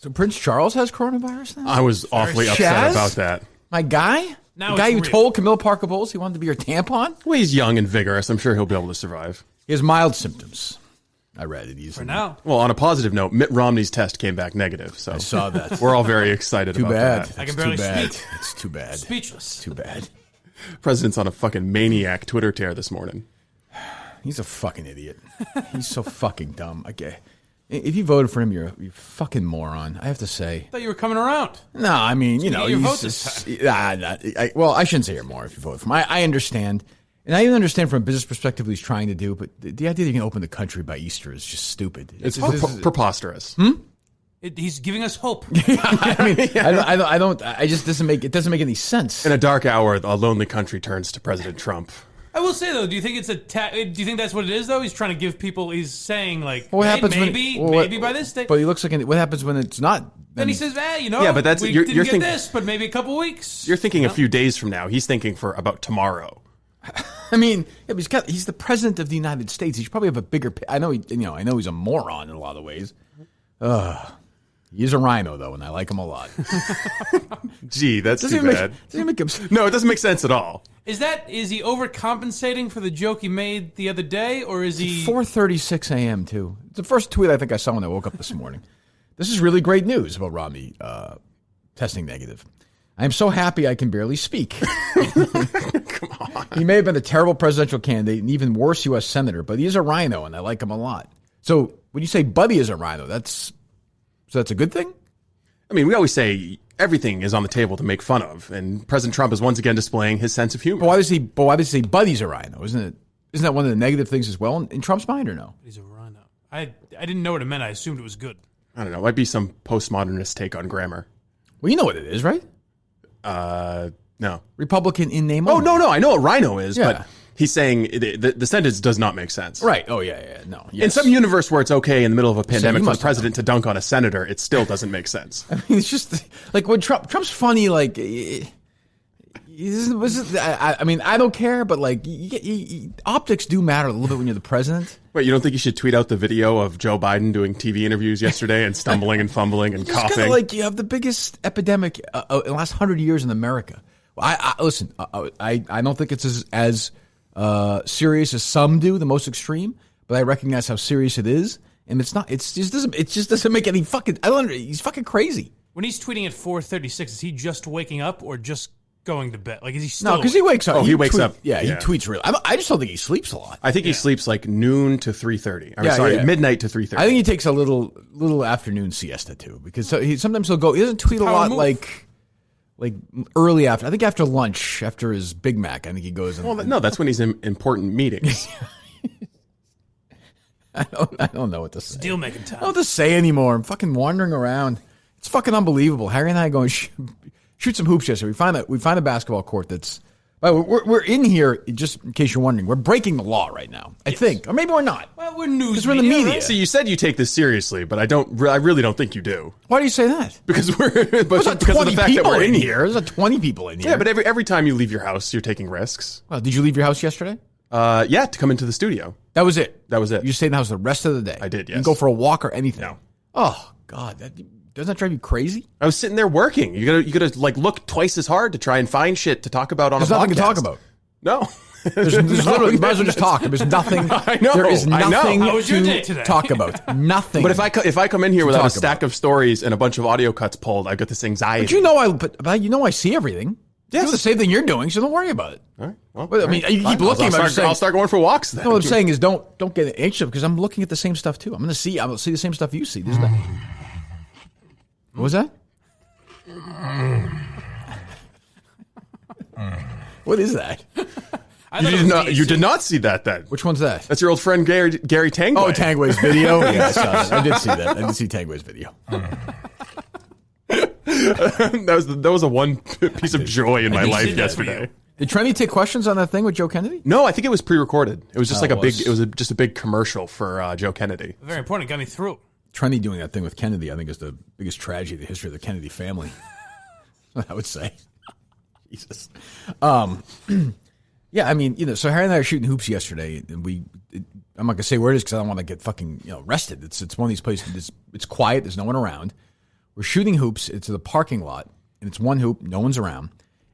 So Prince Charles has coronavirus now? I was awfully upset about that. My guy? Now the guy who real. told Camilla Parker Bowles he wanted to be your tampon? Well, he's young and vigorous. I'm sure he'll be able to survive. He has mild symptoms. I read it. For now. Well, on a positive note, Mitt Romney's test came back negative. So I saw that. We're all very excited Too about bad. that. I can barely speak. It's too bad. Speechless. Too bad. President's on a fucking maniac Twitter tear this morning. He's a fucking idiot. He's so fucking dumb. If you voted for him, you're a fucking moron. I have to say. I thought you were coming around. No, I mean, you know, your he's vote just, this time. well, I shouldn't say you're more if you vote for him. I understand. And I even understand from a business perspective what he's trying to do, but the idea that you can open the country by Easter is just stupid. It's preposterous. He's giving us hope. I mean, I don't. It doesn't make any sense. In a dark hour, a lonely country turns to President Trump. I will say though, do you think it's do you think that's what it is though? He's trying to give people. He's saying like, What hey, happens maybe by this day. But he looks like. What happens when it's not? Then he says, Yeah, but that's- we you're didn't get think- this, but maybe a couple weeks. You're thinking a few days from now. He's thinking for about tomorrow. I mean, yeah, but he's the president of the United States. He should probably have a bigger. I know he's a moron in a lot of ways. He's a rhino though, and I like him a lot. Gee, that's too bad. No, it doesn't make sense at all. Is he overcompensating for the joke he made the other day, or is he 4:36 a.m. too? It's the first tweet I think I saw when I woke up this morning. This is really great news about Romney testing negative. I am so happy I can barely speak. Come on. He may have been a terrible presidential candidate and even worse U.S. senator, but he's a rhino, and I like him a lot. So when you say Buddy is a rhino, that's a good thing? I mean, we always say everything is on the table to make fun of, and President Trump is once again displaying his sense of humor. But why does he say Buddy's a rhino? Isn't that one of the negative things as well in Trump's mind, or no? He's a rhino. I didn't know what it meant. I assumed it was good. I don't know. It might be some postmodernist take on grammar. Well, you know what it is, right? No. Republican in name Oh, only. no, I know what rhino is, Yeah. but he's saying the sentence does not make sense. Right. Oh, yeah. No. Yes. In some univeres where it's okay in the middle of a pandemic you for the must president to dunk on a senator, it still doesn't make sense. I mean, it's just like when Trump's funny, like, I mean, I don't care, but like, optics do matter a little bit when you're the president. Wait, you don't think you should tweet out the video of Joe Biden doing TV interviews yesterday and stumbling and fumbling and coughing? Kind of like you have the biggest epidemic in the last 100 years in America. Listen, I don't think it's as serious as some do, the most extreme, but I recognize how serious it is, and it's not. It just doesn't make any fucking. He's fucking crazy. When he's tweeting at 4:36, is he just waking up or just going to bed? Like, is he still? No, because he wakes up. Oh, he wakes up. Yeah, he tweets really. I just don't think he sleeps a lot. I think he sleeps like noon to 3:30. Midnight to 3:30. I think he takes a little afternoon siesta too, because sometimes he'll go. He doesn't tweet a Power lot move. like early after. I think after lunch, after his Big Mac, I think he goes. Well, no, that's when he's in important meetings. I don't know what to say. Deal making I time. don't know what to say anymore. I'm fucking wandering around. It's fucking unbelievable. Harry and I go and shoot some hoops yesterday. We find a basketball court that's. We're in here, just in case you're wondering. We're breaking the law right now, I think. Or maybe we're not. Well, we're news. Because we're in the media. Right? See, you said you take this seriously, but I really don't think you do. Why do you say that? Because There's because of the fact that we're in here. There's like 20 people in here. Yeah, but every time you leave your house, you're taking risks. Well, did you leave your house yesterday? Yeah, to come into the studio. That was it. That was it. You stayed in the house the rest of the day. I did, You yes. didn't go for a walk or anything. No. Oh God, doesn't that drive you crazy? I was sitting there working. You gotta like look twice as hard to try and find shit to talk about on There's a podcast. nothing to talk about. No. There's literally, you might as well just talk. There's nothing. I know. There is nothing How was your day to today? talk about. Nothing. But if I come in here without a talk stack about. of stories and a bunch of audio cuts pulled, I've got this anxiety. But you know I see everything. Yes. It's the same thing you're doing, so don't worry about it. All right. Well, Well, I mean, you keep looking. I'll start going for walks then. No, what I'm saying is don't get anxious because I'm looking at the same stuff too. I'll see the same stuff you see. What was that? What is that? You did not see that then. Which one's that? That's your old friend Gary Tangway. Oh, Tangway's video? Yeah, I saw that. I did see that. I did see Tangway's video. that was a one piece of joy in my life did that for yesterday. you. Did Trendy take questions on that thing with Joe Kennedy? No, I think it was pre-recorded. It was just like it was. just a big commercial for Joe Kennedy. Very important. Got me through. Trendy doing that thing with Kennedy, I think, is the biggest tragedy in the history of the Kennedy family. I would say. Jesus. Yeah, I mean, so Harry and I are shooting hoops yesterday, and I'm not gonna say where it is because I don't want to get fucking arrested. It's one of these places. It's quiet. There's no one around. We're shooting hoops. It's the parking lot, and it's one hoop. No one's around.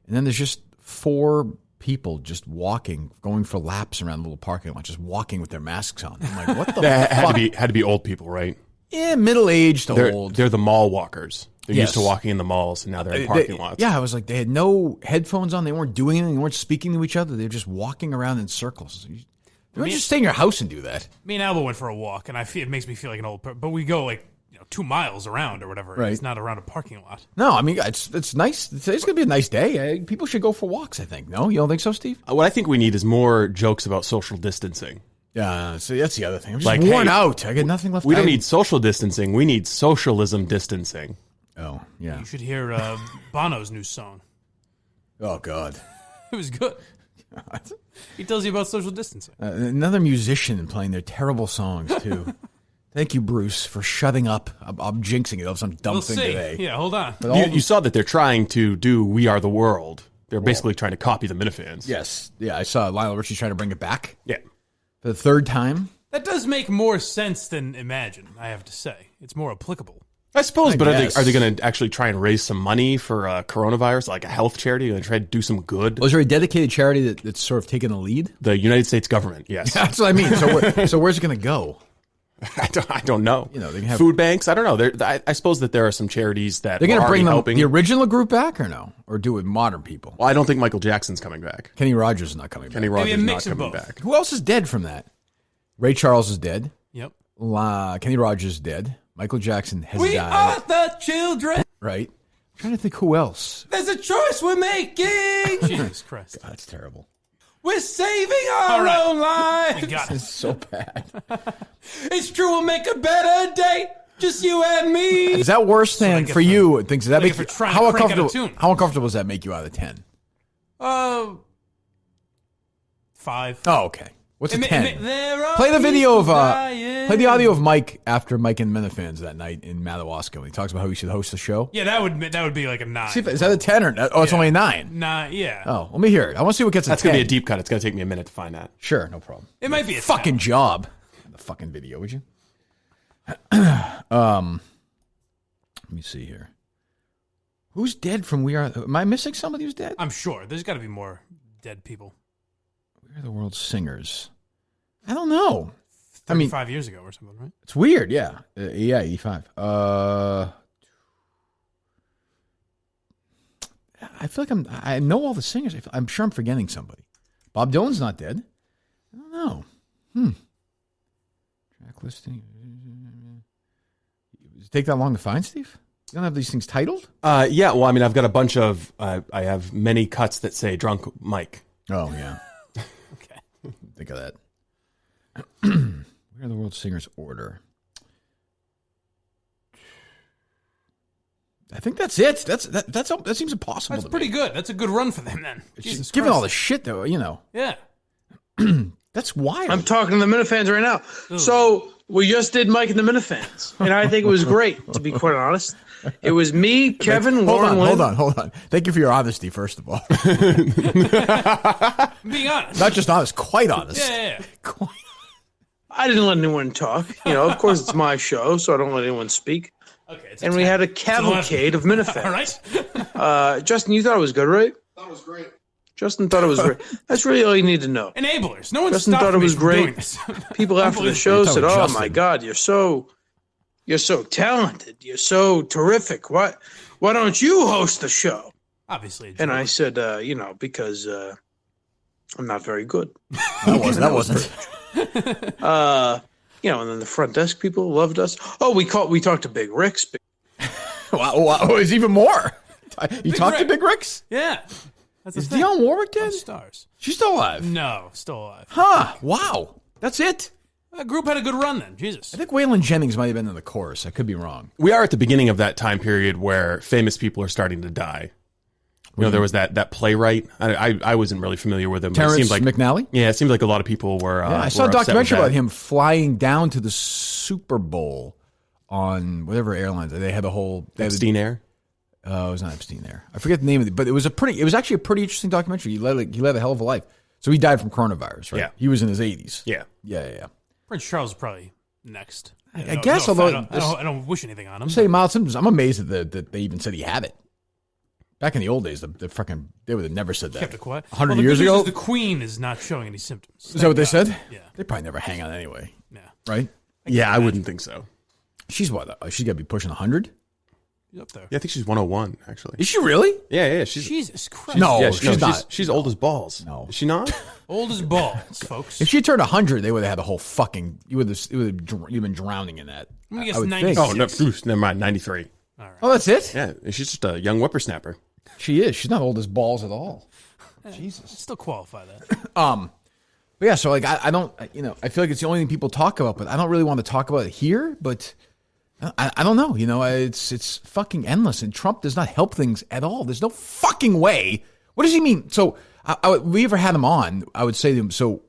And then there's just 4 people just walking, going for laps around the little parking lot, just walking with their masks on. I'm like, what the fuck? Had to be old people, right? Yeah, middle-aged to old. They're the mall walkers. They're Yes. used to walking in the malls, and now they're in parking lots. Yeah, I was like, they had no headphones on. They weren't doing anything. They weren't speaking to each other. They were just walking around in circles. You don't just stay in your house and do that. Me and Alba went for a walk, and it makes me feel like an old person. But we go 2 miles around or whatever. Right. It's not around a parking lot. No, I mean, it's nice. Today's going to be a nice day. People should go for walks, I think. No? You don't think so, Steve? What I think we need is more jokes about social distancing. Yeah, so that's the other thing. I'm just worn out. I got nothing left. We don't need social distancing. We need socialism distancing. Oh, yeah. You should hear Bono's new song. Oh, God. It was good. He tells you about social distancing. Another musician playing their terrible songs, too. Thank you, Bruce, for shutting up. I'm jinxing it of some dumb thing today. Yeah, hold on. You saw that they're trying to do We Are the World. They're basically trying to copy the Minifans. Yes. Yeah, I saw Lionel Richie trying to bring it back. Yeah. For the 3rd time. That does make more sense than Imagine, I have to say. It's more applicable. I suppose, but guess. are they going to actually try and raise some money for coronavirus, like a health charity, and try to do some good? Was there a dedicated charity that's sort of taken the lead? The United States government, yes. That's what I mean. So where's it going to go? I don't know. You know, they can have food banks. I don't know. I suppose that there are some charities that they're going to bring helping. the original group back or no, or do it with modern people. Well, I don't think Michael Jackson's coming back. Kenny Rogers is not coming Kenny back. Rogers Maybe a not mix of coming both. back. Who else is dead from that? Ray Charles is dead. Yep. Kenny Rogers is dead. Michael Jackson has We died. are the children. Right. I'm trying to think who else. There's a choice we're making. Jesus Christ. God, that's terrible. We're saving our own lives. You got it. It's so bad. It's true, we'll make a better day. Just you and me. Is that worse than for you? Does that make if we're you, trying how to crank out a uncomfortable? tune. How uncomfortable does that make you out of 10? 5. Oh, okay. What's a 10? There are Play the video of dying. play the audio of Mike after Mike and Minifans that night in Madawaska when he talks about how he should host the show. Yeah, that would be like a 9. See, is that a 10 or oh, it's only a 9? 9, yeah. Oh, let me hear it. I want to see what gets a 10. That's going to be a deep cut. It's going to take me a minute to find that. Sure, no problem. It might be a Fucking 10. job. The fucking video, would you? Let me see here. Who's dead from We Are? Am I missing somebody who's dead? I'm sure. There's got to be more dead people. We Are the World's Singers. I don't know. I mean, 5 years ago or something, right? it's weird. Yeah, yeah, 85. I feel like I know all the singers. I'm sure I'm forgetting somebody. Bob Dylan's not dead. I don't know. Track listing. Does it take that long to find, Steve? You don't have these things titled? Yeah, well, I mean, I've got a bunch of, I have many cuts that say Drunk Mike. Oh, yeah. Okay. Think of that. Where are the World Singers order? I think that's it. That seems impossible. That's to pretty me. good. That's a good run for them then. Jesus Given Christ. all the shit, though, you know, Yeah. that's wild. I'm talking to the Minifans right now. So we just did Mike and the Minifans, and I think it was great, to be quite honest. It was me, Kevin, Warren Lynn. Hold on. Thank you for your honesty, first of all. I'm being honest. Not just honest, quite honest. Yeah. Quite. I didn't let anyone talk. You know, of course, it's my show, so I don't let anyone speak. Okay. And we had a cavalcade of Minifans. All right. Justin, you thought it was good, right? That was great. Justin thought it was great. That's really all you need to know. Enablers. No one Justin stopped thought it me was from great. doing this. People after the Unbelievable. show said, talking "Oh Justin. my God, you're so talented. You're so terrific. Why don't you host the show?" Obviously. And I said, because I'm not very good. That wasn't. And then the front desk people loved us. Oh, we talked to Big Rick's. Wow, it was even more. You talked to Rick. Big Rick's? Yeah. That's the Is thing. Dionne Warwick dead? Stars. She's still alive. No, still alive. Huh. Wow. That's it. That group had a good run then. Jesus. I think Waylon Jennings might have been in the chorus. I could be wrong. We are at the beginning of that time period where famous people are starting to die. You know, there was that playwright. I wasn't really familiar with him. But it Terrence seemed like McNally? Yeah, it seemed like a lot of people were. Yeah, I saw a were upset with documentary that. about him flying down to the Super Bowl on whatever airlines. They had the whole... Epstein Air. It was not Epstein there. I forget the name of it, but it was actually a pretty interesting documentary. He led a hell of a life. So he died from coronavirus, right? Yeah. He was in his 80s. Yeah. Yeah. Prince Charles is probably next. I guess, although I don't wish anything on him. Say mild symptoms. I'm amazed that they even said he had it. Back in the old days, they would have never said that. Kept it quiet. 100 years ago, the Queen is not showing any symptoms. Is that what they said? Yeah. They probably never hang on anyway. Yeah. Right? Yeah, I wouldn't think so. She's what? She's got to be pushing 100? He's up there. Yeah, I think she's 101, actually. Is she really? Yeah. Jesus Christ. No, Yeah, she's not. She's old as balls. No. Is she not? Old as balls, folks. If she turned 100, they would have had the whole fucking. You'd been drowning in that. I'm gonna guess I would 96. think. Oh, no, never mind. 93. All right. Oh, that's it? Yeah, she's just a young whippersnapper. She is. She's not old as balls at all. Jesus. Still qualify that. But yeah, so like I don't, I feel like it's the only thing people talk about, but I don't really want to talk about it here. But I don't know, it's fucking endless, and Trump does not help things at all. There's no fucking way. What does he mean? So we ever had him on, I would say to him, so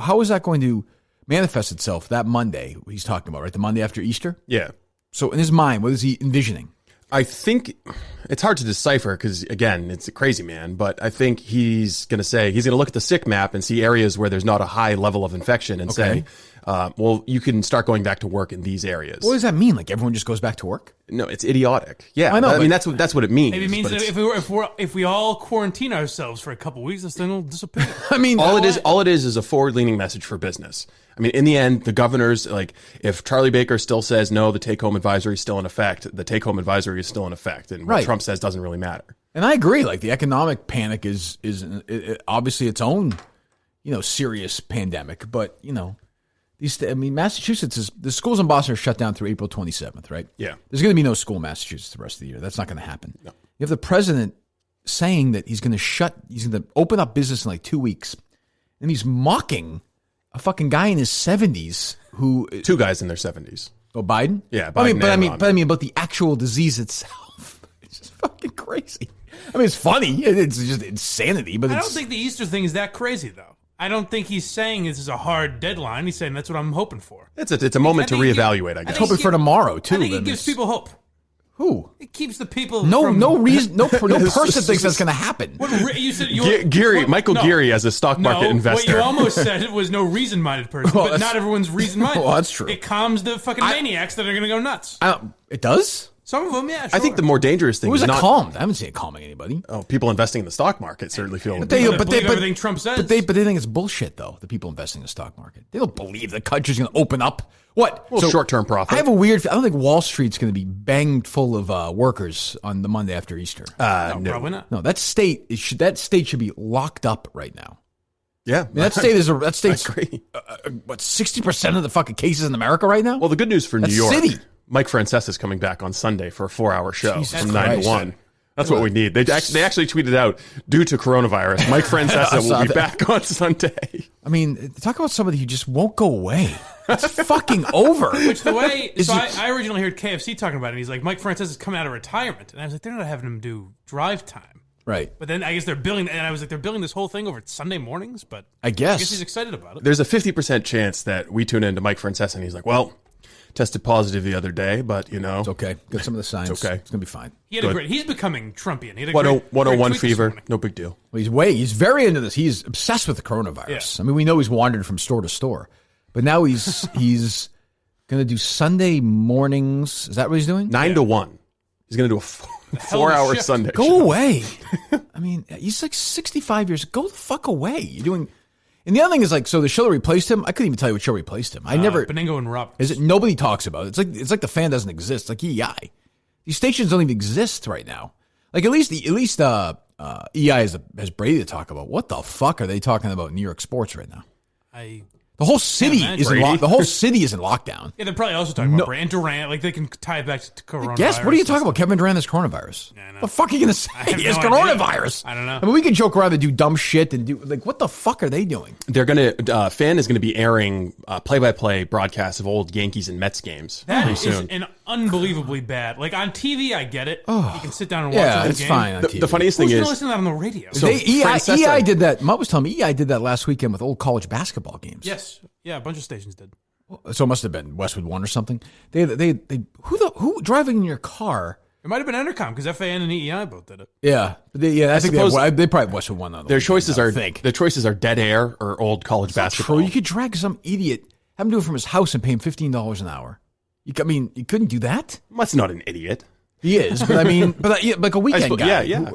how is that going to manifest itself that Monday he's talking about, right? The Monday after Easter? Yeah. So in his mind, what is he envisioning? I think it's hard to decipher because, again, it's a crazy man, but I think he's going to look at the sick map and see areas where there's not a high level of infection and say, well, you can start going back to work in these areas. What does that mean? Like everyone just goes back to work? No, it's idiotic. Yeah, I know, I mean, that's what it means. Maybe it means that if we all quarantine ourselves for a couple weeks, this thing will disappear. I mean, all it is a forward-leaning message for business. I mean, in the end, the governors, like, if Charlie Baker still says, no, the take-home advisory is still in effect, the take-home advisory is still in effect. And what Trump says doesn't really matter. And I agree. Like, the economic panic is obviously its own, serious pandemic. But, Massachusetts the schools in Boston are shut down through April 27th, right? Yeah. There's going to be no school in Massachusetts the rest of the year. That's not going to happen. No. You have the president saying that he's going to open up business in like 2 weeks. And he's mocking a fucking guy in his 70s who... Two guys in their 70s. Oh, Biden? Yeah, Biden. Biden I mean about the actual disease itself. It's just fucking crazy. I mean, it's funny. It's just insanity. But I don't think the Easter thing is that crazy, though. I don't think he's saying this is a hard deadline. He's saying that's what I'm hoping for. It's a moment to reevaluate, I guess. Hoping for tomorrow, too. I think it gives people hope. Who? It keeps the people. No reason. No person thinks that's going to happen. You said Michael Geary as a stock market investor. What you almost said was no reason-minded person, but not everyone's reason-minded. Well, that's true. It calms the fucking maniacs that are going to go nuts. It does? Some of them, yeah. Sure. I think the more dangerous thing was is it not calmed. I haven't seen it calming anybody. Oh, people investing in the stock market certainly feel. But everything Trump says. But they think it's bullshit, though. The people investing in the stock market, they don't believe the country's going to open up. What? Well, short-term profit. I have a weird. I don't think Wall Street's going to be banged full of workers on the Monday after Easter. No, probably not. No, that state should be locked up right now. Yeah, I mean, that state's what 60% of the fucking cases in America right now. Well, the good news for New York, city. Mike Francesa is coming back on Sunday for a 4-hour show Jesus from 9 Christ. to 1. That's what we need. They actually tweeted out, due to coronavirus, Mike Francesa will be back on Sunday. I mean, talk about somebody who just won't go away. It's fucking over. Which the way, I originally heard KFC talking about it, and he's like, Mike Francesa is coming out of retirement. And I was like, they're not having him do drive time. Right. But then I guess they're billing, and I was like, they're billing this whole thing over Sunday mornings, but I guess he's excited about it. There's a 50% chance that we tune into Mike Francesa, and he's like, well, tested positive the other day, but, It's okay. Got some of the signs. It's okay. It's going to be fine. He's becoming Trumpian. He had a 101 great tweet fever, this morning. no big deal. Well, he's very into this. He's obsessed with the coronavirus. Yeah. I mean, we know he's wandered from store to store, but now he's going to do Sunday mornings. Is that what he's doing? 9 to 1. He's going to do a 4-hour shift. Sunday Go show. away. I mean, he's like 65 years. Go the fuck away. You're doing. And the other thing is so the show that replaced him, I couldn't even tell you what show replaced him. I never. Beningo and Roberts. Is it? Nobody talks about it. It's like the fan doesn't exist. It's like EI. These stations don't even exist right now. Like at least EI has Brady to talk about. What the fuck are they talking about in New York sports right now? The whole city is in lockdown. Yeah, they're probably also talking about Brand Durant. Like they can tie it back to coronavirus. Yes. What are you talking about? Kevin Durant has coronavirus. Yeah, I know. The fuck are you going to say? He has coronavirus. I don't know. I mean, we can joke around and do dumb shit and do what the fuck are they doing? They're going to, Fan is going to be airing play-by-play broadcasts of old Yankees and Mets games. That is an unbelievably bad. Like on TV, I get it. You can sit down and watch Yeah, the it's game. fine on TV. The funniest thing Who's is, gonna listen to that on the radio? So EI did that. Mutt was telling me EI did that last weekend with old college basketball games. Yes. Yeah, a bunch of stations did. So it must have been Westwood One or something. Who driving in your car? It might have been Entercom because FAN and EEI both did it. Yeah, I think they probably Westwood One. Their choices are dead air or old college basketball. True. You could drag some idiot Have him do it from his house and pay him $15 an hour. You couldn't do that? That's not an idiot. He is, but I mean, like a weekend guy. Yeah.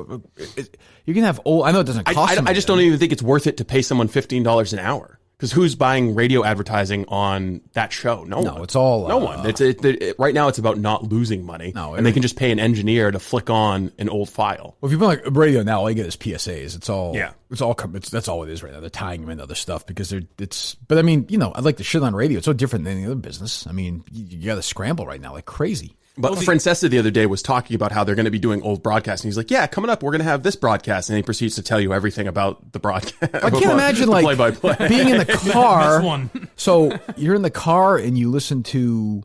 You can have old. I know it doesn't cost. I just don't even think it's worth it to pay someone $15 an hour. Because who's buying radio advertising on that show? No one. It's all no one. Right now, it's about not losing money, and they can just pay an engineer to flick on an old file. Well, if you've been like radio now, all you get is PSAs. It's all that's all it is right now. They're tying them into other stuff because But I mean, I'd like to shit on radio. It's so different than any other business. I mean, you got to scramble right now like crazy. But Francesa the other day was talking about how they're going to be doing old broadcasts. And he's like, yeah, coming up, we're going to have this broadcast. And he proceeds to tell you everything about the broadcast. I can't imagine like play-by-play. Being in the car. So you're in the car and you listen to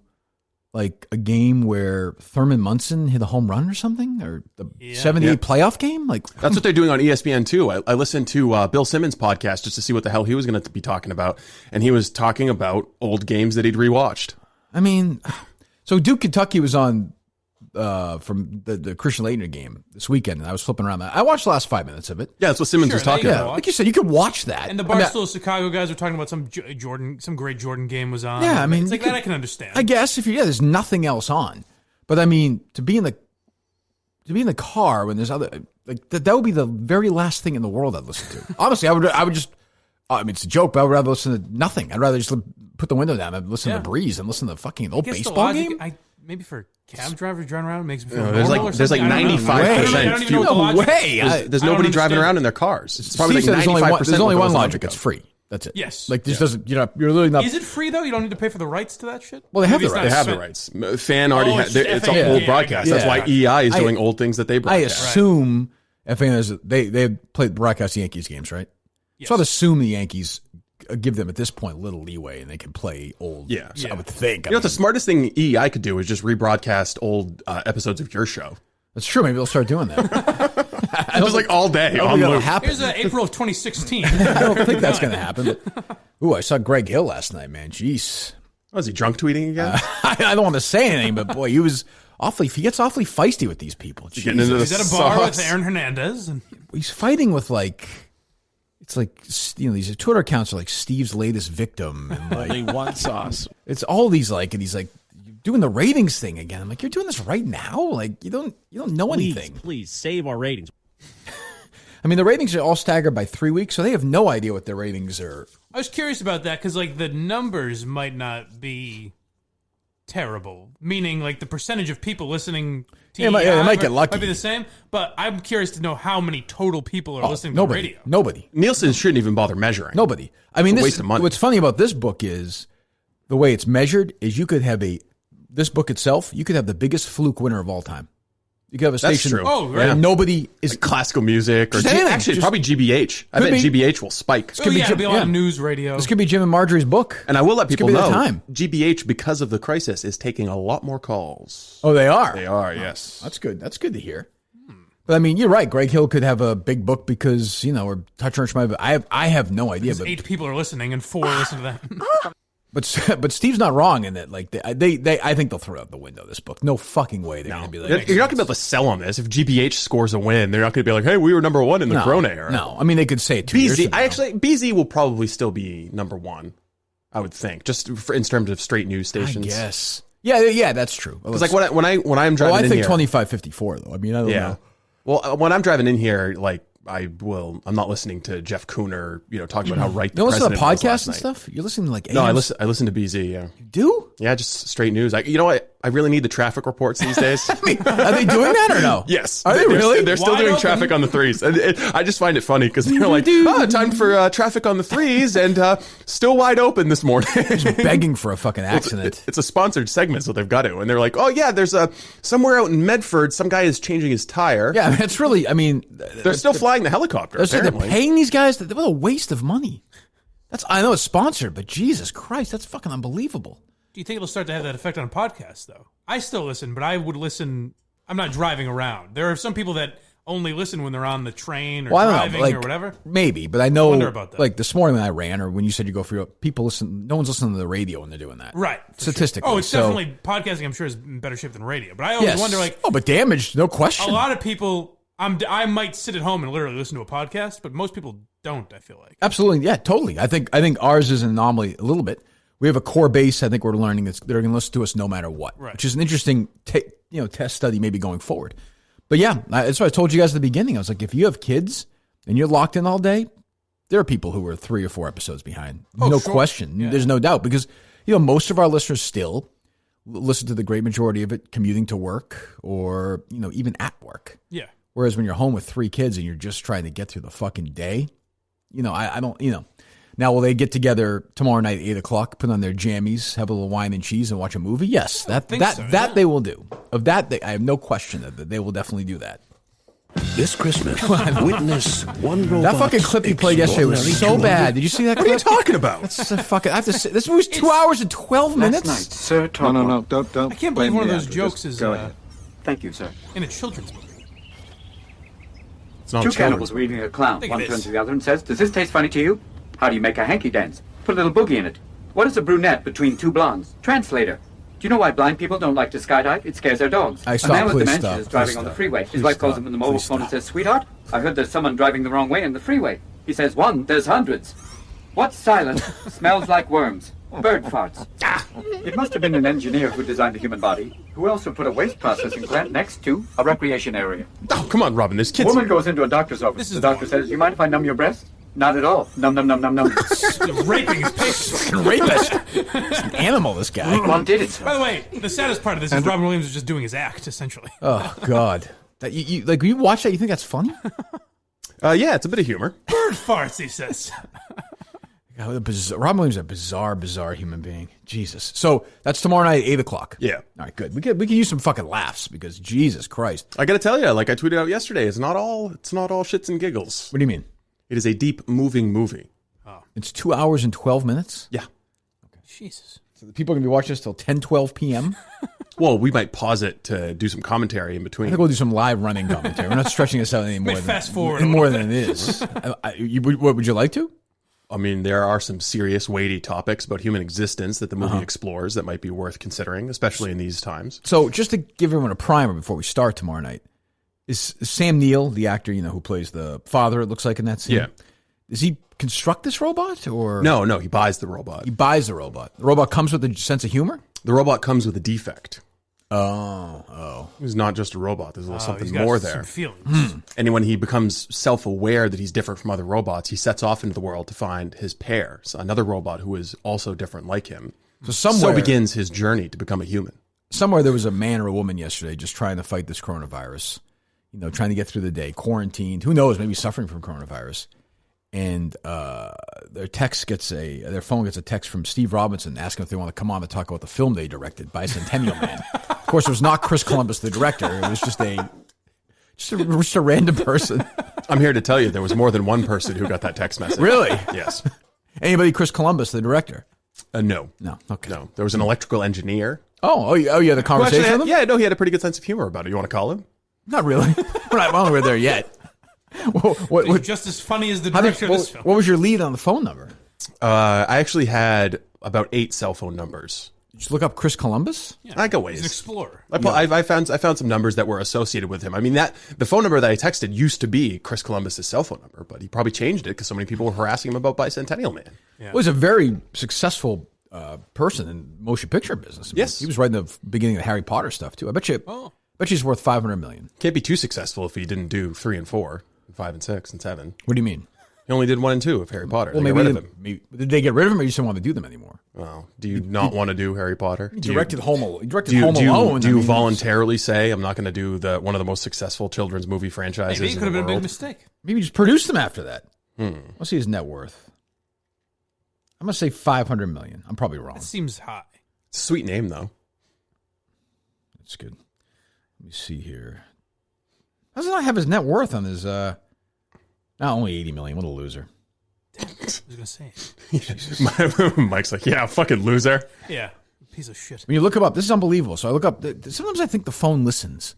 like a game where Thurman Munson hit a home run or something, or the 78 playoff game. Like that's what they're doing on ESPN too. I listened to Bill Simmons' podcast just to see what the hell he was going to be talking about. And he was talking about old games that he'd rewatched. I mean... So Duke, Kentucky was on from the Christian Laettner game this weekend, and I was flipping around that. I watched the last 5 minutes of it. Yeah, that's what Simmons was talking about. Like you said, you could watch that. And the Barstool Chicago guys were talking about some great Jordan game was on. Yeah, I mean, it's like that I can understand. I guess there's nothing else on, but I mean, to be in the car when there's other that would be the very last thing in the world I'd listen to. Honestly, I would just. I mean, it's a joke, but I would rather listen to nothing. I'd rather just put the window down and listen to the breeze and listen to the fucking old baseball game. Maybe for cab drivers driving around, it makes me feel there's normal like 95% fuel. No way. There's nobody driving around in their cars. It's probably like 95%. There's only one logic. It's free. That's it. Yes. Like this doesn't. You're literally not. Is it free though? You don't need to pay for the rights to that shit. Well, they have the rights. They have the rights. Fan already has. It's an old broadcast. That's why EI is doing old things that they broadcast. I assume FAN they played broadcast Yankees games, right? So I'd assume the Yankees give them at this point a little leeway and they can play old. Yeah. I would think. What the smartest thing EI could do is just rebroadcast old episodes of your show. That's true. Maybe they'll start doing that. Just like all day. Here's April of 2016. I don't think that's going to happen. But, I saw Greg Hill last night, man. Jeez. Was he drunk tweeting again? I don't want to say anything, but boy, he gets awfully feisty with these people. He's at a bar with Aaron Hernandez. And he's fighting with it's like, these Twitter accounts are like Steve's latest victim. And only one sauce. It's all these and he's like doing the ratings thing again. I'm like, you're doing this right now? Like you don't know anything. Please save our ratings. I mean, the ratings are all staggered by 3 weeks, so they have no idea what their ratings are. I was curious about that because the numbers might not be terrible. Meaning the percentage of people listening to they might get lucky. Might be the same, but I'm curious to know how many total people are listening to the radio. Nobody. Nielsen shouldn't even bother measuring. Nobody. I mean, waste of money. What's funny about this book is the way it's measured is you could have this book itself, you could have the biggest fluke winner of all time. You could have a station. That's true. Oh, right. And nobody is classical music or probably GBH. I bet GBH will spike. It'll be a lot of news radio. This could be Jim and Marjorie's book. And I will let people know GBH, because of the crisis, is taking a lot more calls. Oh, they are? They are, yes. That's good. That's good to hear. But I mean, you're right. Greg Hill could have a big book because, or Touch Orange. I have no idea. But 8 people are listening and 4 listen to that. But Steve's not wrong in that. I think they'll throw it out the window. This book, no fucking way. They're going to be like, you're not going to be able to sell on this. If GBH scores a win, they're not going to be like, hey, we were number 1 in the Corona era. No, I mean they could say it 2 years from now. BZ will probably still be number 1. I would think, just in terms of straight news stations. I guess. Yeah, that's true. Because when I'm driving in here, I think 2554 though. I mean, I don't know. Well, when I'm driving in here, I'm not listening to Jeff Cooner, talking about how right the president was last night. You listen to podcasts and stuff? You're listening to No, I listen to BZ, yeah. You do? Yeah, just straight news. You know what? I really need the traffic reports these days. I mean, are they doing that or no? Yes. Are they really? They're still doing traffic on the 3s. And I just find it funny because they're like, time for traffic on the 3s and still wide open this morning. Just begging for a fucking accident. It's a sponsored segment, so they've got to. And they're like, oh yeah, there's somewhere out in Medford, some guy is changing his tire. Yeah, it's really, they're still flying the helicopter. They're paying these guys. What a waste of money. I know it's sponsored, but Jesus Christ, that's fucking unbelievable. Do you think it'll start to have that effect on podcasts, though? I still listen, but I would listen. I'm not driving around. There are some people that only listen when they're on the train or driving or whatever. Maybe, but I know. I wonder about that. This morning when I ran, or when you said you go for your people listen. No one's listening to the radio when they're doing that. Right. Statistically. Sure. Oh, it's definitely podcasting. I'm sure is in better shape than radio. But I always wonder, but damaged, no question. A lot of people. I might sit at home and literally listen to a podcast, but most people don't. I feel like absolutely, yeah, totally. I think ours is an anomaly a little bit. we have a core base. I think we're learning that they're going to listen to us no matter what, right. which is an interesting test study maybe going forward. But yeah, that's what I told you guys at the beginning. I was like, if you have kids and you're locked in all day, there are people who are 3 or 4 episodes behind. No question. Yeah. There's no doubt because, most of our listeners still listen to the great majority of it commuting to work or, even at work. Yeah. Whereas when you're home with 3 kids and you're just trying to get through the fucking day, I don't, Now, will they get together tomorrow night at 8 o'clock, put on their jammies, have a little wine and cheese, and watch a movie? Yes, that they will do. Of that, I have no question that they will definitely do that. This Christmas, witness one robot. That fucking clip you played yesterday was so bad. Did you see that clip? What are you talking about? That's a fucking. I have to say, this movie's 2 hours and 12 minutes. Last night, Sir Tom. No, don't. I can't believe one of those jokes is Go ahead. Thank you, sir. in a children's movie. It's not Two children. cannibals were eating a clown. Think One it turns is. to the other and says, "Does this taste funny to you? How do you make a hanky dance? Put a little boogie in it. What is a brunette between 2 blondes? Translator. Do you know why blind people don't like to skydive? It scares their dogs. I A stop, man with please dementia stop, is driving please on the stop. freeway. His Please wife calls stop, him on the mobile please phone and stop. says, "Sweetheart, I heard there's someone driving the wrong way in the freeway." He says, "One, there's hundreds. What's silent? Smells like worms. Bird farts." It must have been an engineer who designed the human body, who also put a waste processing plant next to a recreation area. Oh, come on, Robin. This A kid's... woman goes into a doctor's office. This is The doctor the says, "You mind if I numb your breast?" "Not at all. Num, num, num, num, num." Raping his patients. Rapist. He's an animal, this guy. Mom did it, sir. By the way, the saddest part of this is Robin Williams is just doing his act, essentially. Oh, God. That you watch that, you think that's funny? yeah, it's a bit of humor. Bird farts, he says. God, Robin Williams is a bizarre human being. Jesus. So that's tomorrow night at 8 o'clock. Yeah. All right, good. We can use some fucking laughs because Jesus Christ. I got to tell you, like I tweeted out yesterday, it's not all shits and giggles. What do you mean? It is a deep, moving movie. It's 2 hours and 12 minutes? Yeah. Jesus. So the people are going to be watching this till 10, 12 p.m.? Well, we might pause it to do some commentary in I between. think we'll do some live running commentary. We're not stretching this out any more, fast forward a more little than it is. What would you like to? I mean, there are some serious, weighty topics about human existence that the movie explores that might be worth considering, especially in these times. So just to give everyone a primer before we start tomorrow night, is Sam Neill, the actor, who plays the father, it looks like in that scene? Yeah. Does he construct this robot or No, he buys the robot. he buys the robot? The robot comes with a sense of humor? The robot comes with a defect. Oh. He's not just a robot. There's a little He's something got more some there. feelings. And when he becomes self-aware that he's different from other robots, he sets off into the world to find his pair, so another robot who is also different like him. So begins his journey to become a human. Somewhere there was a man or a woman yesterday just trying to fight this coronavirus, trying to get through the day, quarantined. Who knows, maybe suffering from coronavirus. And their phone gets a text from Steve Robinson asking if they want to come on to talk about the film they directed, Bicentennial Man. Of course, it was not Chris Columbus, the director. It was just a random person. I'm here to tell you there was more than one person who got that text message. Really? Yes. Anybody Chris Columbus, the director? No. No. Okay. No. There was an electrical engineer. Oh, yeah, the conversation Well, with him? yeah, no, he had a pretty good sense of humor about it. You want to call him? Not really. We're not there yet. He's just as funny as the director of this film. What was your lead on the phone number? I actually had about 8 cell phone numbers. Did you look up Chris Columbus? Yeah, I go He's ways. an explorer. I found some numbers that were associated with him. I mean, the phone number that I texted used to be Chris Columbus's cell phone number, but he probably changed it because so many people were harassing him about Bicentennial Man. Yeah. Well, he's a very successful person in motion picture business. I mean, Yes. he was writing the beginning of the Harry Potter stuff too. I bet you he's worth $500 million. Can't be too successful if he didn't do 3 and 4, and 5 and 6 and 7. What do you mean? He only did 1 and 2 of Harry Potter. Well, They got rid of him. did they get rid of him, or you just don't want to do them anymore? Well, do you not want to do Harry Potter? He directed Home Alone. Do you voluntarily say I'm not going to do one of the most successful children's movie franchises Maybe it in could have the been a big world? mistake. Maybe just produce them after that. Let's see his net worth. I'm gonna say $500 million. I'm probably wrong. That seems high. It's a sweet name, though. That's good. Let me see here. How does it not have his net worth on his? Only $80 million. What a loser. I was gonna say. Mike's like, yeah, fucking loser. Yeah, piece of shit. When you look him up, this is unbelievable. So I look up. Sometimes I think the phone listens.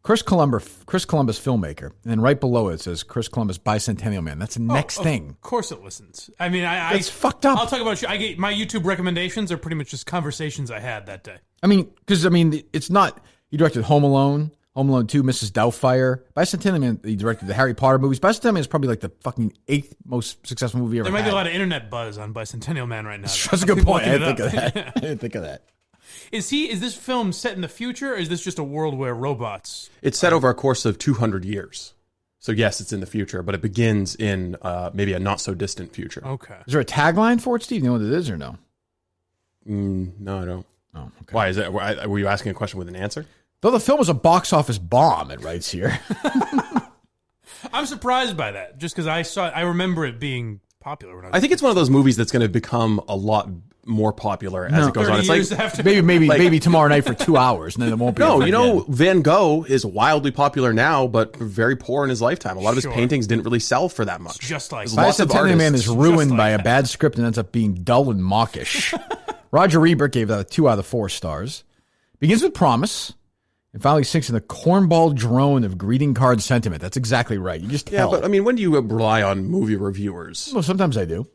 Chris Columbus filmmaker, and then right below it says Chris Columbus Bicentennial Man. That's the next thing. Of course it listens. I mean, It's fucked up. I'll talk about. I get my YouTube recommendations are pretty much just conversations I had that day. It's not. He directed Home Alone, Home Alone 2, Mrs. Doubtfire. Bicentennial Man, he directed the Harry Potter movies. Bicentennial Man is probably like the fucking 8th most successful movie ever There might had. be a lot of internet buzz on Bicentennial Man right now. That's a good point. I didn't think of that. I didn't think of that. Is this film set in the future, or is this just a world where robots... It's set over a course of 200 years. So yes, it's in the future, but it begins in maybe a not-so-distant future. Okay. Is there a tagline for it, Steve? You know what it is or no? No, I don't. Oh, okay. Why? Is that? Were you asking a question with an answer? Though the film was a box office bomb, it writes here. I'm surprised by that, just because I remember it being popular when I was I think it's one of those movies that's going to become a lot more popular as it goes on. It's like after. maybe tomorrow night for 2 hours, and then it won't be. No, a you know, again. Van Gogh is wildly popular now, but very poor in his lifetime. A lot of his paintings didn't really sell for that much. Just like There's lots of Bicentennial Man is artists. ruined like by a that. bad script and ends up being dull and mawkish. Roger Ebert gave that a 2 out of 4 stars. Begins with promise. And finally sinks in the cornball drone of greeting card sentiment. That's exactly right. You just tell. Yeah, but I mean, when do you rely on movie reviewers? Well, sometimes I do.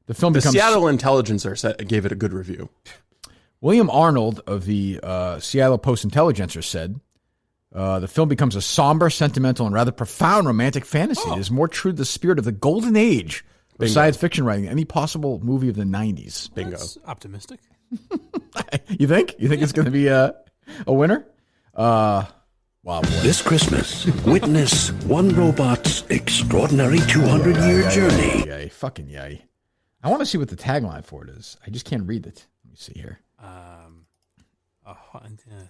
The film The becomes... Seattle Intelligencer gave it a good review. William Arnold of the Seattle Post-Intelligencer said, the film becomes a somber, sentimental, and rather profound romantic fantasy. It is more true to the spirit of the golden age of science fiction writing than any possible movie of the 90s. Bingo. That's optimistic. You think? You think it's going to be a winner? Wow, boy. This Christmas, witness one robot's extraordinary 200-year journey. Yay, fucking yay. I want to see what the tagline for it is. I just can't read it. Let me see here.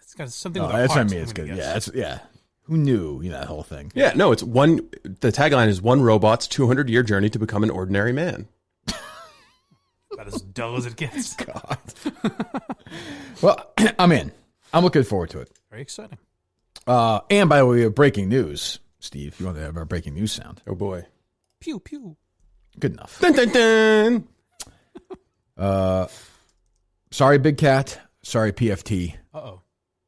It's got something Oh, with a that's heart, what I mean. I'm It's gonna good. guess. Yeah. Who knew that whole thing? Yeah, no, it's one. The tagline is one robot's 200-year journey to become an ordinary man. About as dull as it gets. God. Well, I'm in. I'm looking forward to it. Very exciting. And by the way, we have breaking news. Steve, if you want to have our breaking news sound. Oh boy. Pew pew. Good enough. Dun, dun, dun. Sorry, Big Cat. Sorry, PFT. Uh-oh.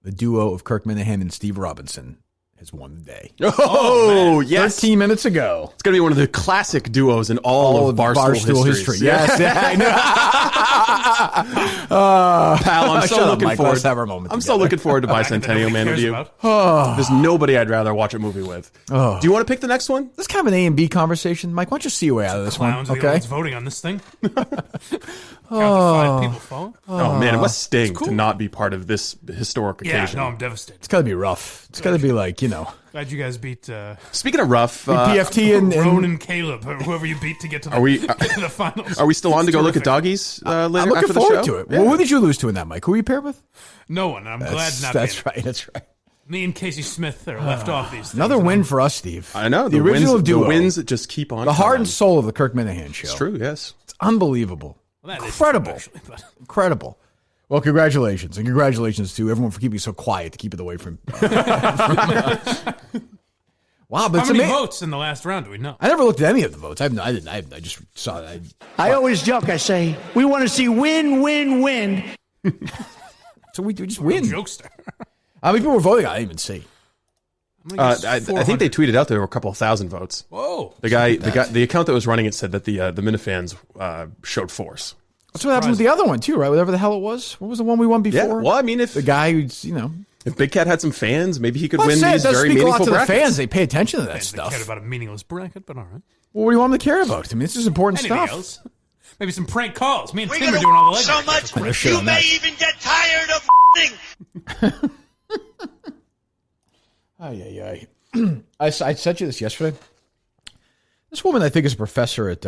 The duo of Kirk Minahan and Steve Robinson has won the day. Oh, yes. 13 minutes ago. It's going to be one of the classic duos in all of Barstool history. Yes, I know. Pal, I'm Shut so up, looking Mike. forward. Let's have our moment I'm so together. looking forward to That Bicentennial nobody Man with cares you. about. There's nobody I'd rather watch a movie with. Do you want to pick the next one? This is kind of an A and B conversation. Mike, why don't you see your way out of this one? Clowns are the Okay. ones voting on this thing. Count the 5 people phone. Oh, man, it must sting to not be part of this historic Yeah, occasion. no, I'm devastated. It's got to be rough. It's got to be like, Glad you guys beat Speaking of rough, PFT and Roan and Caleb, or whoever you beat to get to the, get to the finals. are we still on to It's go look at terrific. doggies later I'm looking after the forward show? to it. Well, who did you lose to in that, Mike? Who were you paired with? No one. I'm glad not That's being. right. That's right. Me and Casey Smith are left off these things. Another win for us, Steve. I know. The original wins, duo. The wins that just keep on The heart coming. and soul of the Kirk Minahan show. It's true, yes. It's unbelievable. Well, that is Incredible. true, actually, but- Incredible. Well, congratulations. And congratulations to everyone for keeping so quiet to keep it away from... Wow, but How it's many amazing. votes in the last round do we know? I never looked at any of the votes. I didn't. I just saw that. I always joke, I say, we want to see win, win, win. So we just win. Jokester. How many people were voting? I didn't even see. I'm gonna guess I think they 400. tweeted out there were a couple of thousand votes. Whoa. The account that was running it said that the Minifans showed force. That's what happened with the other one too, right? Whatever the hell it was. What was the one we won before? Yeah. Well, I mean, if The guy who's if Big Cat had some fans, maybe he could Well, win it these does very speak a lot meaningful to the brackets. fans. They pay attention to that They stuff. cared about a meaningless bracket, but all right. Well, what do you want them to care about? I mean, this is important Anything stuff. else? Maybe some prank calls. Me and Tim are doing all the legwork. so much They're shit you on may that. even get tired of Ay. I sent you this yesterday. This woman, I think, is a professor at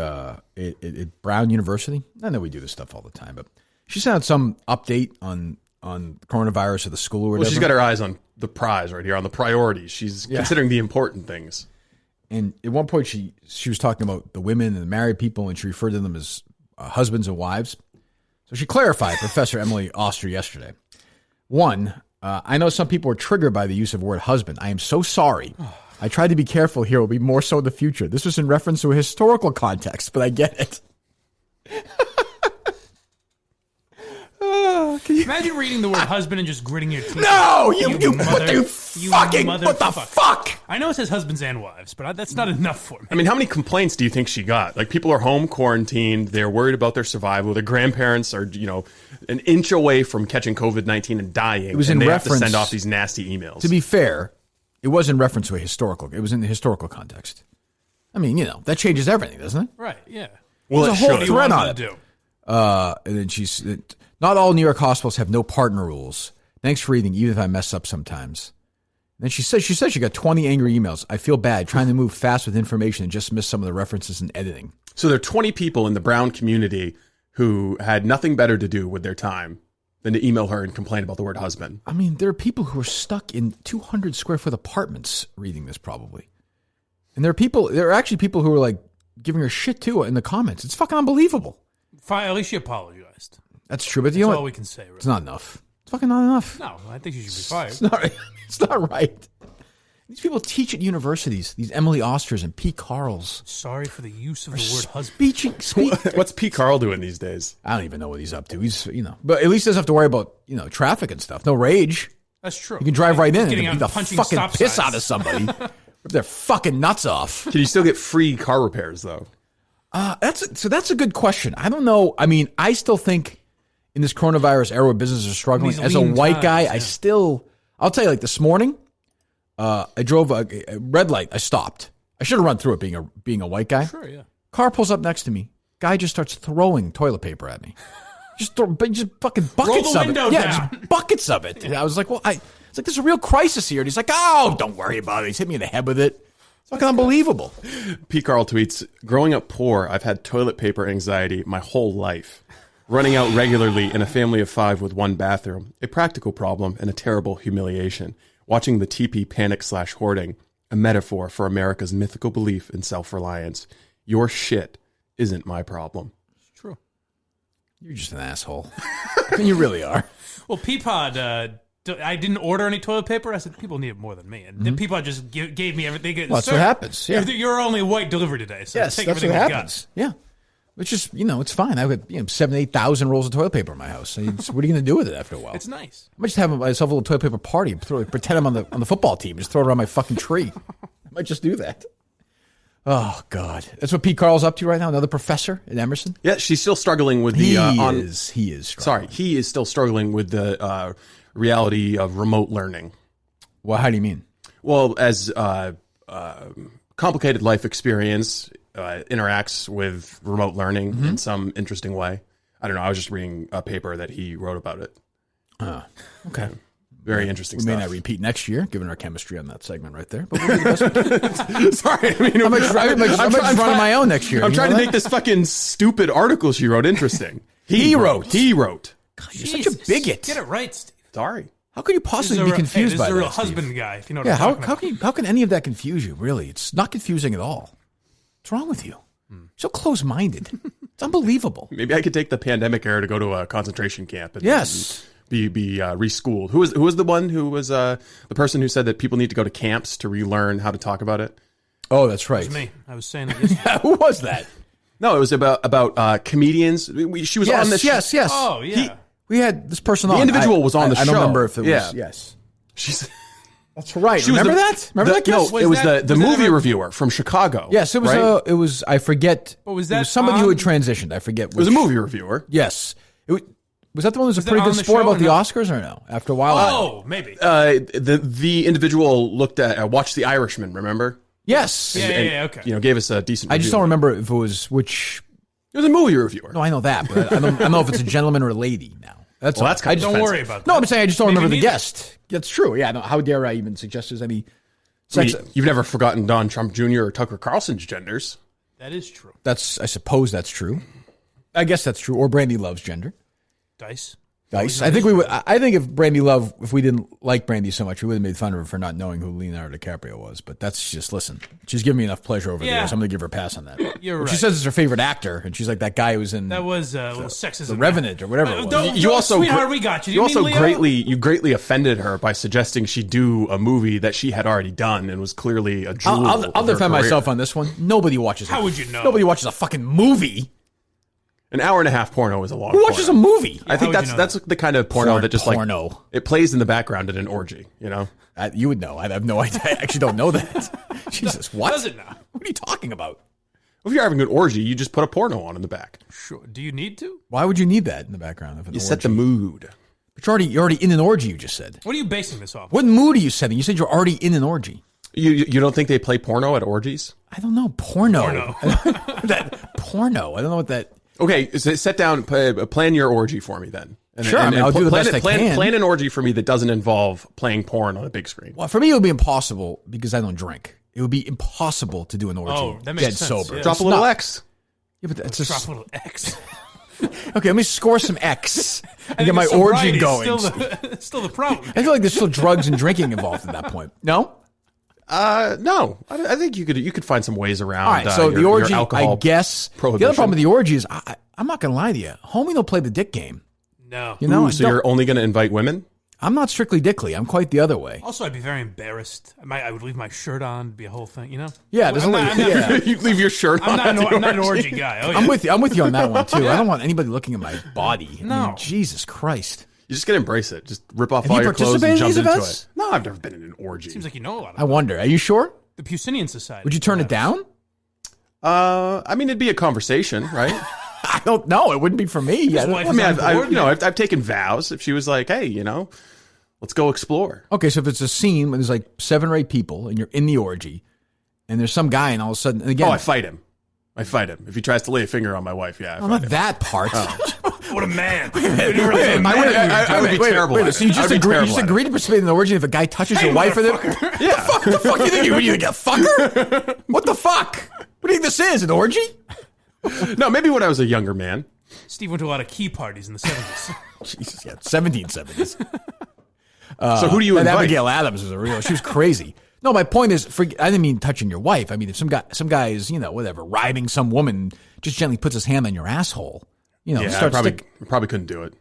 Brown University. I know we do this stuff all the time, but she sent out some update on coronavirus at the school or whatever. Well, she's got her eyes on the prize right here, on the priorities. She's considering the important things. And at one point, she was talking about the women and the married people, and she referred to them as husbands and wives. So she clarified, Professor Emily Oster, yesterday. One, I know some people are triggered by the use of the word husband. I am so sorry. I tried to be careful here. It will be more so in the future. This was in reference to a historical context, but I get it. Imagine reading the word husband and just gritting your teeth. No, what the fuck? I know it says husbands and wives, but that's not enough for me. I mean, how many complaints do you think she got? Like, people are home quarantined. They're worried about their survival. Their grandparents are, an inch away from catching COVID-19 and dying. It was and in they reference, have to send off these nasty emails. To be fair, it was in reference to it was in the historical context. I mean, that changes everything, doesn't it? Right, yeah. Well, there's a whole thread on it. Do? And then she's, not all New York hospitals have no partner rules. Thanks for reading, even if I mess up sometimes. And then she says she got 20 angry emails. I feel bad trying to move fast with information and just miss some of the references and editing. So there are 20 people in the Brown community who had nothing better to do with their time than to email her and complain about the word husband. I mean, there are people who are stuck in 200 square foot apartments reading this probably. And there are actually people who are like giving her shit too in the comments. It's fucking unbelievable. At least she apologized. That's true, but that's all we can say. Really. It's not enough. It's fucking not enough. No, I think she should be fired. It's not right. These people teach at universities. These Emily Osters and Pete Carls. Sorry for the use of the word husband. What's Pete Carl doing these days? I don't even know what he's up to. He's, but at least he doesn't have to worry about, traffic and stuff. No rage. That's true. You can drive right in and beat the fucking piss out of somebody. Rip their fucking nuts off. Can you still get free car repairs though? That's a good question. I don't know. I mean, I still think in this coronavirus era where businesses are struggling, as a white guy, I'll tell you, like this morning, I drove a red light. I stopped. I should have run through it being a white guy. Sure, yeah. Car pulls up next to me. Guy just starts throwing toilet paper at me. Just fucking buckets of it. Down. Yeah, just buckets of it. And I was like, it's like there's a real crisis here. And he's like, oh, don't worry about it. He's hit me in the head with it. It's fucking unbelievable. Pete Carl tweets, growing up poor, I've had toilet paper anxiety my whole life. Running out regularly in a family of 5 with 1 bathroom, a practical problem and a terrible humiliation. Watching the TP panic/hoarding, a metaphor for America's mythical belief in self-reliance. Your shit isn't my problem. It's true. You're just an asshole. I mean, you really are. Well, Peapod, I didn't order any toilet paper. I said, people need it more than me. And then Peapod just gave me everything. Well, that's what happens. Yeah. You're only white delivered today. So yes, take that's what happens. Yeah. It's just, it's fine. I've got 7,000 to 8,000 rolls of toilet paper in my house. What are you going to do with it after a while? It's nice. I might just have myself a little toilet paper party. Pretend I'm on the football team. Just throw it around my fucking tree. I might just do that. Oh, God. That's what Pete Carl's up to right now? Another professor at Emerson? Yeah, she's still struggling with the... He is struggling. Sorry, he is still struggling with the reality of remote learning. Well, how do you mean? Well, as complicated life experience interacts with remote learning in some interesting way. I don't know. I was just reading a paper that he wrote about it. Okay. Very interesting we stuff. May not repeat next year, given our chemistry on that segment right there. But we'll do the best we can. Sorry. I mean, I'm just running my own next year. I'm trying to make this fucking stupid article she wrote interesting. He wrote. God, you're such a bigot. Get it right, Steve. Sorry. How could you possibly be confused by that? This is a real husband guy, if you know what I'm talking about. How can any of that confuse you, really? It's not confusing at all. What's wrong with you? So close-minded. It's unbelievable. Maybe I could take the pandemic era to go to a concentration camp. And, yes. Be reschooled. Who was the one who was the person who said that people need to go to camps to relearn how to talk about it? Oh, that's right. It was me. I was saying it yesterday. Who was that? No, it was about comedians. She was on this. Yes. Oh, yeah. We had this person on. The individual was on the show. I don't remember if it was. Yes. That's right. Remember that? Remember that? No, it was the movie reviewer from Chicago. Yes, it was. Right? It was. I forget. What was that? It was somebody who had transitioned. I forget. It was a movie reviewer. Yes. Was that the one who was a pretty good sport about the Oscars or no? After a while. Oh, maybe. The individual watched The Irishman. Remember? Yes. Yeah. Okay. Gave us a decent. I just don't remember if it was which. It was a movie reviewer. No, I know that, but I don't know if it's a gentleman or a lady now. That's kind of don't worry about that. No, I'm saying I just don't remember the guest. That's true. Yeah. No, how dare I even suggest there's any sex? You've never forgotten Don Trump Jr. or Tucker Carlson's genders. That is true. I suppose that's true. I guess that's true. Or Brandi Love's gender. Dice. I think we would. I think if Brandi Love, if we didn't like Brandi so much, we would have made fun of her for not knowing who Leonardo DiCaprio was. But that's just She's given me enough pleasure over the years. I'm going to give her a pass on that. You're right. She says it's her favorite actor, and she's like that guy who was in that was a little sexism. The Revenant or whatever. It was. Sweetheart, we got you. You also greatly offended her by suggesting she do a movie that she had already done and was clearly a jewel. I'll defend myself on this one. Nobody watches. How would you know? Nobody watches a fucking movie. An hour and a half porno is a long. Who watches a movie? I think that's the kind of porno that just porno. It plays in the background at an orgy. You know, you would know. I have no idea. I actually don't know that. Jesus, what? Does it now? What are you talking about? Well, if you're having an orgy, you just put a porno on in the back. Sure. Do you need to? Why would you need that in the background of an orgy? Set the mood. But you're already in an orgy. You just said. What are you basing this off? What mood are you setting? You said you're already in an orgy. You don't think they play porno at orgies? I don't know. Porno. That porno. I don't know what that. Okay, so sit down, plan your orgy for me then. Sure, I'll do the best I can. Plan an orgy for me that doesn't involve playing porn on a big screen. Well, for me, it would be impossible because I don't drink. It would be impossible to do an orgy. Oh, that makes sense. Sober. Yeah. Drop a little X. Yeah, but that's just... Drop a little X. Okay, let me score some X and get my orgy going. Still the problem. I feel like there's still drugs and drinking involved at that point. No? No. I think you could find some ways around. All right, so the orgy, I guess. The other prohibition. problem with the orgy is, I'm not going to lie to you. Homie don't play the dick game. No. You know, so you're only going to invite women? I'm not strictly dickly. I'm quite the other way. Also, I'd be very embarrassed. I would leave my shirt on. It'd be a whole thing, you know? Yeah, there's you leave your shirt on. I'm not an orgy guy. Oh, yeah. I'm with you on that one, too. I don't want anybody looking at my body. No. I mean, Jesus Christ. You just got to embrace it. Just rip off Have all you your clothes and participated in jump these into events? it. No, I've never been in an orgy. Seems like you know a lot about I wonder. Are you sure? the Pucinian Society. Would you turn it down? I mean, it'd be a conversation, right? I don't know. It wouldn't be for me. I've taken vows. If she was like, hey, let's go explore. Okay, so if it's a scene where there's like 7 or 8 people and you're in the orgy and there's some guy and all of a sudden, and again... I fight him. If he tries to lay a finger on my wife, yeah. Not that part. What a man. I would be terrible. Wait, so you just agree to participate in the orgy if a guy touches your wife with it? Yeah. What the fuck you think? You think a fucker? What the fuck? What do you think this is, an orgy? No, maybe when I was a younger man. Steve went to a lot of key parties in the 70s. Jesus, yeah, 1770s. So who do you invite? Abigail Adams was she was crazy. No, my point is, I didn't mean touching your wife. I mean, if some guy is, whatever, riding some woman, just gently puts his hand on your asshole, I probably couldn't do it.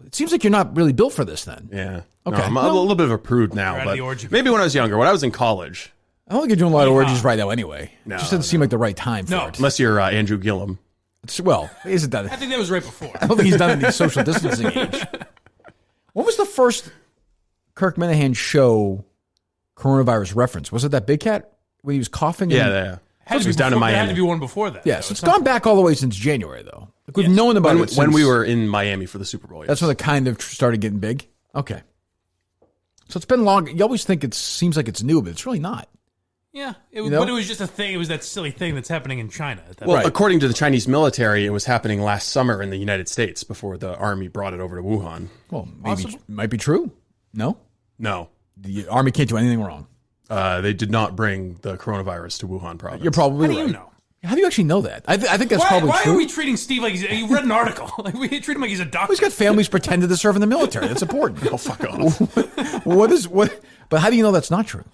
It seems like you're not really built for this then. Yeah. Okay. No, I'm a little bit of a prude now, but maybe when I was younger, when I was in college. I don't think you're doing a lot of orgies right now anyway. No, it just doesn't seem like the right time for it. Unless you're Andrew Gillum. Isn't that? I think that was right before. I don't think he's done it in the social distancing age. What was the first Kirk Minahan show coronavirus reference? Was it that big cat when he was coughing? Yeah. He was down in Miami. There had to be one before that. Yeah, so it's gone back all the way since January, though. Like we've known about it when we were in Miami for the Super Bowl. Yes. That's when it kind of started getting big? Okay. So it's been long. You always think it seems like it's new, but it's really not. Yeah, but it was just a thing. It was that silly thing that's happening in China. According to the Chinese military, it was happening last summer in the United States before the army brought it over to Wuhan. Well, maybe it might be true. No? No. The army can't do anything wrong. They did not bring the coronavirus to Wuhan province. You're probably right. How do you know? How do you actually know that? I think that's probably true. Why are we treating Steve like you read an article? Like we treat him like he's a doctor. He's got families pretended to serve in the military. That's important. Oh, fuck off. But how do you know that's not true?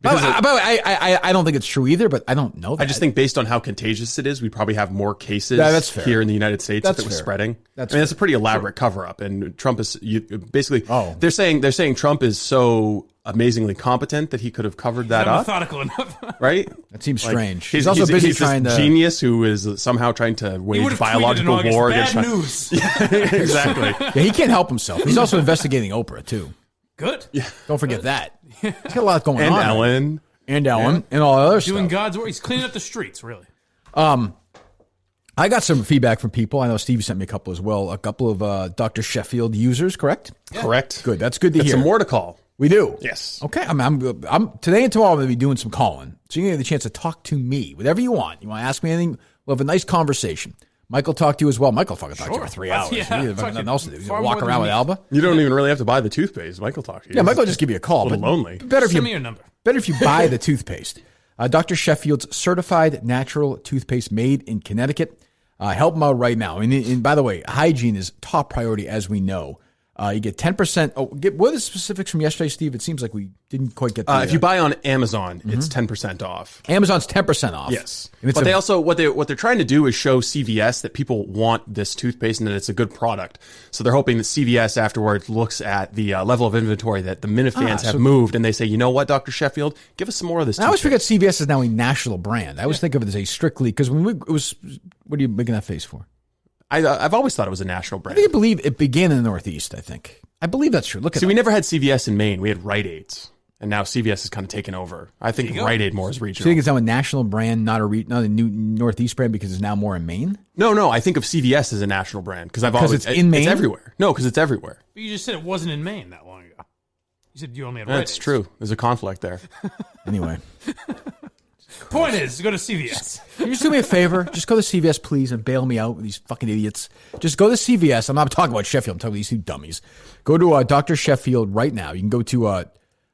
I don't think it's true either, but I don't know that. I just think based on how contagious it is, we'd probably have more cases here in the United States if it was spreading. It's a pretty elaborate cover-up, and Trump is basically they're saying Trump is so amazingly competent that he could have covered that up. Methodical enough, right? That seems strange. He's also busy trying to genius who is somehow trying to wage biological war against news. Exactly. Yeah, he can't help himself. He's also investigating Oprah too. Good. Yeah. Don't forget that. He's got a lot going on. And Ellen. And all other stuff. Doing God's work. He's cleaning up the streets, really. I got some feedback from people. I know Steve sent me a couple as well. A couple of Dr. Sheffield users, correct? Yeah. Correct. Good. That's good to hear. Some more to call. We do. Yes. Okay. I'm today and tomorrow I'm going to be doing some calling. So you're going to get the chance to talk to me. Whatever you want. You want to ask me anything, we'll have a nice conversation. Michael talked to you as well. Michael fucking talked to you for 3 hours. Yeah, you have nothing else to do. You walk around with Alba. You don't even really have to buy the toothpaste. Michael talked to you. Yeah, Michael will just give you a call. A little lonely. Send me your number. Better if you buy the toothpaste. Dr. Sheffield's certified natural toothpaste made in Connecticut. Help them out right now. And by the way, hygiene is top priority, as we know. You get 10%. What are the specifics from yesterday, Steve? It seems like we didn't quite get that. If you buy on Amazon, it's 10% off. Amazon's 10% off. Yes. But they also, what they're trying to do is show CVS that people want this toothpaste and that it's a good product. So they're hoping that CVS afterwards looks at the level of inventory that the Minifans have moved, and they say, you know what, Dr. Sheffield, give us some more of this toothpaste. I always forget CVS is now a national brand. I always think of it as a strictly, because when it was, what are you making that face for? I've always thought it was a national brand. I believe it began in the Northeast, I believe that's true. Look at See, we never had CVS in Maine. We had Rite Aids. And now CVS has kind of taken over. I think Rite Aid more is regional. So you think it's now a national brand, not a new Northeast brand because it's now more in Maine? No. I think of CVS as a national brand because it's in Maine. It's everywhere. No, because it's everywhere. But you just said it wasn't in Maine that long ago. You said you only had Rite Aids. That's true. There's a conflict there. Anyway. Point is, go to CVS. Can you just do me a favor? Just go to CVS, please, and bail me out with these fucking idiots. Just go to CVS. I'm not talking about Sheffield. I'm talking about these two dummies. Go to Dr. Sheffield right now. You can go to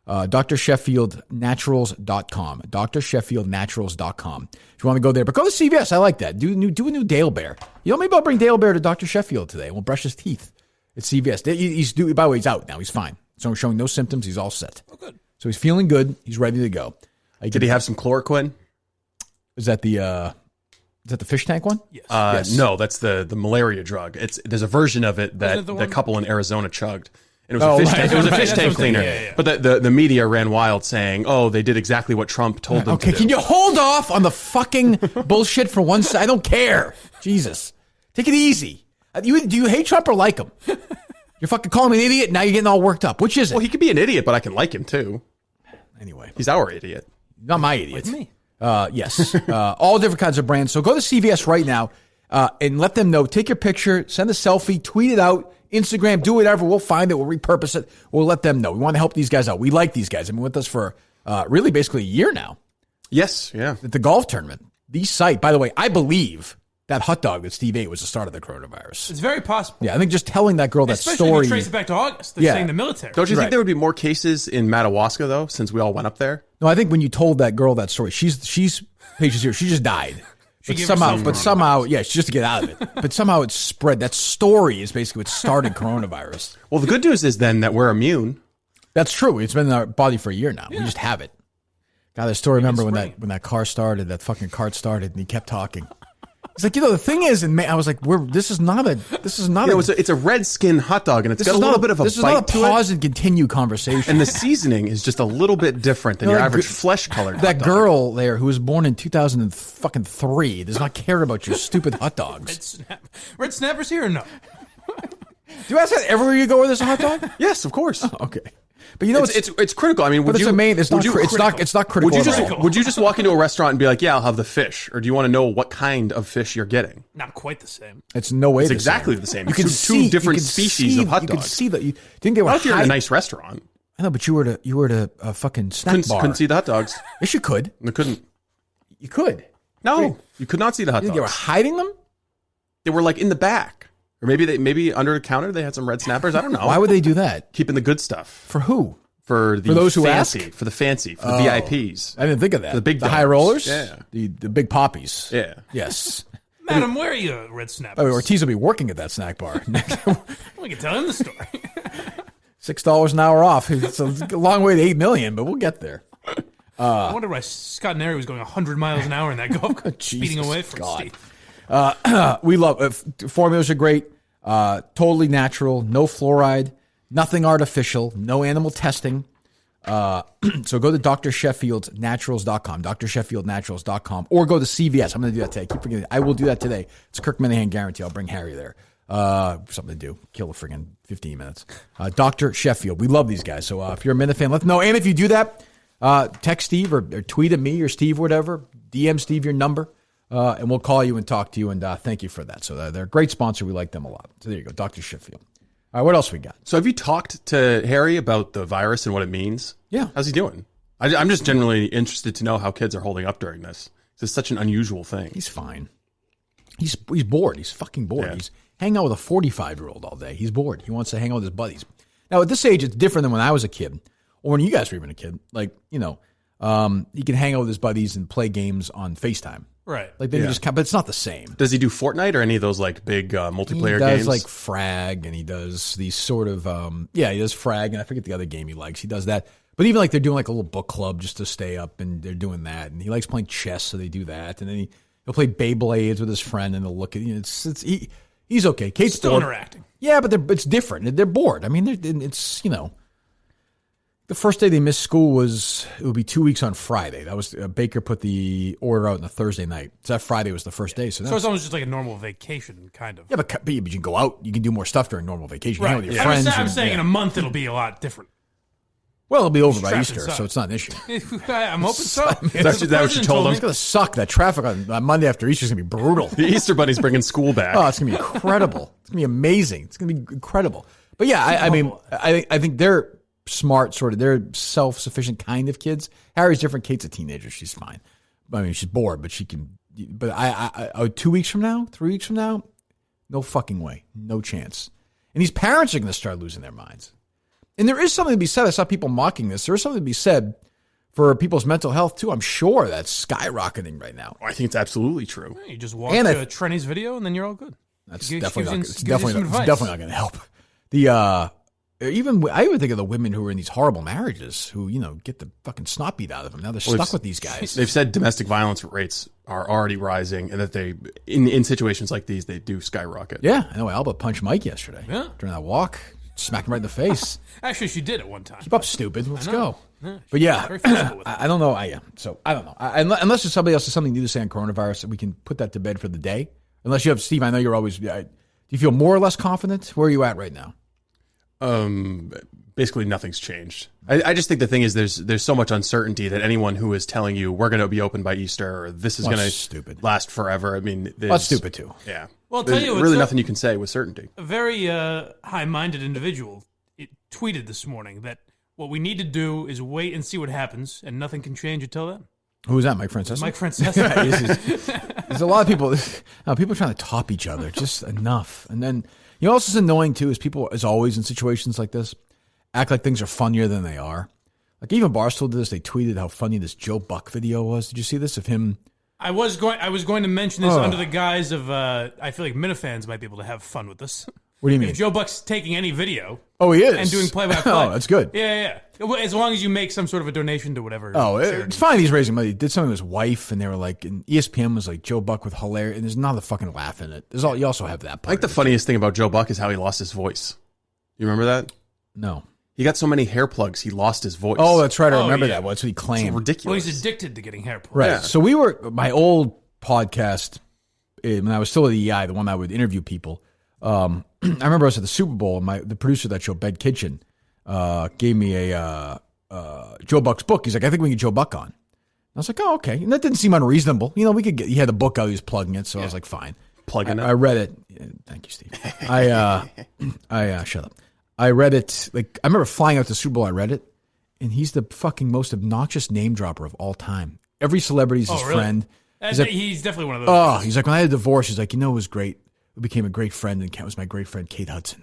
drsheffieldnaturals.com. drsheffieldnaturals.com. If you want to go there. But go to CVS. I like that. Do a new Dale Bear. You know, maybe I'll bring Dale Bear to Dr. Sheffield today. We'll brush his teeth at CVS. By the way, he's out now. He's fine. So showing no symptoms. He's all set. Oh, good. So he's feeling good. He's ready to go. Did he have some chloroquine? Is that the fish tank one? Yes. Yes. No, that's the malaria drug. There's a version of it that the couple in Arizona chugged. And it was a fish tank. It was a fish tank cleaner. Yeah. But the media ran wild saying, "Oh, they did exactly what Trump told them to do." Okay, can you hold off on the fucking bullshit for one second? I don't care. Jesus, take it easy. Do you hate Trump or like him? You're fucking calling me an idiot. Now you're getting all worked up. Which is it? Well, he could be an idiot, but I can like him too. Anyway, he's our idiot. Not my idiot. Like me. Yes. All different kinds of brands. So go to CVS right now and let them know. Take your picture, send a selfie, tweet it out, Instagram, do whatever. We'll find it. We'll repurpose it. We'll let them know. We want to help these guys out. We like these guys. I've been with us for really basically a year now. Yes. Yeah. At the golf tournament. The site, by the way, I believe that hot dog that Steve ate was the start of the coronavirus. It's very possible. Yeah, I think just telling that girl that Especially story. if you trace it back to August. They're saying the military. Don't you think there would be more cases in Madawaska, though, since we all went up there? No, I think when you told that girl that story, she's pages here. She just died. But somehow, yeah, just to get out of it. But somehow it spread. That story is basically what started coronavirus. Well, the good news is then that we're immune. That's true. It's been in our body for a year now. Yeah. We just have it. God, I still remember when that car started, that fucking cart started, and he kept talking. He's like, the thing is, and I was like, this is not a. It's a red skin hot dog, and it's got a little bit of a bite to it. This is not a pause and continue conversation. And the seasoning is just a little bit different than your average flesh-colored hot dog. That girl there who was born in 2003 does not care about your stupid hot dogs. Red Snapper's here or no? Do you ask that everywhere you go where there's a hot dog? Yes, of course. Oh, okay. But you know, it's critical. I mean, it's not critical. Would you just walk into a restaurant and be like, "Yeah, I'll have the fish," or do you want to know what kind of fish you're getting? Not quite the same. It's no way. It's exactly the same. You can see two different species of hot dogs. You can see that. You think they were. Not if you're in a nice restaurant. I know, but you were at a fucking snack bar. Couldn't see the hot dogs. Yes, you could. You couldn't. You could. No, you could not see the hot dogs. They were hiding them. They were like in the back, or maybe under the counter they had some red snappers. I don't know. Why would they do that? Keeping the good stuff. For who? For those who fancy, ask? for the VIPs. I didn't think of that. The big the high rollers? Yeah. The big poppies. Yeah. Yes. Madam, where are you, Red Snapper? Oh, Ortiz will be working at that snack bar. We can tell him the story. $6 an hour off. It's a long way to $8 million, but we'll get there. I wonder why Scott Neri was going 100 miles an hour in that golf cart, speeding away from Steve. We love formulas are great. Totally natural. No fluoride. Nothing artificial, no animal testing. So go to drsheffieldnaturals.com, drsheffieldnaturals.com, or go to CVS. I'm going to do that today. I keep forgetting. I will do that today. It's a Kirk Minahan guarantee. I'll bring Harry there. Something to do. Kill a friggin' 15 minutes. Dr. Sheffield. We love these guys. So if you're a Minute fan, let them know. And if you do that, text Steve or tweet at me or Steve or whatever. DM Steve your number, and we'll call you and talk to you. And thank you for that. So they're a great sponsor. We like them a lot. So there you go, Dr. Sheffield. All right, what else we got? So have you talked to Harry about the virus and what it means? Yeah. How's he doing? I'm just genuinely interested to know how kids are holding up during this. It's such an unusual thing. He's fine. He's bored. He's fucking bored. Yeah. He's hanging out with a 45-year-old all day. He's bored. He wants to hang out with his buddies. Now, at this age, it's different than when I was a kid or when you guys were even a kid. Like, he can hang out with his buddies and play games on FaceTime. Right. Like then you just, but it's not the same. Does he do Fortnite or any of those like big multiplayer games? He does like Frag, and he does these sort of he does Frag, and I forget the other game he likes. He does that. But even like they're doing like a little book club just to stay up, and they're doing that. And he likes playing chess, so they do that. And then he'll play Beyblades with his friend, and they'll look at he's okay. Kate's still bored. interacting. Yeah, but it's different. They're bored. I mean, it's The first day they missed school it would be 2 weeks on Friday. That was Baker put the order out on a Thursday night. So that Friday was the first day. So it's almost just like a normal vacation, kind of. Yeah, but you can go out. You can do more stuff during normal vacation. Right. You hang with your friends. I'm saying in a month it'll be a lot different. Well, it'll be over by Easter, so it's not an issue. I'm hoping so. That's what you told them? It's going to suck. That traffic on Monday after Easter is going to be brutal. The Easter Bunny's bringing school back. Oh, it's going to be incredible. It's going to be amazing. It's going to be incredible. But yeah, I think they're smart, sort of. They're self-sufficient kind of kids. Harry's different. Kate's a teenager. She's fine. I mean, she's bored, but she can. But I 2 weeks from now, 3 weeks from now, no fucking way. No chance. And these parents are going to start losing their minds. And there is something to be said. I saw people mocking this. There is something to be said for people's mental health, too. I'm sure that's skyrocketing right now. I think it's absolutely true. You just watch a Trenny's video, and then you're all good. That's definitely not going to help. I even think of the women who are in these horrible marriages who, get the fucking snot beat out of them. Now they're stuck with these guys. They've said domestic violence rates are already rising and that they, in situations like these, they do skyrocket. Yeah, I know. Alba punched Mike yesterday during that walk. Smacked him right in the face. Actually, she did at one time. Keep up, stupid. Let's go. Yeah, but yeah, I don't know. I don't know. Unless there's somebody else has something new to say on coronavirus, we can put that to bed for the day. Unless you have, Steve, I know you're always, do you feel more or less confident? Where are you at right now? Basically nothing's changed. I just think the thing is there's so much uncertainty that anyone who is telling you we're going to be open by Easter or this is going to last forever. I mean, that's stupid too. Yeah. Well, I'll tell you, really nothing you can say with certainty. A very high-minded individual tweeted this morning that what we need to do is wait and see what happens, and nothing can change until then. Who is that, Mike Francesa? Mike Francesa. There's a lot of people. People trying to top each other. Just enough. And then what's is annoying too is people, as always in situations like this, act like things are funnier than they are. Like even Barstool did this. They tweeted how funny this Joe Buck video was. Did you see this of him? I was going to mention this under the guise of I feel like Minifans might be able to have fun with this. What do you mean? If Joe Buck's taking any video. Oh, he is. And doing play-by-play. Oh, that's good. Yeah. As long as you make some sort of a donation to whatever. Oh, it's fine. He's raising money. He did something with his wife, and they were like, and ESPN was like, Joe Buck with hilarious, and there's not a fucking laugh in it. You also have that part. I think the funniest thing about Joe Buck is how he lost his voice. You remember that? No. He got so many hair plugs, he lost his voice. Oh, that's right. I remember that. That's what he claimed. It's ridiculous. Well, he's addicted to getting hair plugs. Right. Yeah. So my old podcast, when I was still at EI, the one I would interview people, I remember I was at the Super Bowl, and the producer of that show, Ben Kitchen, gave me a Joe Buck's book. He's like, I think we can get Joe Buck on. I was like, oh, okay. And that didn't seem unreasonable. We could he had the book out, he was plugging it, so I was like, fine. Plugging it? I read it. Thank you, Steve. I shut up. I read it, I remember flying out to the Super Bowl, I read it, and he's the fucking most obnoxious name dropper of all time. Every celebrity's his friend. He's definitely one of those. Oh, guys. He's like, when I had a divorce, he's like, it was great. We became a great friend, and Kat was my great friend, Kate Hudson.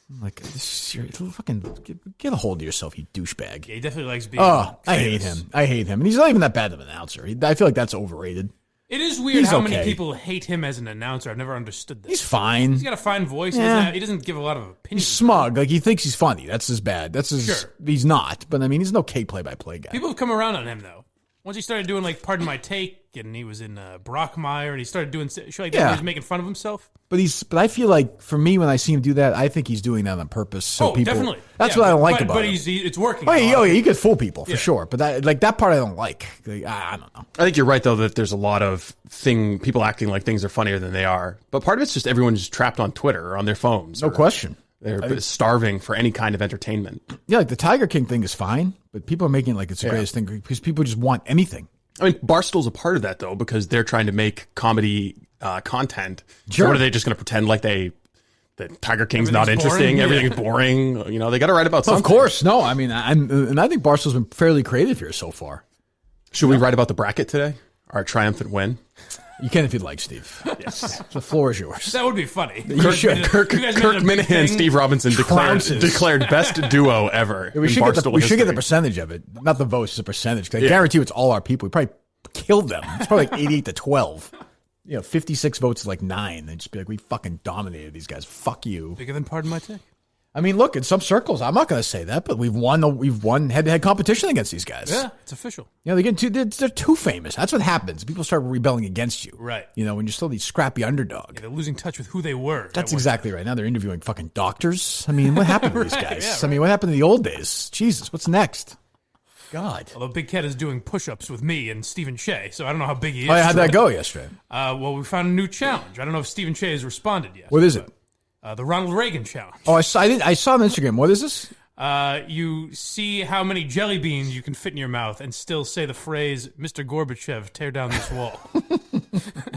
I'm like, fucking get a hold of yourself, you douchebag. Yeah, he definitely likes being famous. I hate him. And he's not even that bad of an announcer. I feel like that's overrated. It is weird how many people hate him as an announcer. I've never understood this. He's fine. He's got a fine voice. Yeah. He doesn't give a lot of opinions. He's smug. He thinks he's funny. That's his bad. Sure. He's not. But, he's an okay play-by-play guy. People have come around on him, though. Once he started doing, Pardon My Take, and he was in Brockmire, and he started doing shit like that, he was making fun of himself. But I feel like, for me, when I see him do that, I think he's doing that on purpose. So people, definitely. That's what I don't like about him. But it's working. Yeah, you could fool people, for sure. But that part I don't like. I don't know. I think you're right, though, that there's a lot of people acting like things are funnier than they are. But part of it's just everyone's trapped on Twitter or on their phones. No question. They're starving for any kind of entertainment. Yeah, the Tiger King thing is fine, but people are making it like it's the greatest thing because people just want anything. Barstool's a part of that, though, because they're trying to make comedy content. Sure. So what are they just going to pretend like that Tiger King's not interesting, everything's boring? They got to write about something. Of course. No, I think Barstool's been fairly creative here so far. Should we write about the bracket today? Our triumphant win? You can if you'd like, Steve. Yes. The floor is yours. That would be funny. Kirk Minahan and Steve Robinson declared best duo ever. Yeah, we should get the percentage of it. Not the votes, just the percentage. I guarantee you it's all our people. We probably killed them. It's probably 88-12. 56 votes is 9. They'd just be like, we fucking dominated these guys. Fuck you. Bigger than Pardon My Take. I mean, look, in some circles, I'm not going to say that, but we've won head-to-head competition against these guys. Yeah, it's official. They're too famous. That's what happens. People start rebelling against you. Right. When you're still the scrappy underdog. Yeah, they're losing touch with who they were. That's exactly right. Now they're interviewing fucking doctors. I mean, what happened to these guys? Yeah, right. I mean, what happened in the old days? Jesus, what's next? God. Although Big Cat is doing push-ups with me and Stephen Shea, so I don't know how big he is. Oh, how'd that go yesterday? Well, we found a new challenge. I don't know if Stephen Shea has responded yet. What is it? The Ronald Reagan challenge. Oh, I saw on Instagram. What is this? You see how many jelly beans you can fit in your mouth and still say the phrase, Mr. Gorbachev, tear down this wall.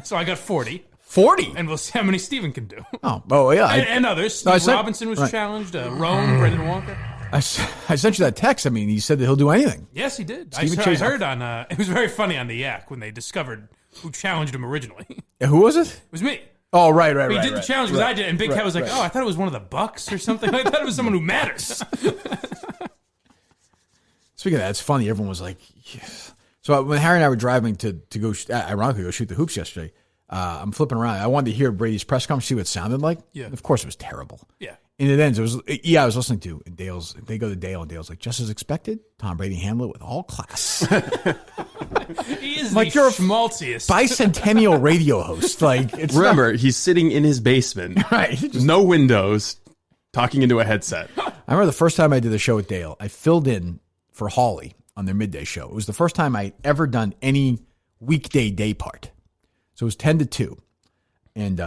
So I got 40. 40? And we'll see how many Steven can do. Oh yeah. And others. Steve Robinson was challenged. Rome, Brendan Walker. I sent you that text. I mean, he said that he'll do anything. Yes, he did. I heard on, it was very funny on the Yak when they discovered who challenged him originally. Who was it? It was me. Oh, right. He did the challenge because I did, and Big Cat was like, "Oh, I thought it was one of the Bucks or something. I thought it was someone who matters." Speaking of that, it's funny. Everyone was like, yes. So when Harry and I were driving to go, ironically, go shoot the hoops yesterday, I'm flipping around. I wanted to hear Brady's press conference, see what it sounded like. Yeah. Of course, it was terrible. Yeah. And it ends. I was listening to, and they go to Dale, and Dale's like, just as expected, Tom Brady handled it with all class. He is like, you're schmaltziest bicentennial radio host. Like, remember, he's sitting in his basement, right? No windows, talking into a headset. I remember the first time I did a show with Dale, I filled in for Hawley on their midday show. It was the first time I'd ever done any weekday day part. So it was 10 to 2. And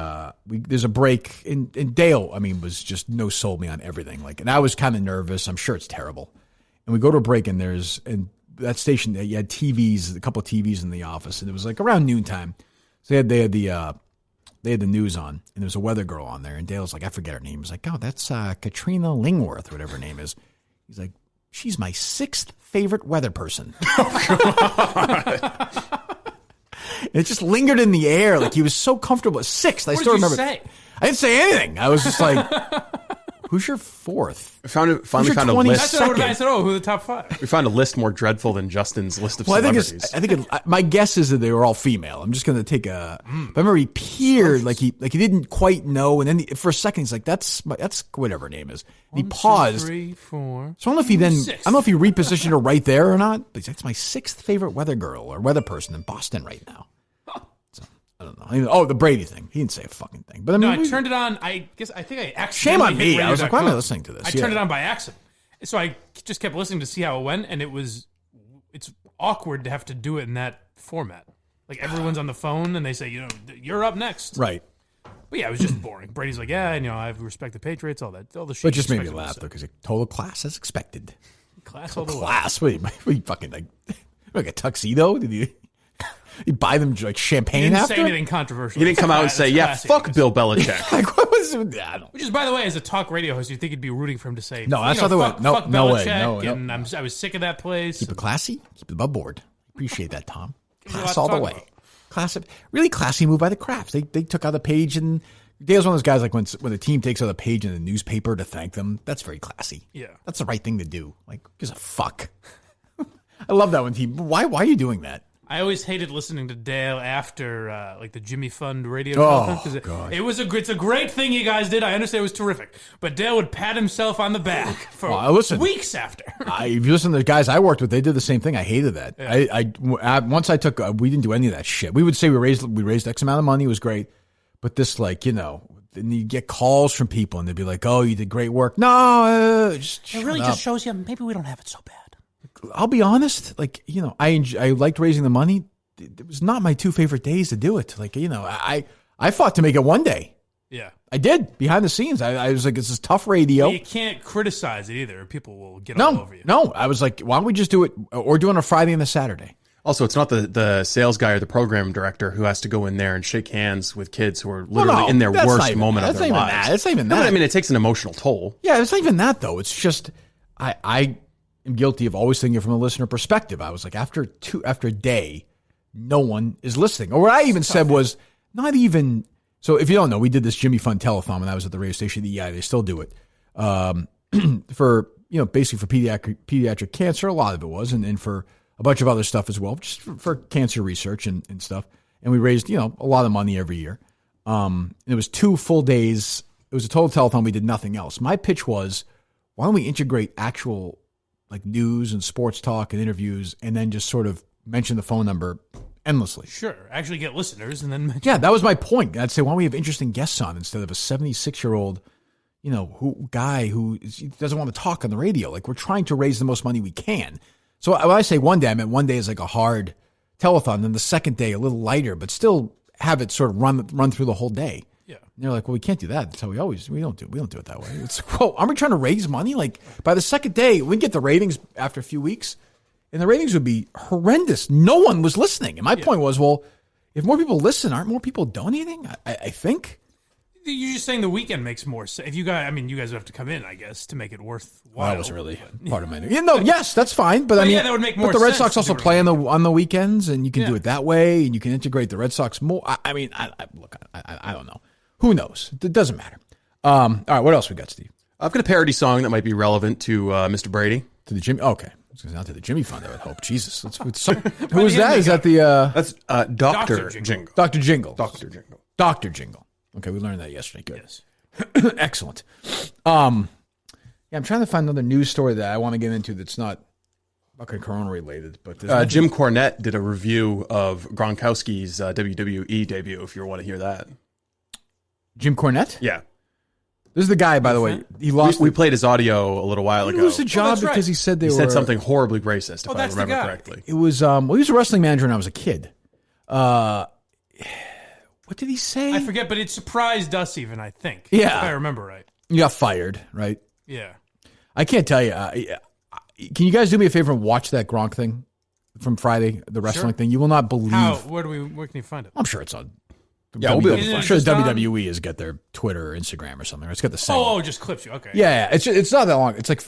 there's a break, and Dale, I mean, was just sold me on everything. Like, and I was kind of nervous. I'm sure it's terrible. And we go to a break, and that station, you had TVs, a couple of TVs in the office, and it was like around noontime. So they had the news on, and there was a weather girl on there, and Dale's like, I forget her name. He was like, oh, that's Katrina Lingworth, or whatever her name is. He's like, she's my 6th favorite weather person. It just lingered in the air, like he was so comfortable. 6th, I still remember. Say? I didn't say anything. I was just like, who's your 4th? I finally found a list. That's what I said. Oh, who are the top 5? We found a list more dreadful than Justin's list of celebrities. I think my guess is that they were all female. I'm just going to take a. But I remember he peered like he didn't quite know, and then for a second he's like, that's whatever her name is. And he paused. 1, 2, 3, 4. So I don't know if he then. I don't know if he repositioned her right there or not. But he's like, that's my 6th favorite weather girl or weather person in Boston right now. I don't know. The Brady thing. He didn't say a fucking thing. But I mean, I turned it on. I think I accidentally. Shame on me. I was like, why am I listening to this? I turned it on by accident. So I just kept listening to see how it went, and it's awkward to have to do it in that format. Like everyone's on the phone, and they say, you're up next. Right. But yeah, it was just boring. Brady's like, yeah, I respect the Patriots, all that, all the shit. But it just made me laugh though, because total class as expected. Class all the way. Class. What are you fucking like a tuxedo? Did you? You buy them like champagne he didn't after? Say anything controversial. He didn't come out and say, "Yeah, fuck Bill Belichick." Like, what was it? I don't. Which is, by the way, as a talk radio host, you'd think you'd be rooting for him to say, "No, that's not the way." No, fuck no way. Belichick, No. And I was sick of that place. Keep it classy. Keep it above board. Appreciate that, Tom. Class all the way. Class, really classy move by the Crafts. They took out a page, and Dale's one of those guys like when the team takes out a page in the newspaper to thank them. That's very classy. Yeah, that's the right thing to do. Like, gives a fuck. I love that when team. Why are you doing that? I always hated listening to Dale after like the Jimmy Fund radio conference because it's a great thing you guys did. I understand it was terrific, but Dale would pat himself on the back for weeks after. If you listen to the guys I worked with, they did the same thing. I hated that. Yeah. Once I took, we didn't do any of that shit. We would say we raised X amount of money. It was great, but this then you get calls from people and they'd be like, "Oh, you did great work." No, just it really just shows you maybe we don't have it so bad. I'll be honest, I liked raising the money. It was not my 2 favorite days to do it. I fought to make it one day. Yeah. I did, behind the scenes. I was like, this is tough radio. But you can't criticize it either. People will get all over you. No, I was like, why don't we just do it, or do it on a Friday and a Saturday? Also, it's not the sales guy or the program director who has to go in there and shake hands with kids who are literally in their worst moment of their lives. That's not even that. No, I mean, it takes an emotional toll. Yeah, it's not even that, though. It's just, I am guilty of always thinking from a listener perspective. I was like, after a day, no one is listening. Or what I even said was not even. So if you don't know, we did this Jimmy Fund telethon when I was at the radio station. Yeah, they still do it for basically for pediatric cancer. A lot of it was, and for a bunch of other stuff as well, just for cancer research and stuff. And we raised a lot of money every year. It was 2 full days It was a total telethon. We did nothing else. My pitch was, why don't we integrate actual like news and sports talk and interviews, and then just sort of mention the phone number endlessly. Sure. Actually get listeners and then mention. Yeah, that was my point. I'd say, why don't we have interesting guests on instead of a 76-year-old, guy who doesn't want to talk on the radio. Like, we're trying to raise the most money we can. So when I say one day, I meant one day is like a hard telethon, then the second day a little lighter, but still have it sort of run through the whole day. Yeah. And they're like, well, we can't do that. That's how we don't do it that way. It's like, whoa, aren't we trying to raise money? Like, by the second day, we get the ratings after a few weeks, and the ratings would be horrendous. No one was listening. And my point was, well, if more people listen, aren't more people donating? I think. You're just saying the weekend makes more sense. If you guys, you guys would have to come in, I guess, to make it worthwhile. Well, that was really part of my. Yes, that's fine. But that would make more sense. But the Red Sox also play on the weekends, and you can do it that way, and you can integrate the Red Sox more. Look, I don't know. Who knows? It doesn't matter. All right, what else we got, Steve? I've got a parody song that might be relevant to Mr. Brady. To the Jimmy. Okay. Not to the Jimmy Fund, I would hope. Jesus. Who is that? Is that the... That's Dr. Jingle. Dr. Jingle. Dr. Jingle. Dr. Jingle. Okay, we learned that yesterday. Good. Yes. Excellent. I'm trying to find another news story that I want to get into that's not fucking Corona related. But Jim Cornette did a review of Gronkowski's WWE debut, if you want to hear that. Jim Cornette? Yeah. This is the guy, by the way. He lost. We played his audio a little while ago. He lost the job because he said he said something horribly racist, if I remember correctly. It was, he was a wrestling manager when I was a kid. What did he say? I forget, but it surprised us even, I think. Yeah. If I remember right. You got fired, right? Yeah. I can't tell you. Can you guys do me a favor and watch that Gronk thing from Friday, the wrestling thing? You will not believe. Where can you find it? I'm sure it's on. Yeah, I'm sure WWE has got their Twitter or Instagram or something. Or it's got the same. Oh, just clips you. Okay. Yeah, it's not that long. It's like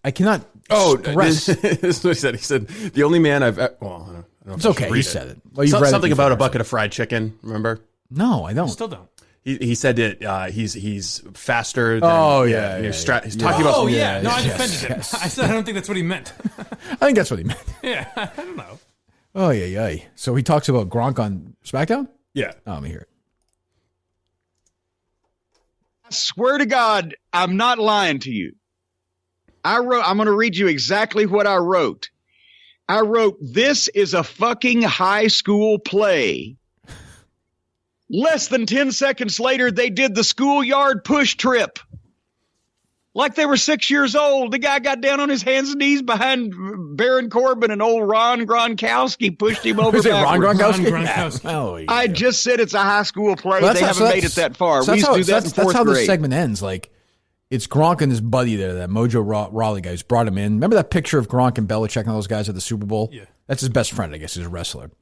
I cannot. This is what he said. He said the only man I've. Well, I don't know. It's okay. He said it. Well, something about a bucket of fried chicken. Remember? No, I don't. Still don't. He said it. He's faster. Than, he's talking about. Oh yeah. No, I defended him. I said I don't think that's what he meant. I think that's what he meant. Yeah, I don't know. Oh yeah. So he talks about Gronk on SmackDown. Yeah. Oh, let me hear it. I swear to God, I'm not lying to you. I'm going to read you exactly what I wrote. I wrote, this is a fucking high school play. Less than 10 seconds later, they did the schoolyard push trip. Like they were 6 years old. The guy got down on his hands and knees behind Baron Corbin, and old Ron Gronkowski pushed him over. Is it Ron Gronkowski? Ron Gronkowski. Oh, yeah. I just said it's a high school play. They haven't made it that far. We used to do that in fourth grade. That's how the segment ends. Like, it's Gronk and his buddy there, that Mojo Rawley guy who's brought him in. Remember that picture of Gronk and Belichick and all those guys at the Super Bowl? Yeah. That's his best friend, I guess. He's a wrestler. And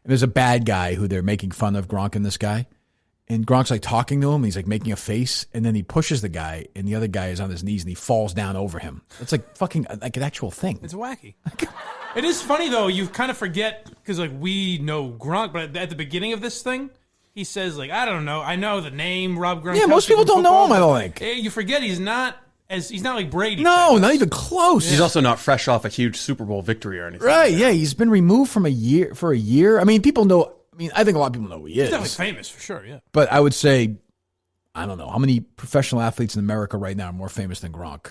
there's a bad guy who they're making fun of, Gronk and this guy. And Gronk's like talking to him, and he's like making a face, and then he pushes the guy, and the other guy is on his knees, and he falls down over him. It's like fucking like an actual thing. It's wacky. It is funny though. You kind of forget because like we know Gronk, but at the beginning of this thing, he says like I don't know. I know the name Rob Gronkowski. Yeah, most people don't know him. I don't think. You forget he's not like Brady. No, not even close. He's also not fresh off a huge Super Bowl victory or anything. Right? Yeah, he's been removed from a year. I mean, people know. I think a lot of people know who he is. He's definitely famous for sure, yeah. But I would say, I don't know, how many professional athletes in America right now are more famous than Gronk?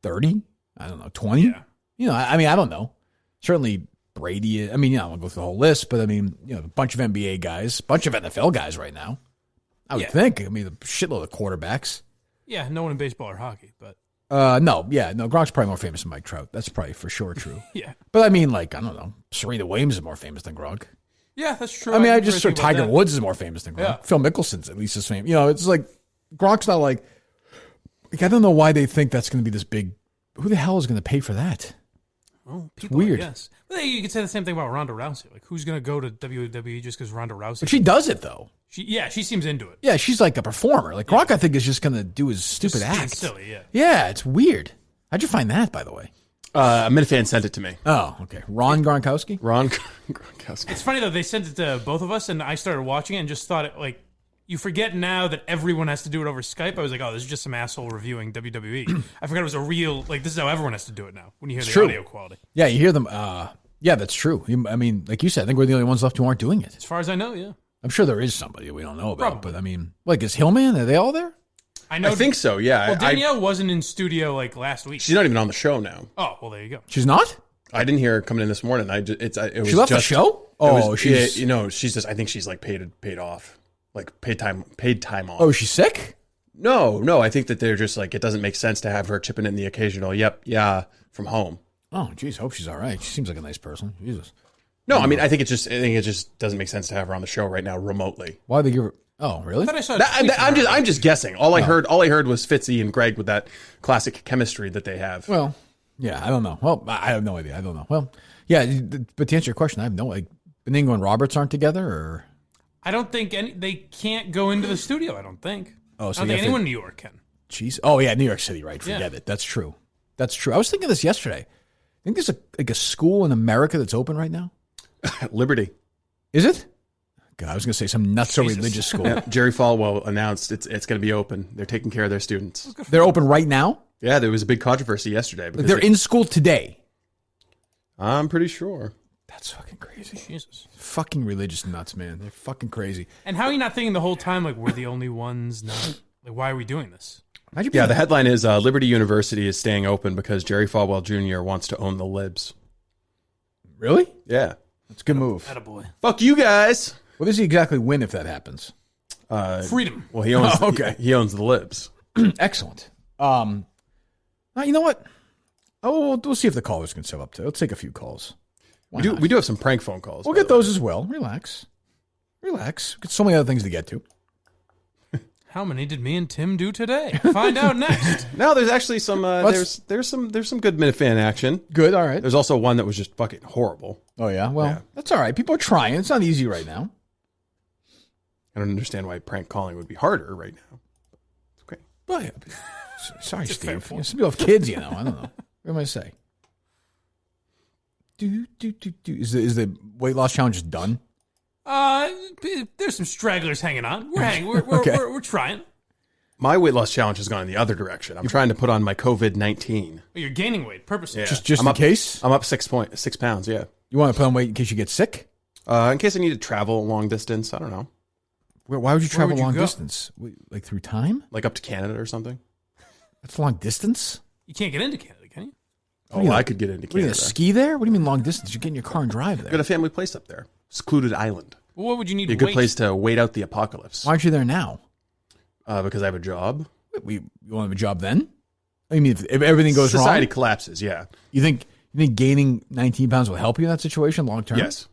30? I don't know, 20? Yeah. I don't know. Certainly Brady, I won't go through the whole list, but a bunch of NBA guys, a bunch of NFL guys right now. I would think. A shitload of quarterbacks. Yeah, no one in baseball or hockey, but. No, Gronk's probably more famous than Mike Trout. That's probably for sure true. Yeah. But I don't know, Serena Williams is more famous than Gronk. Yeah, that's true. I just sort of Tiger Woods is more famous than Gronk. Yeah. Phil Mickelson's at least as famous. It's like Gronk's not like I don't know why they think that's going to be this big. Who the hell is going to pay for that? Well, it's weird. Yes, well, you could say the same thing about Ronda Rousey. Like, who's going to go to WWE just because Ronda Rousey? But she does it though. She seems into it. Yeah, she's like a performer. Like Gronk, I think is just going to do his stupid act. Silly, yeah. Yeah, it's weird. How'd you find that, by the way? A Minifan sent it to me. Oh, okay. Ron Gronkowski? Ron Gronkowski. It's funny, though. They sent it to both of us, and I started watching it and just thought, you forget now that everyone has to do it over Skype. I was like, oh, this is just some asshole reviewing WWE. I forgot it was a real, this is how everyone has to do it now when you hear the audio quality. Yeah, you hear them. Yeah, that's true. Like you said, I think we're the only ones left who aren't doing it. As far as I know, yeah. I'm sure there is somebody we don't know about, but I mean, like, is Hillman? Are they all there? I think so. Yeah. Well, Danielle wasn't in studio like last week. She's not even on the show now. Oh, well, there you go. She's not? I didn't hear her coming in this morning. She left the show? Oh, she's just. I think she's like paid off, like paid time off. Oh, she's sick? No. I think that they're just like, it doesn't make sense to have her chipping in the occasional from home. Oh, geez, hope she's all right. She seems like a nice person. Jesus. No, I mean, I think it just doesn't make sense to have her on the show right now remotely. Why would they give her? Oh, really? I'm just guessing. All I heard was Fitzy and Greg with that classic chemistry that they have. Well, yeah, I don't know. Well, I have no idea. I don't know. Well, yeah, but to answer your question, I have no, like, Benigno and Roberts aren't together, or? I don't think they can't go into the studio, I don't think. Oh, so I don't think anyone in New York can. Jeez. Oh, yeah, New York City, right. Forget it. That's true. I was thinking this yesterday. I think there's a school in America that's open right now. Liberty. Is it? God, I was going to say some nutso religious school. Yeah, Jerry Falwell announced it's going to be open. They're taking care of their students. They're open right now? Yeah, there was a big controversy yesterday. Because they're in school today? I'm pretty sure. That's fucking crazy. Jesus. Fucking religious nuts, man. They're fucking crazy. And how are you not thinking the whole time, like, we're the only ones not? Like, why are we doing this? Yeah, the headline is Liberty University is staying open because Jerry Falwell Jr. wants to own the libs. Really? Yeah. That's a good move. Attaboy. Fuck you guys. What does he exactly win if that happens? Freedom. Well, he owns. He owns the libs. Excellent. You know what? Oh, we'll see if the callers can step up to. Let's take a few calls. We do have some prank phone calls. We'll get those as well. Relax. We've got so many other things to get to. How many did me and Tim do today? Find out next. No, there's actually some. There's some good Minifan action. Good. All right. There's also one that was just fucking horrible. Oh yeah. Well, that's all right. People are trying. It's not easy right now. I don't understand why prank calling would be harder right now. It's okay. Well, yeah. Sorry, Steve. Some people have kids, I don't know. What am I say? Is the weight loss challenge done? There's some stragglers hanging on. We're trying. My weight loss challenge has gone in the other direction. I'm trying to put on my COVID-19. Oh, you're gaining weight purposely. Yeah. Just in case? I'm up 6 pounds, yeah. You want to put on weight in case you get sick? In case I need to travel a long distance. I don't know. Why would you travel long distance? Like through time? Like up to Canada or something? That's long distance? You can't get into Canada, can you? Oh, I could get into Canada. What are you going to ski there? What do you mean long distance? You get in your car and drive there. I've got a family place up there. Secluded island. Well, what would you need to wait? A good place to wait out the apocalypse. Why aren't you there now? Because I have a job. You want to have a job then? I mean, if everything goes wrong? Society collapses, yeah. You think gaining 19 pounds will help you in that situation long term? Yes.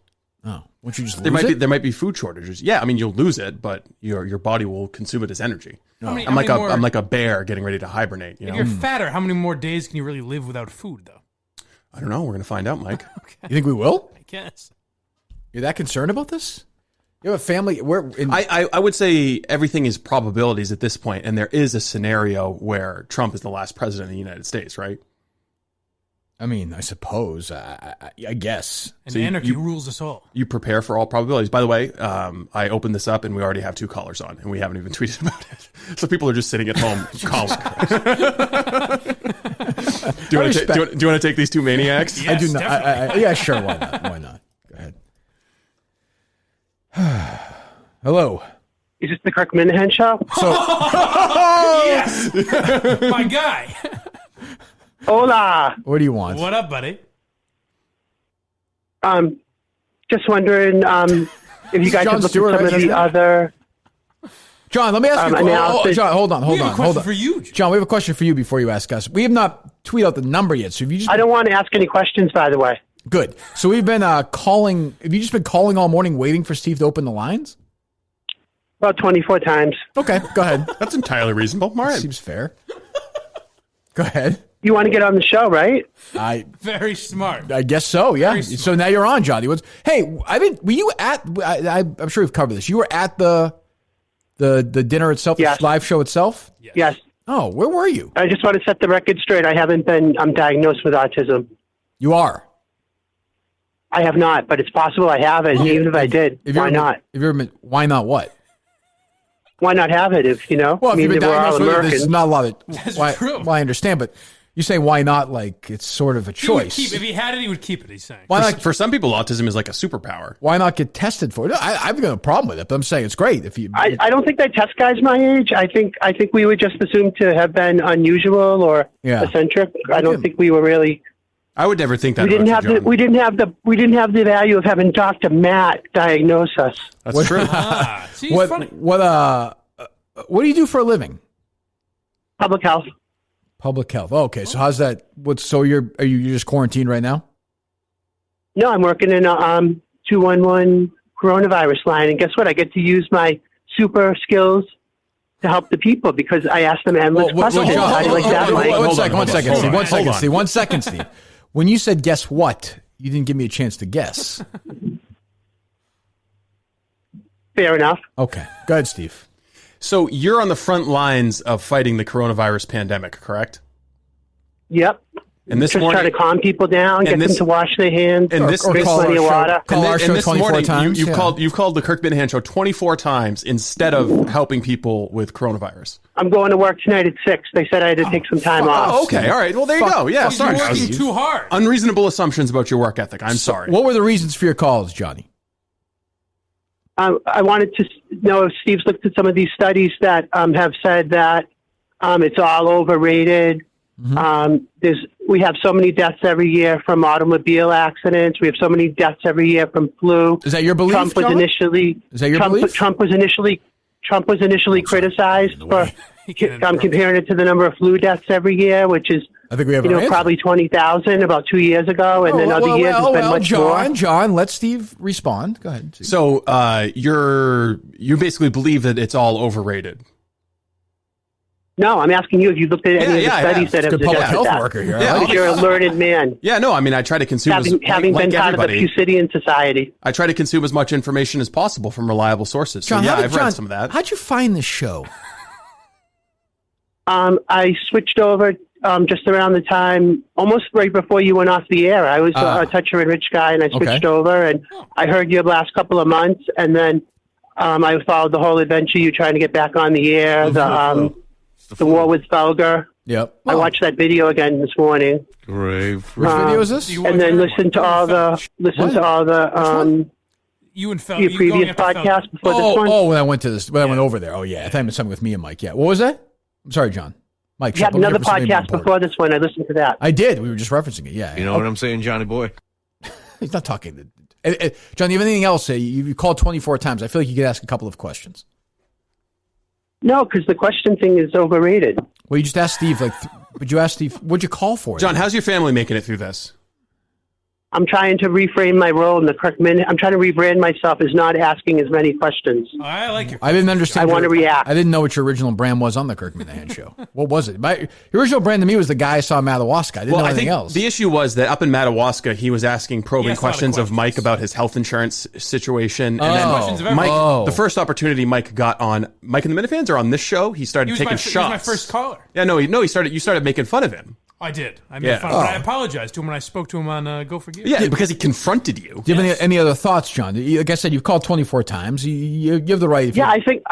Oh, won't you just lose it? There might be food shortages. Yeah, I mean, you'll lose it, but your body will consume it as energy. I'm like a bear getting ready to hibernate. If you're fatter, how many more days can you really live without food, though? I don't know. We're going to find out, Mike. Okay. You think we will? I guess. You're that concerned about this? You have a family. I would say everything is probabilities at this point, and there is a scenario where Trump is the last president of the United States, right? I mean, I suppose. I guess. And anarchy rules us all. You prepare for all probabilities. By the way, I opened this up, and we already have 2 callers on, and we haven't even tweeted about it. So people are just sitting at home calling. Do you want to take these 2 maniacs? Yes, I do not. Yeah, sure. Why not? Why not? Go ahead. Hello. Is this the Kirk Minahan show? Yes, my guy. Hola. What do you want? What up, buddy? Just wondering if you guys have looked at some of the other. John, let me ask you. John, hold on. We have a question for you, John. We have a question for you before you ask us. We have not tweeted out the number yet, so if you just. I don't want to ask any questions, by the way. Good. So we've been calling. Have you just been calling all morning, waiting for Steve to open the lines? About 24 times. Okay, go ahead. That's entirely reasonable. All right. Seems fair. Go ahead. You want to get on the show, right? Very smart. I guess so. Yeah. So now you're on, Johnny. Hey, were you at? I'm sure we've covered this. You were at the dinner itself, yes. The live show itself. Yes. Oh, where were you? I just want to set the record straight. I'm diagnosed with autism. You are. I have not, but it's possible I have it. Even if I did, why not? Why not what? Why not have it if, Well, if you've been diagnosed with it, there's not a lot of... That's why, true. Well, I understand, but You say why not? Like it's sort of a choice. If he had it, he would keep it. He's saying. Why not? For some people, autism is like a superpower. Why not get tested for it? I've got no problem with it, but I'm saying it's great if you. I don't think they test guys my age. I think we were just assumed to have been unusual or eccentric. I don't think we were really. I would never think that. We didn't have the value of having Dr. Matt diagnose us. That's true. See, What do you do for a living? Public health. Public health. Oh, okay. So how's that? You're just quarantined right now? No, I'm working in a 211 coronavirus line, and guess what? I get to use my super skills to help the people because I ask them endless questions. How do you like that, Mike? One second, Steve. When you said guess what, you didn't give me a chance to guess. Fair enough. Okay. Go ahead, Steve. So you're on the front lines of fighting the coronavirus pandemic, correct? Yep. And this just morning, try to calm people down, get them to wash their hands, and drink plenty of water. Call our show 24 times. You've called the Kirk Minahan show 24 times instead of helping people with coronavirus. I'm going to work tonight at 6. They said I had to take some time off. Oh, okay. All right. Well, there you go. Yeah. Sorry. You're working too hard. Unreasonable assumptions about your work ethic. I'm sorry. What were the reasons for your calls, Johnny? I wanted to know if Steve's looked at some of these studies that have said that it's all overrated. Mm-hmm. We have so many deaths every year from automobile accidents. We have so many deaths every year from flu. Is that your belief? Trump was initially criticized for comparing it to the number of flu deaths every year, which is I think we have probably 20,000 about 2 years ago, and then other years it's been much more. John, let Steve respond. Go ahead. Steve. So you basically believe that it's all overrated. No, I'm asking you if you looked at any of the studies that have public suggested health that. worker here. Because you're a learned man. Yeah, no, I mean, I try to consume having been part of the Fusidian Society. I try to consume as much information as possible from reliable sources. John, so I've read some of that. How'd you find this show? I switched over just around the time, almost right before you went off the air. I was a Toucher and Rich guy, and I switched over, and I heard you the last couple of months, and then I followed the whole adventure, you trying to get back on the air, the war with Felger. Yep. I watched that video again this morning. Great. Which video is this? And then listen to all the you and your previous podcast before this one. Oh, when I went over there. Oh yeah, I thought it was something with me and Mike. Yeah. What was that? I'm sorry, John. Mike. You had another podcast before this one. I listened to that. I did. We were just referencing it. Yeah. You know what I'm saying, Johnny boy? He's not talking. John, you have anything else? You called 24 times. I feel like you could ask a couple of questions. No, because the question thing is overrated. Well, you just asked Steve, would you ask Steve, what'd you call for? John, how's your family making it through this? I'm trying to reframe my role in the Kirk Minahan. I'm trying to rebrand myself as not asking as many questions. I like your. I didn't understand. I want to react. I didn't know what your original brand was on the Kirk Minahan show. What was it? Your original brand to me was the guy I saw in Madawaska. I didn't know anything else. The issue was that up in Madawaska, he was asking probing questions of Mike about his health insurance situation. And then Mike, the first opportunity Mike got on Mike and the Minifans or on this show, he started taking shots. He was my first caller. Yeah, you started making fun of him. I did. I made fun, but I apologized to him when I spoke to him on Go For Geek. Yeah, because he confronted you. Do you have any other thoughts, John? Like I said, you've called 24 times. You have the right. I think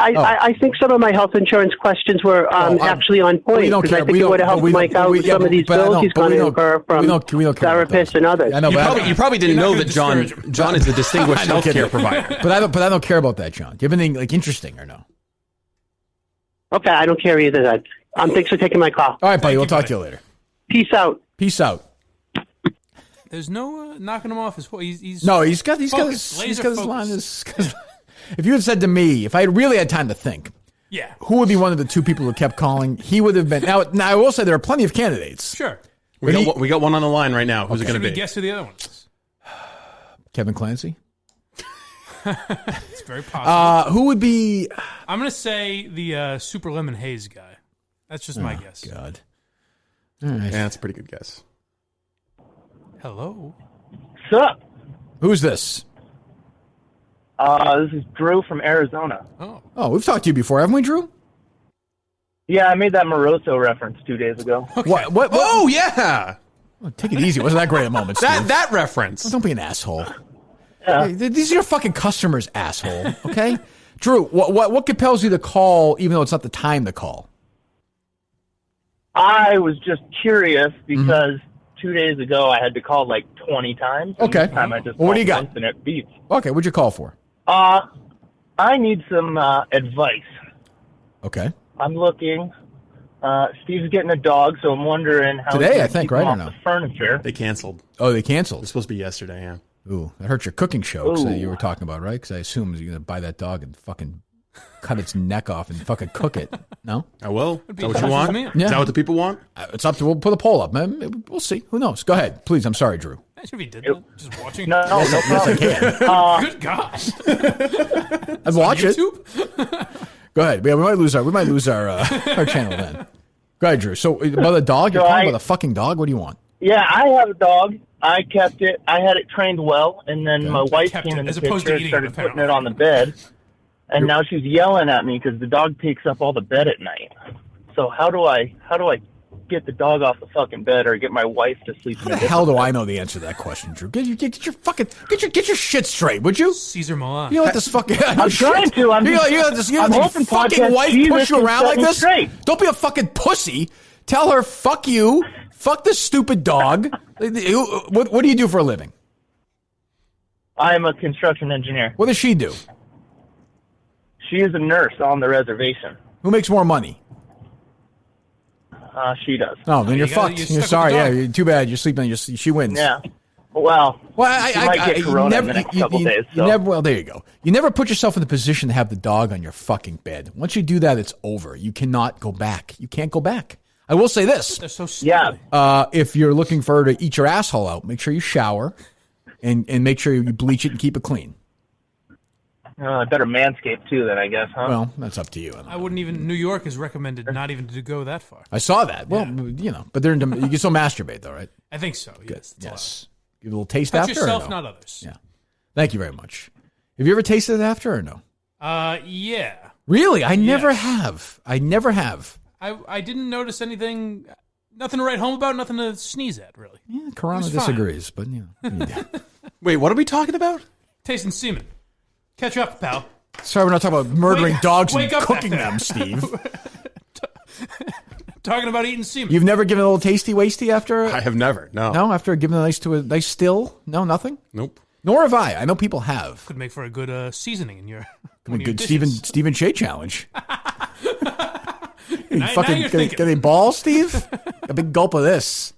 some of my health insurance questions were actually on point. Because I think it would have helped Mike out with some of these bills he's going to incur from therapists and others. You probably didn't know that John is a distinguished healthcare provider. But I don't care about that, John. Do you have anything interesting or no? Okay, I don't care either. That. Thanks for taking my call. All right, buddy. We'll talk to you later. Peace out. Peace out. There's no knocking him off his. He's got his line. If you had said to me, if I really had time to think, who would be one of the two people who kept calling? He would have been. Now I will say there are plenty of candidates. Sure. We got one on the line right now. Who's it going to be? Guess who the other one is? Kevin Clancy. It's very possible. Who would be? I'm going to say the Super Lemon Haze guy. That's just my guess. God. All right. Yeah, that's a pretty good guess. Hello. What's up? Who's this? This is Drew from Arizona. Oh, we've talked to you before, haven't we, Drew? Yeah, I made that Moroso reference 2 days ago. Okay. What? Oh, yeah. Oh, take it easy. Wasn't that great a moment, Steve? that reference. Don't be an asshole. Yeah. Hey, these are your fucking customers, asshole. Okay? Drew, what compels you to call even though it's not the time to call? I was just curious because 2 days ago I had to call like 20 times. Okay. This time I just what do you called got? once and it beeps. Okay, what'd you call for? I need some advice. Okay. I'm looking. Steve's getting a dog, so I'm wondering how today, I think, right or no? The furniture. They canceled. Oh, they canceled. It was supposed to be yesterday. Yeah. Ooh, that hurt your cooking show that you were talking about, right? Because I assume you're going to buy that dog and fucking cut its neck off and fucking cook it. No? I will. Is that what you want? Yeah. Is that what the people want? It's up to, we'll put a poll up, man. We'll see. Who knows? Go ahead. Please. I'm sorry, Drew. Imagine if he did that. Just watching. No problem. Yes, I can. Good God. I'd watch it. YouTube? Go ahead. Yeah, we might lose our our channel then. Go ahead, Drew. So about the dog? You're calling about a fucking dog? What do you want? Yeah, I have a dog. I kept it. I had it trained well, and then my wife came in the picture and started putting it on the bed. And now she's yelling at me because the dog takes up all the bed at night. So how do I get the dog off the fucking bed or get my wife to sleep in How the hell do I know the answer to that question, Drew? Get your shit straight, would you? Caesar Milan. You know what this fucking... I'm trying to. You let your fucking wife push you around like this? Don't be a fucking pussy. Tell her, fuck you. Fuck this stupid dog. What do you do for a living? I'm a construction engineer. What does she do? She is a nurse on the reservation. Who makes more money? She does. Oh, then you're fucked. You're sorry. Yeah, you're too bad. You're sleeping. She wins. Yeah. Well, I might get corona in the next couple days. So. Well, there you go. You never put yourself in the position to have the dog on your fucking bed. Once you do that, it's over. You cannot go back. You can't go back. I will say this. They're so silly. Yeah. If you're looking for her to eat your asshole out, make sure you shower and make sure you bleach it and keep it clean. Better manscape too, then I guess, huh? Well, that's up to you. I wouldn't even. New York has recommended not even to go that far. I saw that. Well, but they're you can still masterbate though, right? I think so. Yes. Yes. Give a little taste Touch after. yourself, or no? not others. Yeah. Thank you very much. Have you ever tasted it after or no? Yeah. Really? I never have. I never have. I didn't notice anything. Nothing to write home about. Nothing to sneeze at, really. Yeah, Corona disagrees, but Wait, what are we talking about? Tasting semen. Catch up, pal. Sorry, we're not talking about murdering dogs and up cooking them, Steve. Talking about eating semen. You've never given a little tasty wasty after? I have never. No. No, after giving a nice still? No, nothing? Nope. Nor have I. I know people have. Could make for a good seasoning in your. A good Stephen Shea challenge. Now you're thinking. Get a ball, Steve? A big gulp of this.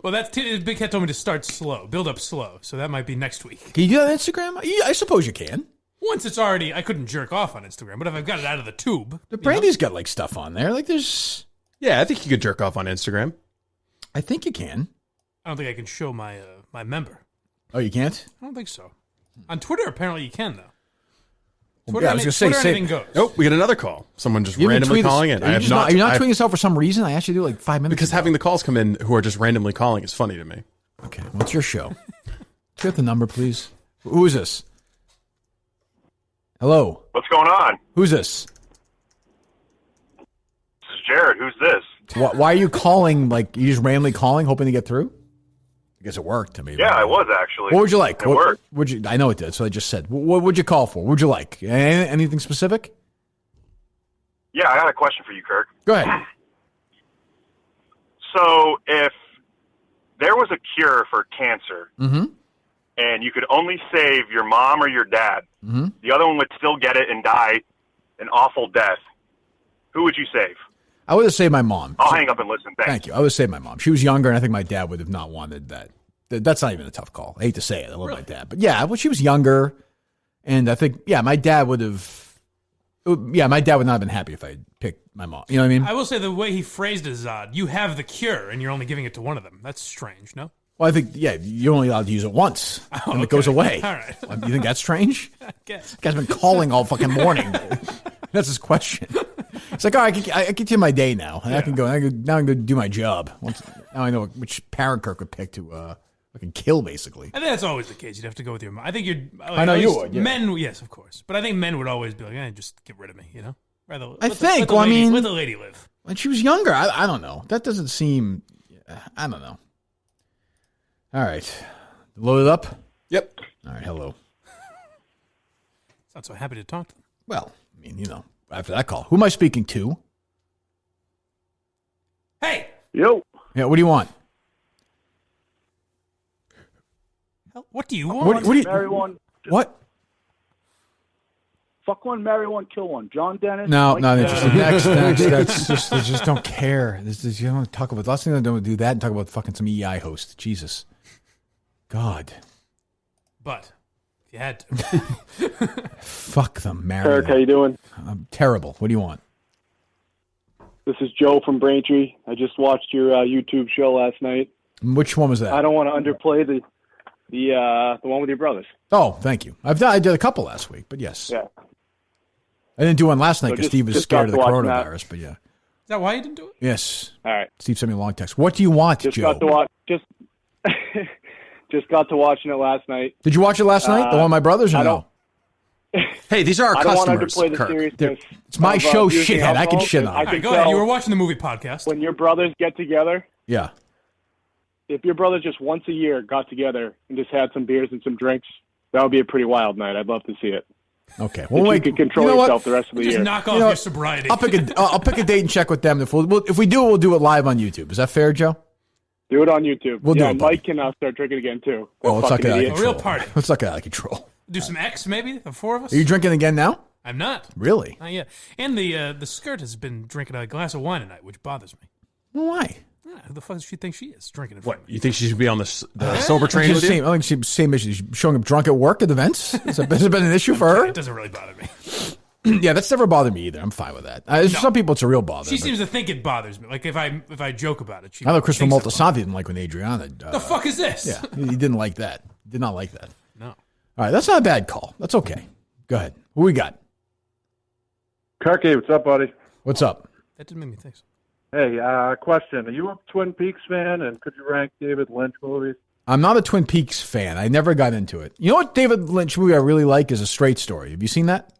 Well, Big Cat told me to start slow, build up slow, so that might be next week. Can you do that on Instagram? I suppose you can. Once it's already, I couldn't jerk off on Instagram, but if I've got it out of the tube. The Brandy's got like stuff on there. Like there's. Yeah, I think you could jerk off on Instagram. I think you can. I don't think I can show my member. Oh, you can't? I don't think so. On Twitter, apparently you can though. Twitter, I was going to say, anything goes. Nope, we get another call. Someone just randomly calling in. Are you not tweeting this out for some reason? I asked you to do like 5 minutes because ago. having the calls come in who are just randomly calling is funny to me. Okay, what's your show? Get the number, please. Who is this? Hello. What's going on? Who's this? This is Jared. Who's this? Why are you calling? Like you just randomly calling, hoping to get through? I guess it worked to me. Yeah, I was actually. What would you like? It worked. I know it did, so I just said. What would you call for? What would you like? Anything specific? Yeah, I got a question for you, Kirk. Go ahead. So, if there was a cure for cancer, mm-hmm. and you could only save your mom or your dad, mm-hmm. the other one would still get it and die an awful death, who would you save? I would have saved my mom. I'll hang up and listen. Thanks. Thank you. I would have saved my mom. She was younger, and I think my dad would have not wanted that. That's not even a tough call. I hate to say it. I love my dad. But yeah, well, she was younger, and I think, my dad would have... my dad would not have been happy if I had picked my mom. You know what I mean? I will say the way he phrased it is odd. You have the cure, and you're only giving it to one of them. That's strange, no? Well, I think, you're only allowed to use it once, and it goes away. All right. You think that's strange? I guess. This guy's been calling all fucking morning. That's his question. It's like, all right, I get to my day now, and I can go. Now I'm going to do my job. Now I know which parent Kirk would pick to fucking kill, basically. I think that's always the case. You'd have to go with your mom. I think you're. Like, I know you would. Yeah. Men, yes, of course, but I think men would always be like, just get rid of me. You know, rather. Let the lady live. When she was younger, I don't know. That doesn't seem. I don't know. All right, load it up. Yep. All right. Hello. Not so happy to talk to them. Well, I mean, after that call, who am I speaking to? Hey. Yo. Yeah, what do you want? What do you want? What do you? Marry one. What? Fuck one, marry one, kill one. John Dennis. No, Mike not Dennis. interested. Next. That's just, they just don't care. This is, you don't talk about. Last thing I don't do that and talk about fucking some EI host. Jesus. God. But if you had to. Fuck them, marry Kirk, them. how you doing? I'm terrible. What do you want? This is Joe from Braintree. I just watched your YouTube show last night. Which one was that? I don't want to underplay the one with your brothers. Oh, thank you. I did a couple last week, but yes. Yeah. I didn't do one last night So because Steve was just scared of the got to watch coronavirus, that. but yeah. Is that why you didn't do it? Yes. All right. Steve sent me a long text. What do you want, Just Joe? got to watch. Just got to watching it last night. Did you watch it last night? The one with my brothers or I no? Hey, these are our I don't customers, want to underplay the Kirk. seriousness. It's my of, show, using shithead. I can alcohol, shit but on I it. All can right, go ahead. tell You were watching the movie podcast. when your brothers get together. Yeah. If your brothers just once a year got together and just had some beers and some drinks, that would be a pretty wild night. I'd love to see it. Okay. If Well, you wait. could control you know yourself what? the rest of the Just year. knock off You know your what? sobriety. I'll pick a date and check with them. If we do it, we'll do it live on YouTube. Is that fair, Joe? Do it on YouTube. We'll do yeah, it, buddy. Mike can start drinking again too. Oh, let's not Fucking get out of idiot. control. A real party. Let's not get out of control. Do some X, maybe? The four of us? Are you drinking again now? I'm not. Really? Not yet. And the skirt has been drinking a glass of wine tonight, which bothers me. Well, why? Who the fuck does she think she is drinking it? What, you think she should be on the sober train She's with the you? same, I think she's the same issue. She's showing up drunk at work at events. Has it been an issue for her? It doesn't really bother me. Yeah, that's never bothered me either. I'm fine with that. For some people, it's a real bother. She but seems to think it bothers me. Like if I joke about it, she I know Christopher thinks it Moltisanti didn't like when Adriana. The fuck is this? Yeah, he didn't like that. Did not like that. No. All right, that's not a bad call. That's okay. Go ahead. Who we got? Kirky, what's up, buddy? What's up? That didn't make me think so. Hey, question. Are you a Twin Peaks fan, and could you rank David Lynch movies? I'm not a Twin Peaks fan. I never got into it. You know what David Lynch movie I really like is A Straight Story. Have you seen that?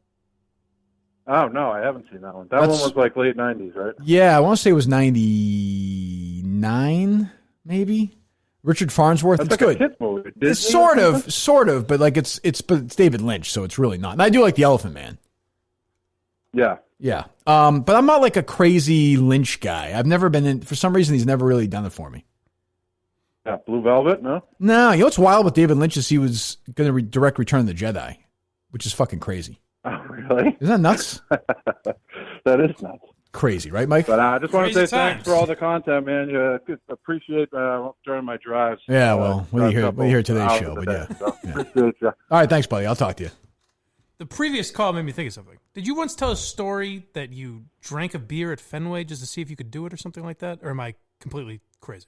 Oh, no, I haven't seen that one. That That's- one was like late 90s, right? Yeah, I want to say it was 99, maybe. Richard Farnsworth. That's It's like good. a kids movie. It's Disney sort or of, but like it's David Lynch, so it's really not. And I do like The Elephant Man. Yeah. Yeah. But I'm not like a crazy Lynch guy. I've never been in, for some reason, he's never really done it for me. Yeah, Blue Velvet, no? No, you know what's wild with David Lynch is he was going to direct Return of the Jedi, which is fucking crazy. Oh, really? Isn't that nuts? That is nuts. Crazy, right, Mike? But I just want to Crazy say thanks times. for all the content, man. Appreciate during my drives. Yeah, well, what do you hear today's hours show? a But day, yeah. so Yeah. appreciate you. All right, thanks, buddy. I'll talk to you. The previous call made me think of something. Did you once tell a story that you drank a beer at Fenway just to see if you could do it or something like that? Or am I completely crazy?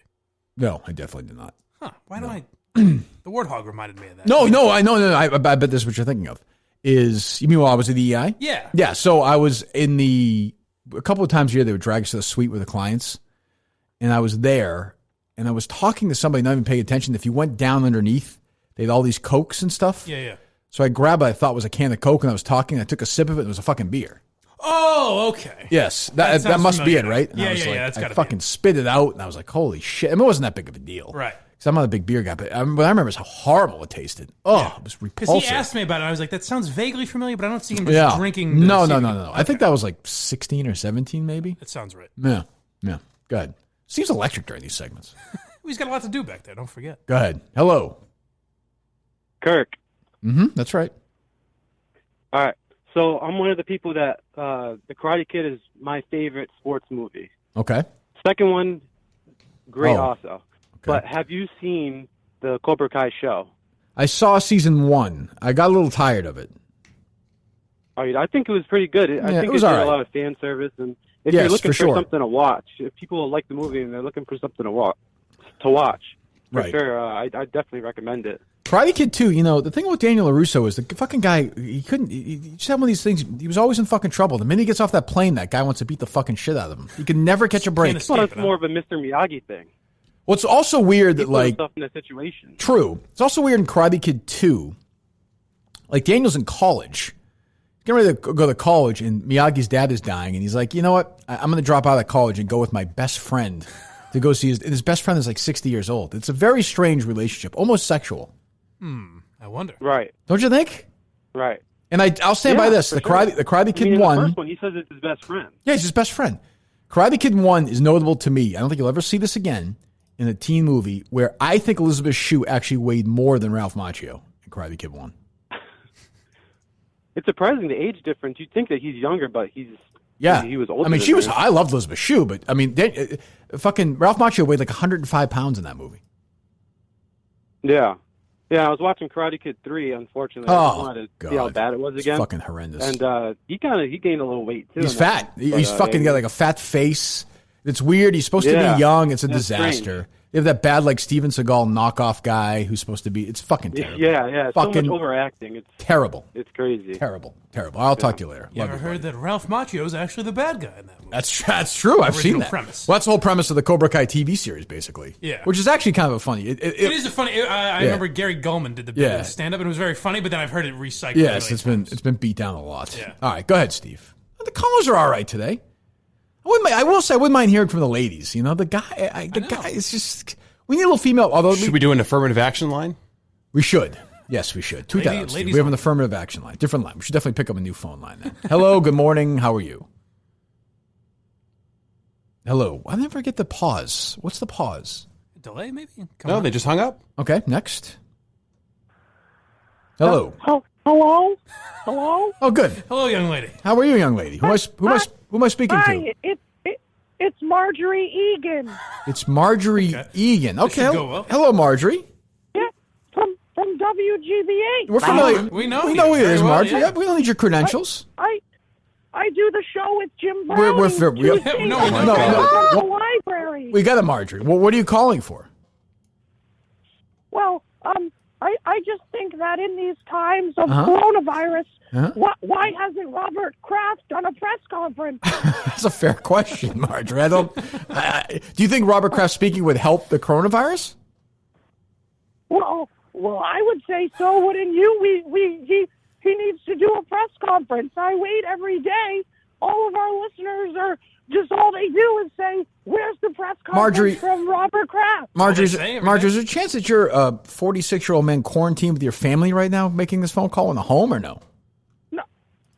No, I definitely did not. Huh. Why don't I... The Warthog reminded me of that. No, I know. No, I bet this is what you're thinking of. You mean while I was at the EI? Yeah. Yeah, so I was a couple of times a year, they would drag us to the suite with the clients. And I was there, and I was talking to somebody, not even paying attention. If you went down underneath, they had all these Cokes and stuff. Yeah. So I grabbed what I thought was a can of Coke, and I was talking. I took a sip of it. And it was a fucking beer. Oh, okay. Yes, that sounds must be it, familiar. right? And Yeah, I was yeah, like, yeah, that's I gotta be fucking spit it out, and I was like, holy shit. I mean, it wasn't that big of a deal. Right. Because I'm not a big beer guy, but what I remember is how horrible it tasted. Oh, it was Because repulsive. he asked me about it. I was like, that sounds vaguely familiar, but I don't see him just Yeah. drinking. the No. secret. I think that was like 16 or 17, maybe. That sounds right. Yeah. Go ahead. Seems electric during these segments. He's got a lot to do back there. Don't forget. Go ahead. Hello. Kirk. That's right. All right. So I'm one of the people that The Karate Kid is my favorite sports movie. Okay. Second one, great Oh, also. But have you seen the Cobra Kai show? I saw season 1. I got a little tired of it. I think it was pretty good. I Yeah, think it was did all right. a lot of fan service, and if Yes, you're looking for for sure. something to watch, if people like the movie and they're looking for something to watch, for Right. sure, I definitely recommend it. Karate Kid 2, the thing with Daniel LaRusso is the fucking guy, he just had one of these things, he was always in fucking trouble. The minute he gets off that plane, that guy wants to beat the fucking shit out of him. He can never catch a break. Well, it's more of a Mr. Miyagi thing. Well, it's also weird that, He put like, himself in a situation. true. It's also weird in Karate Kid 2, like, Daniel's in college. He's getting ready to go to college, and Miyagi's dad is dying, and he's like, you know what? I'm going to drop out of college and go with my best friend to go see his best friend is like 60 years old. It's a very strange relationship, almost sexual. I wonder. Right. Don't you think? Right. And I'll stand by this. The Karate Kid in 1. the first one, he says it's his best friend. Yeah, he's his best friend. Karate Kid 1 is notable to me. I don't think you'll ever see this again in a teen movie where I think Elizabeth Shue actually weighed more than Ralph Macchio in Karate Kid 1. It's surprising the age difference. You'd think that he's younger, but he was older. I mean, I loved Elizabeth Shue, but I mean, fucking Ralph Macchio weighed like 105 pounds in that movie. Yeah. Yeah, I was watching Karate Kid 3, unfortunately. I just wanted to see how bad it was again. It's fucking horrendous. And he gained a little weight, too. He's fat. He's fucking got like a fat face. It's weird. He's supposed to be young. It's a disaster. Strange. They have that bad, like, Steven Seagal knockoff guy who's supposed to be... It's fucking terrible. Yeah. Fucking so much overacting. It's terrible. It's crazy. Terrible. I'll talk to you later. You ever heard that Ralph Macchio is actually the bad guy in that movie? That's true. I've seen that. Premise. Well, that's the whole premise of the Cobra Kai TV series, basically. Yeah. Which is actually kind of a funny... It is a funny... I remember Gary Gulman did the stand-up, and it was very funny, but then I've heard it recycled. Yes, it's been beat down a lot. Yeah. All right, go ahead, Steve. The callers are all right today. I will say I wouldn't mind hearing from the ladies. You know, the guy is just... We need a little female. Although should we do an affirmative action line? We should. Yes, we should. Two dials. We have an affirmative action line. Different line. We should definitely pick up a new phone line then. Hello, good morning. How are you? Hello. I never get the pause. What's the pause? Delay, maybe? No, they just hung up. Okay, next. Hello. Hello? Oh, good. Hello, young lady. How are you, young lady? Who am I speaking to? It's Marjorie Egan. It's Marjorie Egan. Okay. Hello, Marjorie. Yeah, from WGBH. We're familiar. We know who it is, Marjorie. Yeah, we don't need your credentials. I do the show with Jim Brown. No. Library. We got it, Marjorie. Well, what are you calling for? Well, I just think that in these times of coronavirus, why hasn't Robert Kraft done a press conference? That's a fair question, Marjorie. Do you think Robert Kraft speaking would help the coronavirus? Well, I would say so. Wouldn't you? He needs to do a press conference. I wait every day. All of our listeners are just all they do is say, "Where's the press conference from Robert Kraft?" Marjorie, is there a chance that you're a 46-year-old man quarantined with your family right now, making this phone call in the home, or no?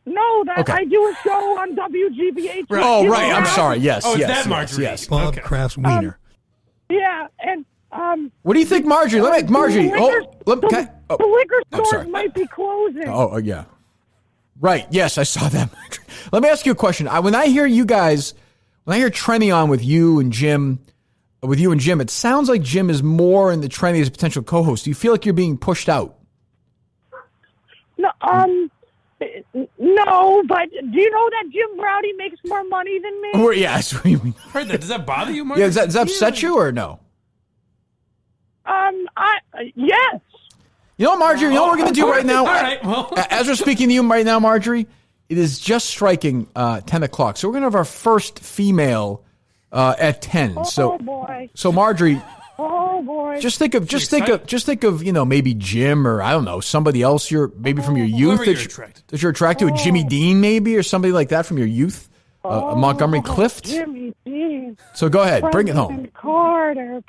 No, I do a show on WGBH. Right. Oh, right. I'm sorry. Yes. Oh, yes. that Marjorie. Yes. Bob Kraft's wiener. Yeah, and what do you think, Marjorie? Marjorie. The liquor stores might be closing. Oh, yeah. Right. Yes, I saw that. Let me ask you a question. When I hear Trenny on with you and Jim, it sounds like Jim is more in the Trenny as a potential co-host. Do you feel like you're being pushed out? No, but do you know that Jim Browdy makes more money than me? Yes. Heard that. Does that bother you, Marjorie? Yeah, does that upset you or no? Yes. You know, Marjorie, you know what we're going to do right now? All right, well. As we're speaking to you right now, Marjorie, it is just striking 10 o'clock. So we're going to have our first female at 10. Oh, boy. So Marjorie, oh boy, just think of maybe Jim or I don't know, somebody else maybe from your youth that you're attracted to, Jimmy Dean maybe or somebody like that from your youth. Montgomery Clift. Jimmy Dean. So go ahead, bring it home.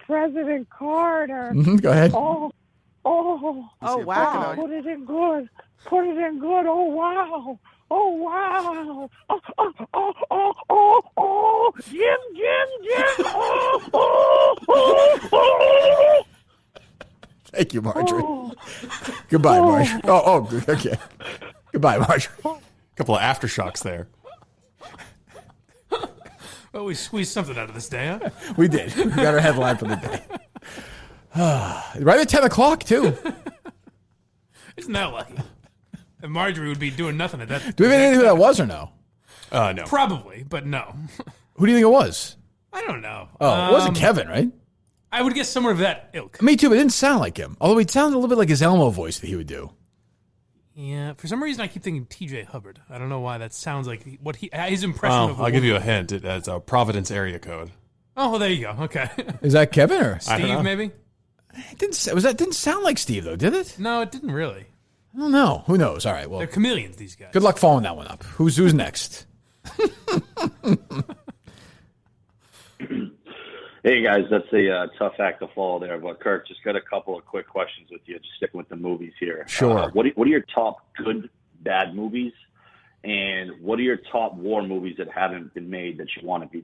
President Carter. Go ahead. Oh wow. Put it in good. Oh wow. Jim. Thank you, Marjorie. Goodbye, Marjorie. Okay. Goodbye, Marjorie. A couple of aftershocks there. Well, we squeezed something out of this day, huh? We did. We got our headline for the day. Right at 10 o'clock, too. Isn't that lucky? And Marjorie would be doing nothing at that. Do we have any idea who that was or no? No. Probably, but no. Who do you think it was? I don't know. Oh, it wasn't Kevin, right? I would guess somewhere of that ilk. Me too, but it didn't sound like him. Although it sounded a little bit like his Elmo voice that he would do. Yeah, for some reason I keep thinking T.J. Hubbard. I don't know why that sounds like his impression of. I'll give you a hint. It's a Providence area code. Oh, well, there you go. Okay. Is that Kevin or Steve? Maybe. It didn't sound like Steve though, did it? No, it didn't really. I don't know. Who knows? All right. Well, they're chameleons. These guys. Good luck following that one up. Who's next? Hey guys, that's a tough act to follow there. But Kirk, just got a couple of quick questions with you. Just sticking with the movies here. Sure. What are your top good, bad movies? And what are your top war movies that haven't been made that you want to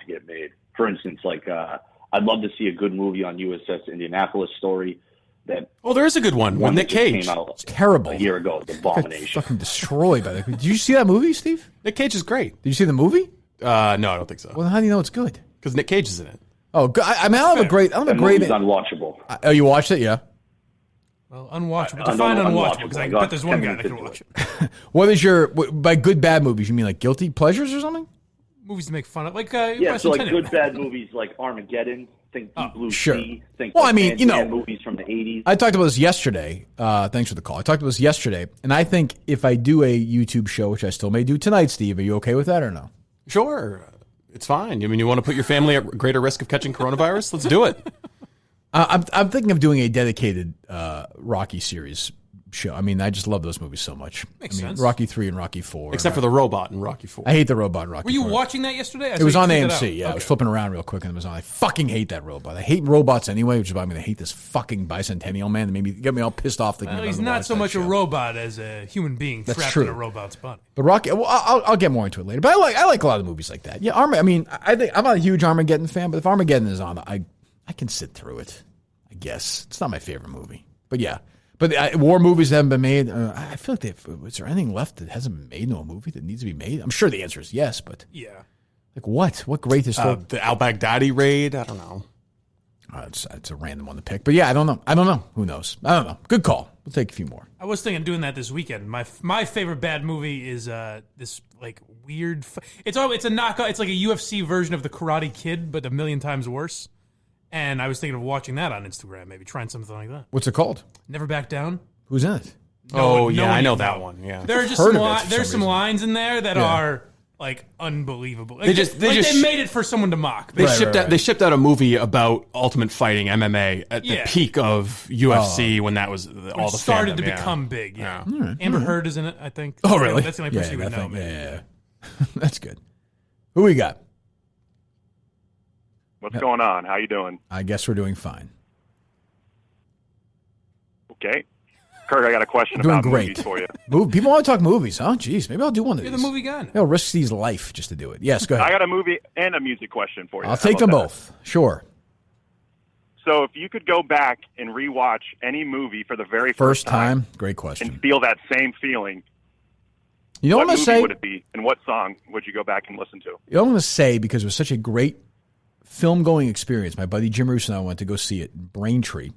get made? For instance, like I'd love to see a good movie on USS Indianapolis story. There is a good one. Nick Cage. Came out it's terrible. A year ago. It's abomination. Fucking destroyed by that. Did you see that movie, Steve? Nick Cage is great. Did you see the movie? No, I don't think so. Well, how do you know it's good? Because Nick Cage is in it. Oh, I mean, I don't have a great. Movie's unwatchable. Oh, you watched it? Yeah. Well, unwatchable. Define unwatchable, because I bet there's one guy that can watch it. What is your by good bad movies? You mean like guilty pleasures or something? Movies to make fun of, like so like good bad movies like Armageddon. Think Deep Blue Sea. Think movies from the 80s. I talked about this yesterday. Thanks for the call. I talked about this yesterday, and I think if I do a YouTube show, which I still may do tonight, Steve, are you okay with that or no? Sure, it's fine. I mean, you want to put your family at greater risk of catching coronavirus? Let's do it. I'm thinking of doing a dedicated Rocky series show. I mean, I just love those movies so much. Makes sense. Rocky 3 and Rocky 4. Except for the robot in Rocky 4. I hate the robot in Rocky 4. Were you watching that yesterday? It was on AMC. Yeah, I was flipping around real quick and it was on. I fucking hate that robot. I hate robots anyway, which is why I'm going to hate this fucking Bicentennial Man that get me all pissed off. Well, he's not so much a robot as a human being trapped in a robot's body. But Rocky, well, I'll get more into it later. But I like a lot of movies like that. Yeah, I mean, I think I'm not a huge Armageddon fan, but if Armageddon is on, I can sit through it. I guess it's not my favorite movie, but yeah. But war movies that haven't been made. I feel like is there anything left that hasn't been made? No movie that needs to be made. I'm sure the answer is yes, but yeah, like what? What great historical? The Al Baghdadi raid. I don't know. It's a random one to pick, but yeah, I don't know. Who knows? I don't know. Good call. We'll take a few more. I was thinking of doing that this weekend. My favorite bad movie is this like weird. It's a knockout. It's like a UFC version of the Karate Kid, but a million times worse. And I was thinking of watching that on Instagram, maybe trying something like that. What's it called? Never Back Down. Who's in it? I know that one. Yeah, there are just there's some lines in there that are like unbelievable. Like, they made it for someone to mock. They shipped out a movie about Ultimate Fighting MMA at the peak of UFC when that was all the started fandom, to become big. Yeah, Right. Amber Heard is in it, I think. Oh, really? That's the only person you would know. Yeah. That's good. Who we got? What's going on? How you doing? I guess we're doing fine. Okay. Kirk, I got a question about movies for you. People want to talk movies, huh? Jeez, maybe I'll do one of these. You're the movie guy. I'll risk Steve's life just to do it. Yes, go ahead. I got a movie and a music question for you. I'll take them both. Sure. So if you could go back and rewatch any movie for the very first time, great question, and feel that same feeling, you know what I'm going to say? What movie would it be, and what song would you go back and listen to? You know what I'm going to say, because it was such a great film-going experience. My buddy Jim Russo and I went to go see it in Braintree.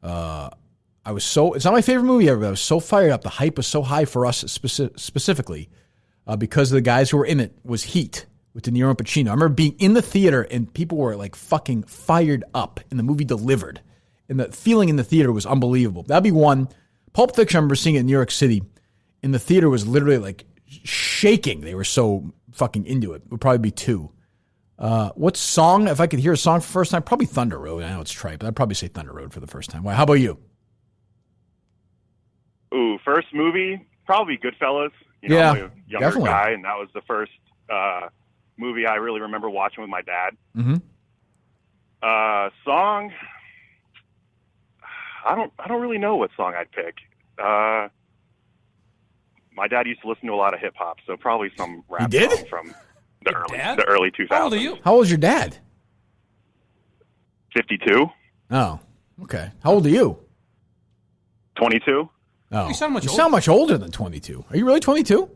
It's not my favorite movie ever, but I was so fired up. The hype was so high for us specifically because of the guys who were in it was Heat with De Niro and Pacino. I remember being in the theater and people were like fucking fired up, and the movie delivered. And the feeling in the theater was unbelievable. That'd be one. Pulp Fiction, I remember seeing it in New York City, and the theater was literally like shaking. They were so fucking into it. Would probably be two. What song, if I could hear a song for the first time, probably Thunder Road. I know it's trite, but I'd probably say Thunder Road for the first time. Why? How about you? Ooh, first movie, probably Goodfellas. I'm a younger guy, and that was the first movie I really remember watching with my dad. Mm-hmm. Song, I don't really know what song I'd pick. My dad used to listen to a lot of hip hop, so probably some rap song from the early 2000s. How old are you? How old is your dad? 52. Oh, okay. How old are you? 22. Oh, you sound much older than 22. Are you really 22?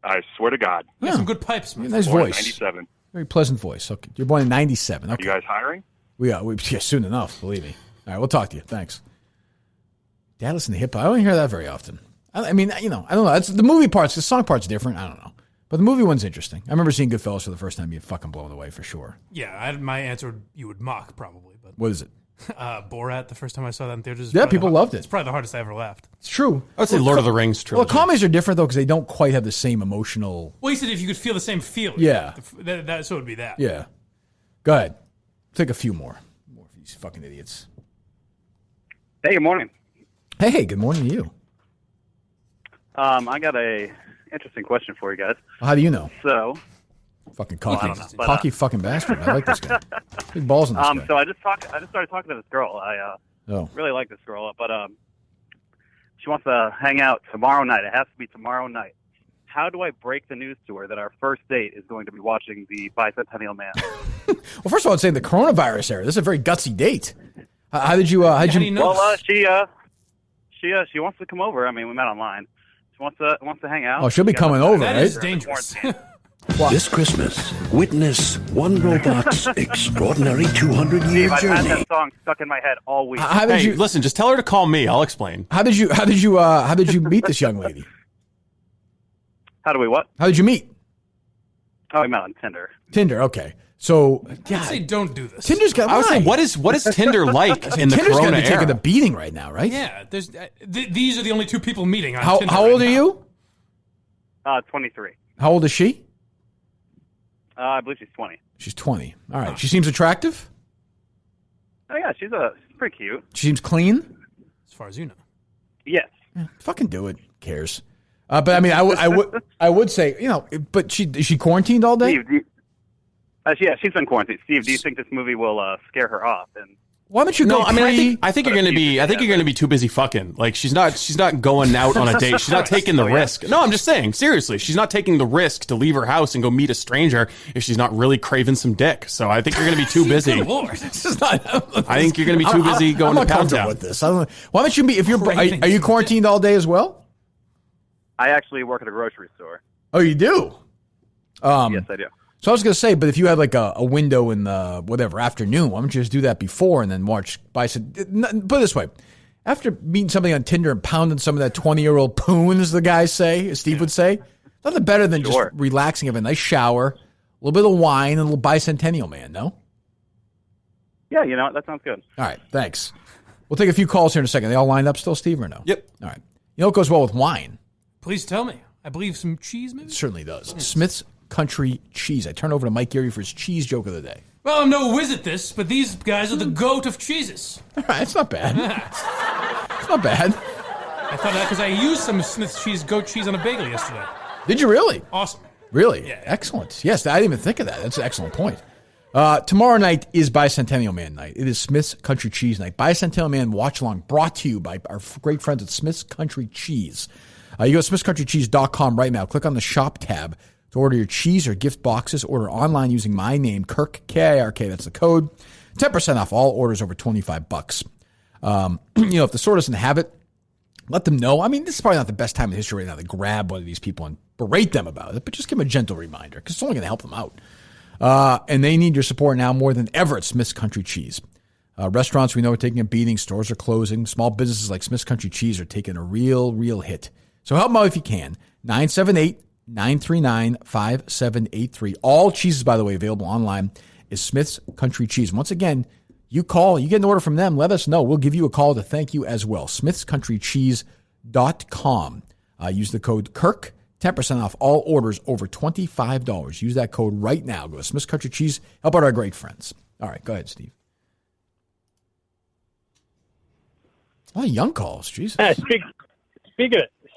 I swear to God. You have some good pipes, man. Nice voice. 97. Very pleasant voice. Okay. You're born in 97. Okay. Are you guys hiring? We are. Soon enough, believe me. All right, we'll talk to you. Thanks. Dad listen to hip hop. I don't hear that very often. I mean, I don't know. It's the movie parts. The song part's different. I don't know. But the movie one's interesting. I remember seeing Goodfellas for the first time. You're fucking blown away for sure. Yeah, my answer you would mock probably. But what is it? Borat. The first time I saw that in theaters. Yeah, people loved it. It's probably the hardest I ever laughed. It's true. I would say Lord of the Rings trilogy. Well, comedies are different though because they don't quite have the same emotional. Well, you said if you could feel the same feeling. Yeah. So it would be that. Yeah. Go ahead. Take a few more. More of these fucking idiots. Hey, good morning. Hey, good morning to you. I got a interesting question for you guys. Well, how do you know? So, fucking cocky fucking bastard. I like this guy. Big balls in this guy. So I just started talking to this girl. I really like this girl, but she wants to hang out tomorrow night. It has to be tomorrow night. how do I break the news to her that our first date is going to be watching the Bicentennial Man? Well, first of all, I'd say the coronavirus era. This is a very gutsy date. How did you? How'd you? Well, she wants to come over. I mean, we met online. She wants to hang out. Oh, she'll be coming over, right? That is dangerous. This Christmas, witness one robot's extraordinary 200-year I've had journey. that song stuck in my head all week. How did you listen? Just tell her to call me. I'll explain. How did you meet this young lady? How do we what? How did you meet? Oh, we met on Tinder. Tinder, okay. So, I'd say don't do this. Tinder's got. I was saying, what is Tinder like in the Tinder's Corona got to be taking era? a beating right now, right? Yeah, there's these are the only two people meeting on How Tinder. how old are you? 23. How old is she? I believe she's 20. She's 20. All right. She seems attractive. Oh yeah, she's pretty cute. She seems clean. As far as you know. Yes. Fucking do it. Who cares? But I mean, I would say, but is she quarantined all day? Steve, yeah, she's been quarantined. Steve, do you think this movie will scare her off? And why don't you No, go? I mean, I think you're going to be too busy fucking. Like she's not going out on a date. She's not taking the risk. No, I'm just saying, seriously, she's not taking the risk to leave her house and go meet a stranger if she's not really craving some dick. So I think you're going to be too busy. I think you're going to be too busy going to Pound Town with this. Why don't you meet? If you're, are you quarantined all day as well? I actually work at a grocery store. Oh, you do? Yes, I do. So I was going to say, but if you had like a window in the afternoon, why don't you just do that before and then watch Put it this way. After meeting somebody on Tinder and pounding some of that 20-year-old poon, as the guys say, as Steve would say, nothing better than just relaxing, have a nice shower, a little bit of wine, and a little Bicentennial Man, no? Yeah, you know what? That sounds good. All right, thanks. We'll take a few calls here in a second. They all lined up still, Steve, or no? Yep. All right. You know what goes well with wine? Please tell me. I believe some cheese, maybe? It certainly does. Yes. Smith's Country Cheese. I turn over to Mike Geary for his cheese joke of the day. Well, I'm no whiz at this, but these guys are the goat of cheeses. All right, it's not bad. It's not bad. I thought that because I used some Smith's cheese, goat cheese on a bagel yesterday. Did you really? Awesome. Really? Yeah. Excellent. Yes, I didn't even think of that. That's an excellent point. Tomorrow night is Bicentennial Man night. It is Smith's Country Cheese night. Bicentennial Man watch along brought to you by our great friends at Smith's Country Cheese. You go to smithscountrycheese.com right now. Click on the shop tab to order your cheese or gift boxes. Order online using my name, Kirk, K-I-R-K. That's the code. 10% off all orders over $25. If the store doesn't have it, let them know. I mean, this is probably not the best time in history right now to grab one of these people and berate them about it, but just give them a gentle reminder because it's only going to help them out. And they need your support now more than ever at Smith's Country Cheese. Restaurants we know are taking a beating. Stores are closing. Small businesses like Smith's Country Cheese are taking a real hit. So help them out if you can. 978-939-5783. All cheeses, by the way, available online is Smith's Country Cheese. Once again, you call, you get an order from them, let us know. We'll give you a call to thank you as well. smithscountrycheese.com. Use the code Kirk, 10% off all orders over $25. Use that code right now. Go to Smith's Country Cheese. Help out our great friends. All right, go ahead, Steve. A lot of young calls, Jesus.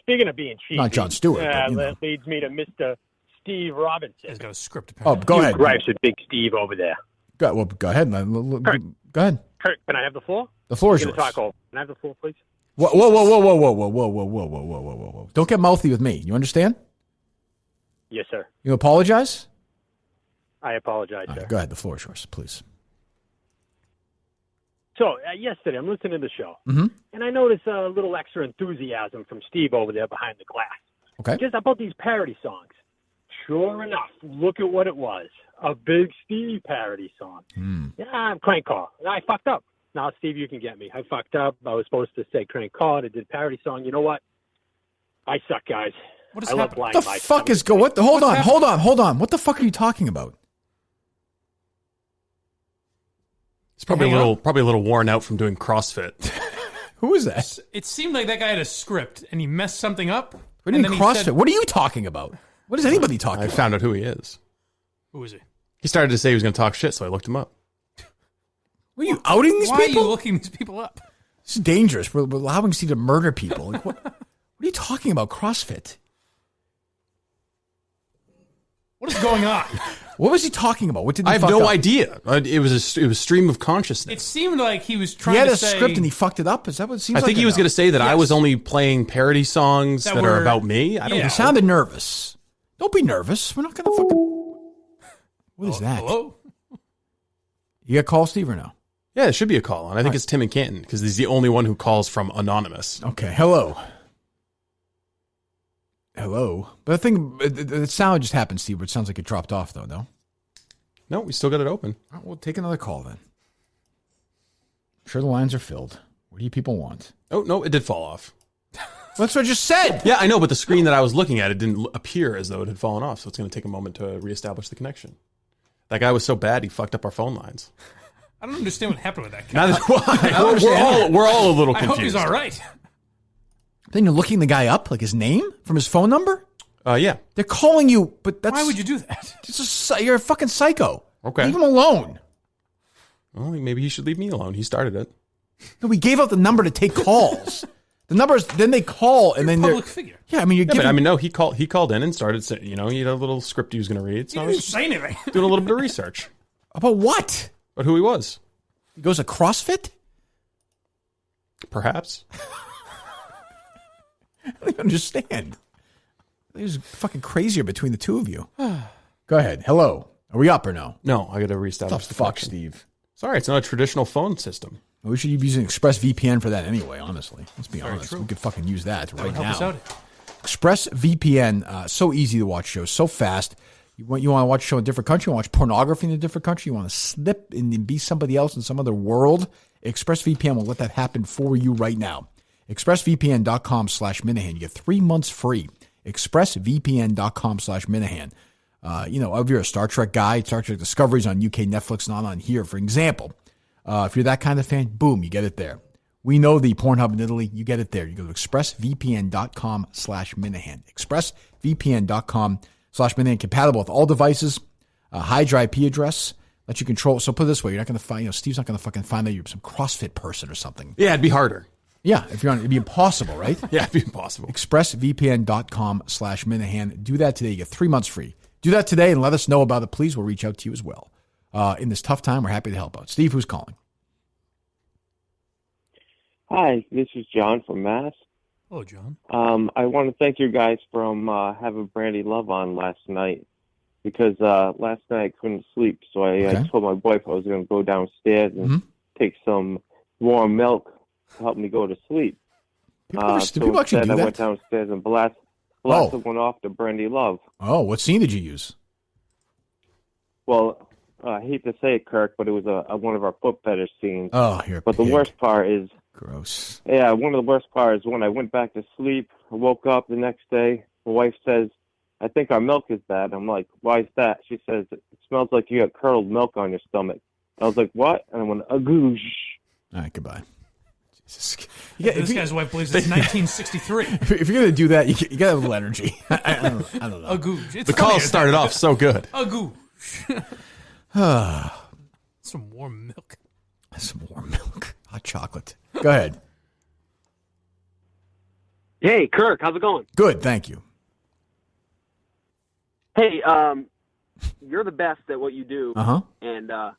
Speaking of being cheesy, not Jon Stewart. That leads me to Mr. Steve Robinson. He's got a script. Oh, go ahead. Gripes with Big Steve over there. Go ahead. Kirk, go ahead. Kirk, can I have the floor? The floor is yours. Talk over. Can I have the floor, please? Whoa. Don't get mouthy with me. You understand? Yes, sir. You apologize? I apologize, sir. Go ahead. The floor is yours, please. So, yesterday, I'm listening to the show, and I noticed a little extra enthusiasm from Steve over there behind the glass. Okay. Just about these parody songs. Sure enough, look at what it was. A Big Steve parody song. Yeah, I'm Crank Call. I fucked up. Now, Steve, you can get me. I fucked up. I was supposed to say Crank Call. I did parody song. You know what? I suck, guys. What is happening? What the fuck is going on? Hold on. What the fuck are you talking about? It's probably a little worn out from doing CrossFit. Who is that? It seemed like that guy had a script and he messed something up. What do you mean CrossFit? What are you talking about? What is anybody talking about? I found out who he is. Who is he? He started to say he was going to talk shit, so I looked him up. Were you outing these people? Why are you looking these people up? This is dangerous. We're allowing Steve to murder people. Like, what are you talking about, CrossFit? What is going on? What was he talking about? What did he I have fuck no up? idea. It was stream of consciousness. It seemed like he was trying He had to a say... script and he fucked it up? Is that what it seems I like? think he was going to say that I was only playing parody songs that are about me. I don't know. He sounded nervous. Don't be nervous. We're not going to fucking... What is that? Hello? You got call, Steve, or no? Yeah, it should be a call. And I think it's Tim in Canton because he's the only one who calls from anonymous. Okay, hello. Hello. But I think the sound just happened, Steve, but it sounds like it dropped off, though, no? No, we still got it open. All right, we'll take another call then. I'm sure the lines are filled. What do you people want? Oh, no, it did fall off. That's what I just said. Yeah, I know, but the screen that I was looking at, it didn't appear as though it had fallen off, so it's going to take a moment to reestablish the connection. That guy was so bad, he fucked up our phone lines. I don't understand what happened with that guy. Neither do I. We're all a little confused. I hope he's all right. Then you're looking the guy up, like his name from his phone number? Yeah. They're calling you, but that's... Why would you do that? You're a fucking psycho. Okay. Leave him alone. Well, maybe he should leave me alone. He started it. No, we gave out the number to take calls. The numbers, then they call, and then they're... public figure. Yeah, I mean, you're giving... But, no, he called in and started saying, he had a little script he was going to read. So He I didn't was say anything. doing a little bit of research. About what? About who he was. He goes to CrossFit? Perhaps. I don't even understand. There's fucking crazier between the two of you. Go ahead. Hello. Are we up or no? No, I got to reestablish the the fuck, connection. Steve? Sorry, it's not a traditional phone system. Well, we should be using ExpressVPN for that anyway, honestly. Let's be honest. true. We could fucking use that right would help us now. out. ExpressVPN, so easy to watch shows, so fast. You want to watch a show in a different country, you want to watch pornogaphy in a different country, you want to slip and be somebody else in some other world. ExpressVPN will let that happen for you right now. ExpressVPN.com/Minahan. You get 3 months free. ExpressVPN.com/Minahan. If you're a Star Trek guy, Star Trek Discovery's on UK Netflix, not on here, for example. If you're that kind of fan, boom, you get it there. We know the Pornhub in Italy, you get it there. You go to ExpressVPN.com/Minahan. ExpressVPN.com/Minahan. Compatible with all devices. Hide your IP address. Let you control. So put it this way, you're not going to find, Steve's not going to fucking find that you're some CrossFit person or something. Yeah, it'd be harder. Yeah, if you're on, it'd be impossible, right? Yeah, it'd be impossible. ExpressVPN.com/Minahan. Do that today. You get 3 months free. Do that today and let us know about it, please. We'll reach out to you as well. In this tough time, we're happy to help out. Steve, who's calling? Hi, this is John from Mass. Hello, John. I want to thank you guys from having Brandi Love on last night because last night I couldn't sleep, so I told my wife I was going to go downstairs and take some warm milk to help me go to sleep. People actually do that? I went downstairs and blasted one off to Brandi Love. Oh, what scene did you use? Well, I hate to say it, Kirk, but it was one of our foot fetish scenes. Oh, you're a But the pig. worst part is... Gross. Yeah, one of the worst parts is when I went back to sleep, I woke up the next day, my wife says, I think our milk is bad. I'm like, why is that? She says, it smells like you got curdled milk on your stomach. I was like, what? And I went, agoosh. All right, goodbye. Jesus. This guy's wife believes it's 1963. If you're going to do that, you got to have a little energy. I don't know. A gooch. The call started off so good. A gooch. Some warm milk. Some warm milk. Hot chocolate. Go ahead. Hey, Kirk, how's it going? Good, thank you. Hey, you're the best at what you do, and I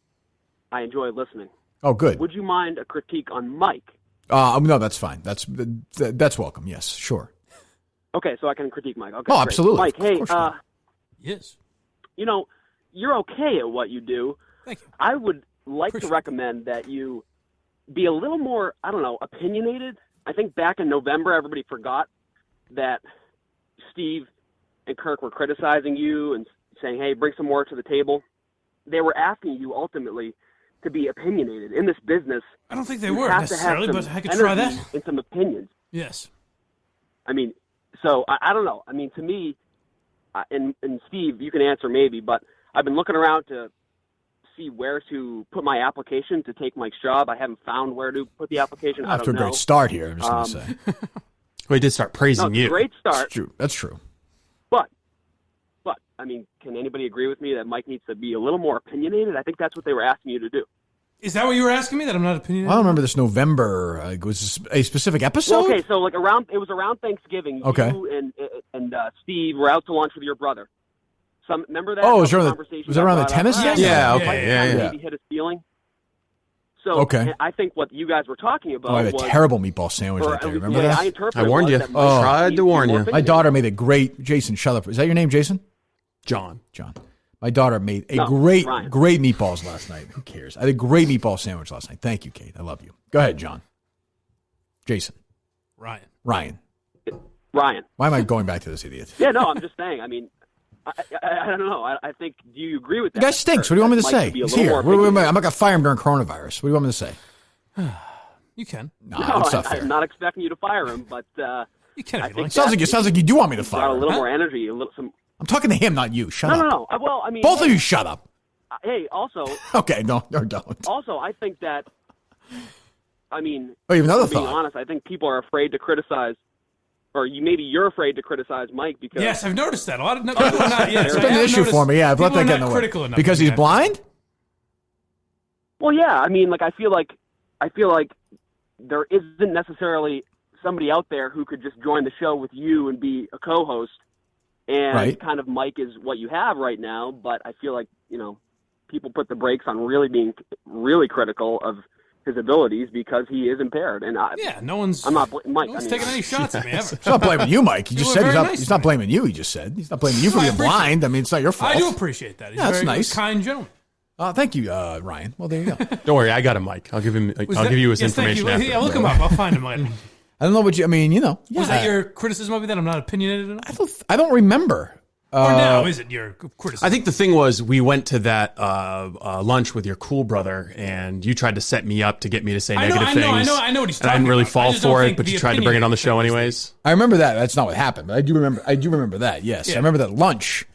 enjoy listening. Oh, good. Would you mind a critique on Mike? No, that's fine. That's welcome. Yes, sure. Okay, so I can critique Mike. Okay, Oh, great. absolutely. Mike, Of hey, course you can. Yes. You're okay at what you do. Thank you. I would like to recommend that you be a little more, I don't know, opinionated. I think back in November, everybody forgot that Steve and Kirk were criticizing you and saying, hey, bring some more to the table. They were asking you ultimately to be opinionated. In this business, I don't think they you were have necessarily, to have but some I could try energy that. and some opinions. Yes. I mean, so I don't know. I mean, to me, and Steve, you can answer maybe, but I've been looking around to see where to put my application to take Mike's job. I haven't found where to put the application. I After don't a know. great start here, I'm just going to say. Well, he did start praising it's a you. great start. That's true. But, I mean, can anybody agree with me that Mike needs to be a little more opinionated? I think that's what they were asking you to do. Is that what you were asking me? That I'm not opinionated? I don't remember this November. Was this a specific episode? Well, okay, so it was around Thanksgiving. Okay. You and Steve were out to lunch with your brother. Remember that? Oh, was it around the tennis thing? Yeah, okay. Yeah. Maybe hit his feeling. So I think what you guys were talking about I had a terrible meatball sandwich that day. Remember that? I warned you. Tried to warn you. My daughter made a great... Jason, shut up. Is that your name, Jason? John. My daughter made a great meatballs last night. Who cares? I had a great meatball sandwich last night. Thank you, Kate. I love you. Go ahead, John. Jason. Ryan. Why am I going back to this idiot? Yeah, no, I'm just saying. I mean, I don't know. I think, do you agree with that? The guy stinks. What do you want me to say? He's here. I'm not going to fire him during coronavirus. What do you want me to say? You can. No, it's not fair. I'm not expecting you to fire him, but you can. It sounds like you do want me to fire him. A little more energy. I'm talking to him, not you. Shut up. No. Well, I mean, both of you, shut up. Hey, also. Okay, no, don't. Also, I think that. I mean, you have another being honest, I think people are afraid to criticize. Or maybe you're afraid to criticize Mike because... Yes, I've noticed that. A lot of people are not... Yes, it's been an issue for me. Yeah, I've let that get in the way. Because he's blind? Well, yeah. I mean, like, I feel like there isn't necessarily somebody out there who could just join the show with you and be a co-host. And kind of Mike is what you have right now. But I feel like, people put the brakes on really being really critical of his abilities because he is impaired, and no one's. I'm not Mike. No one's taking any shots at me ever. He's not blaming you, Mike. He just said he's not blaming you. He just said he's not blaming you for being blind. I mean, it's not your fault. I do appreciate that. He's that's very nice, kind gentleman. Thank you, Ryan. Well, there you go. Don't worry, I got him, Mike. I'll give him. I'll give you his information. After. Yeah, look him up. I'll find him later. I don't know what you. I mean, Was that your criticism of me that I'm not opinionated enough? I don't remember. Or now is it your criticism? I think the thing was we went to that lunch with your cool brother, and you tried to set me up to get me to say negative things. I know what he's talking about. I didn't really fall for it, but you tried to bring it on the show anyways. I remember that. That's not what happened, but I do remember that. Yes, I remember that lunch.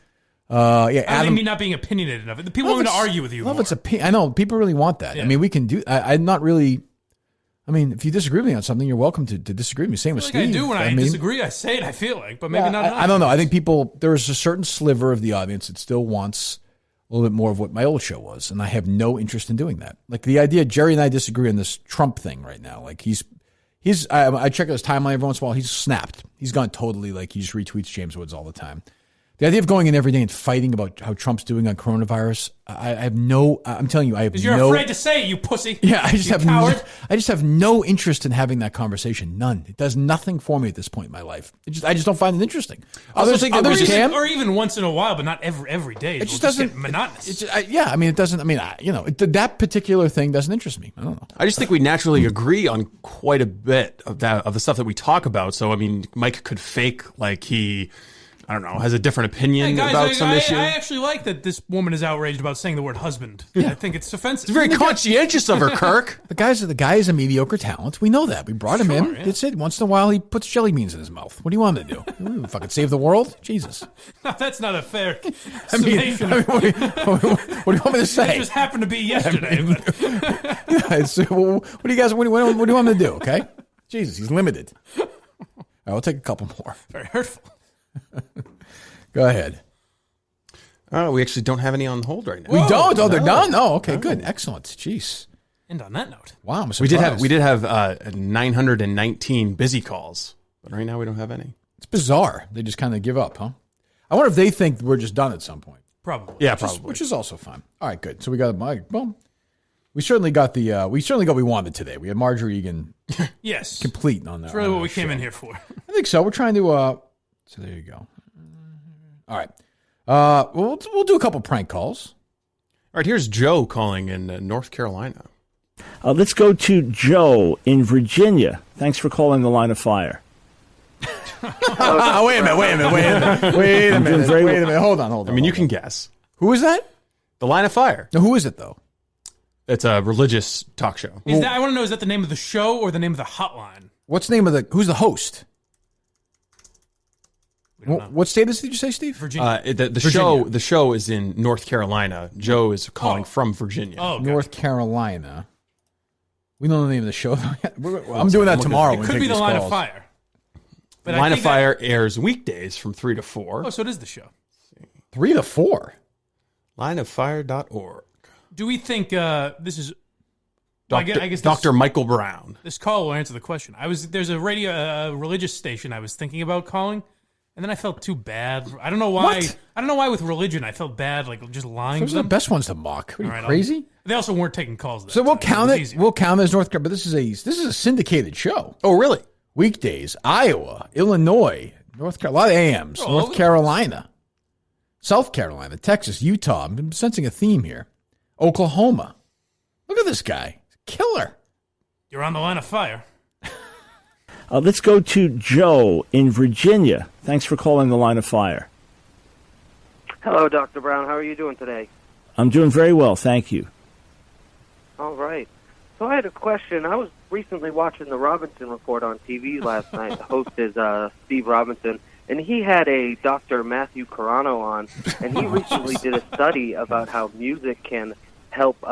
Adam, I think me not being opinionated enough. The people want to argue with you. Well, I know people really want that. Yeah. I mean, we can do. I'm not really. I mean, if you disagree with me on something, you're welcome to disagree with me. Same with Steve. I do when I disagree. I say it. I feel like, but maybe not. I don't know. I think there's a certain sliver of the audience that still wants a little bit more of what my old show was, and I have no interest in doing that. Like the idea, Jerry and I disagree on this Trump thing right now. Like I check his timeline every once in a while. He's snapped. He's gone totally like he just retweets James Woods all the time. The idea of going in every day and fighting about how Trump's doing on coronavirus, I'm telling you, I have no... Because you're afraid to say it, you pussy. Yeah, I just have no interest in having that conversation. None. It does nothing for me at this point in my life. I just don't find it interesting. Others can. Or even once in a while, but not every day. It just doesn't... get monotonous. It doesn't... that particular thing doesn't interest me. I don't know. I just think we naturally agree on quite a bit of the stuff that we talk about. So, I mean, Mike could fake like he... I don't know, has a different opinion about some issue. I actually like that this woman is outraged about saying the word husband. Yeah. I think it's offensive. It's very conscientious of her, Kirk. The guy is a mediocre talent. We know that. We brought him in. Yeah. That's it. Once in a while, he puts jelly beans in his mouth. What do you want him to do? Fucking save the world? Jesus. No, that's not a fair summation. What do you want me to say? It just happened to be yesterday. What do you want me to do, okay? Jesus, he's limited. All right, we'll take a couple more. Very hurtful. Go ahead. We actually don't have any on hold right now. We don't? Oh, they're done? Oh, okay, good. Excellent. Jeez. And on that note. Wow, I'm surprised. We did have 919 busy calls, but right now we don't have any. It's bizarre. They just kind of give up, huh? I wonder if they think we're just done at some point. Probably. Yeah, probably. Which is also fine. All right, good. So we got boom. We certainly got what we wanted today. We had Marjorie Egan yes. complete on that. That's really what we came in here for. I think so. We're trying to so there you go. All right. We'll do a couple prank calls. All right, here's Joe calling in North Carolina. Let's go to Joe in Virginia. Thanks for calling the Line of Fire. Wait a minute. Hold on. I mean, you can guess. Who is that? The Line of Fire. Now, who is it, though? It's a religious talk show. I want to know, is that the name of the show or the name of the hotline? Who's the host? What state did you say, Steve? Virginia. The show is in North Carolina. Joe is calling from Virginia. Oh, okay. North Carolina. We don't know the name of the show. I'm doing that tomorrow. It could be the Line of Fire. But Line of Fire airs weekdays from 3 to 4. Oh, so it is the show. 3 to 4? Lineoffire.org. Do we think this is... I guess Dr. Michael Brown. This call will answer the question. There's a religious station I was thinking about calling, And then I felt too bad. I don't know why. What? I don't know why with religion I felt bad, like just lying Those to are them. the best ones to mock. What, are you crazy? They also weren't taking calls. So we'll count it. We'll count it as North Carolina. But this is a syndicated show. Oh, really? Weekdays: Iowa, Illinois, North Carolina, a lot of AMs. North Carolina, South Carolina, Texas, Utah. I'm sensing a theme here. Oklahoma. Look at this guy. Killer. You're on the line of fire. Let's go to Joe in Virginia. Thanks for calling the line of fire. Hello, Dr. Brown. How are you doing today? I'm doing very well, thank you. All right. So I had a question. I was recently watching the Robinson Report on TV last night. The host is Steve Robinson, and he had a Dr. Matthew Carano on, and he recently did a study about how music can help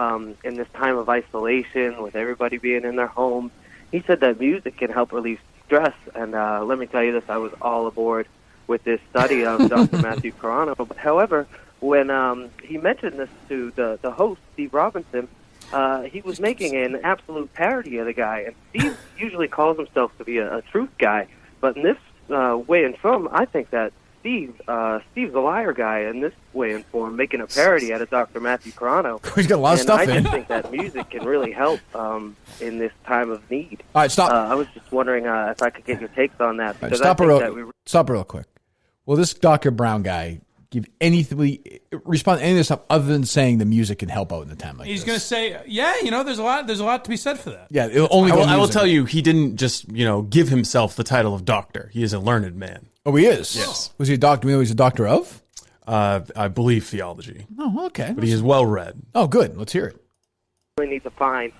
in this time of isolation with everybody being in their homes. He said that music can help relieve stress, and let me tell you this, I was all aboard with this study of Dr. Matthew Carano. But however, when he mentioned this to the host, Steve Robinson, he was making an absolute parody of the guy. And Steve usually calls himself to be a truth guy, but in this way and form, I think that Steve's a liar guy in this way and form, making a parody out of Dr. Matthew Carano. He's got a lot of stuff in. I just think that music can really help in this time of need. All right, stop. I was just wondering if I could get your takes on that. Right, stop real quick. Will this Dr. Brown guy respond to any of this stuff other than saying the music can help out in the time like He's this? going to say, yeah, there's a lot to be said for that. Yeah, I will tell you, he didn't just give himself the title of doctor. He is a learned man. Oh, he is? Yes. Was he a doctor? We know he's a doctor of? I believe theology. Oh, okay. But he is well read. Oh, good. Let's hear it. We need to find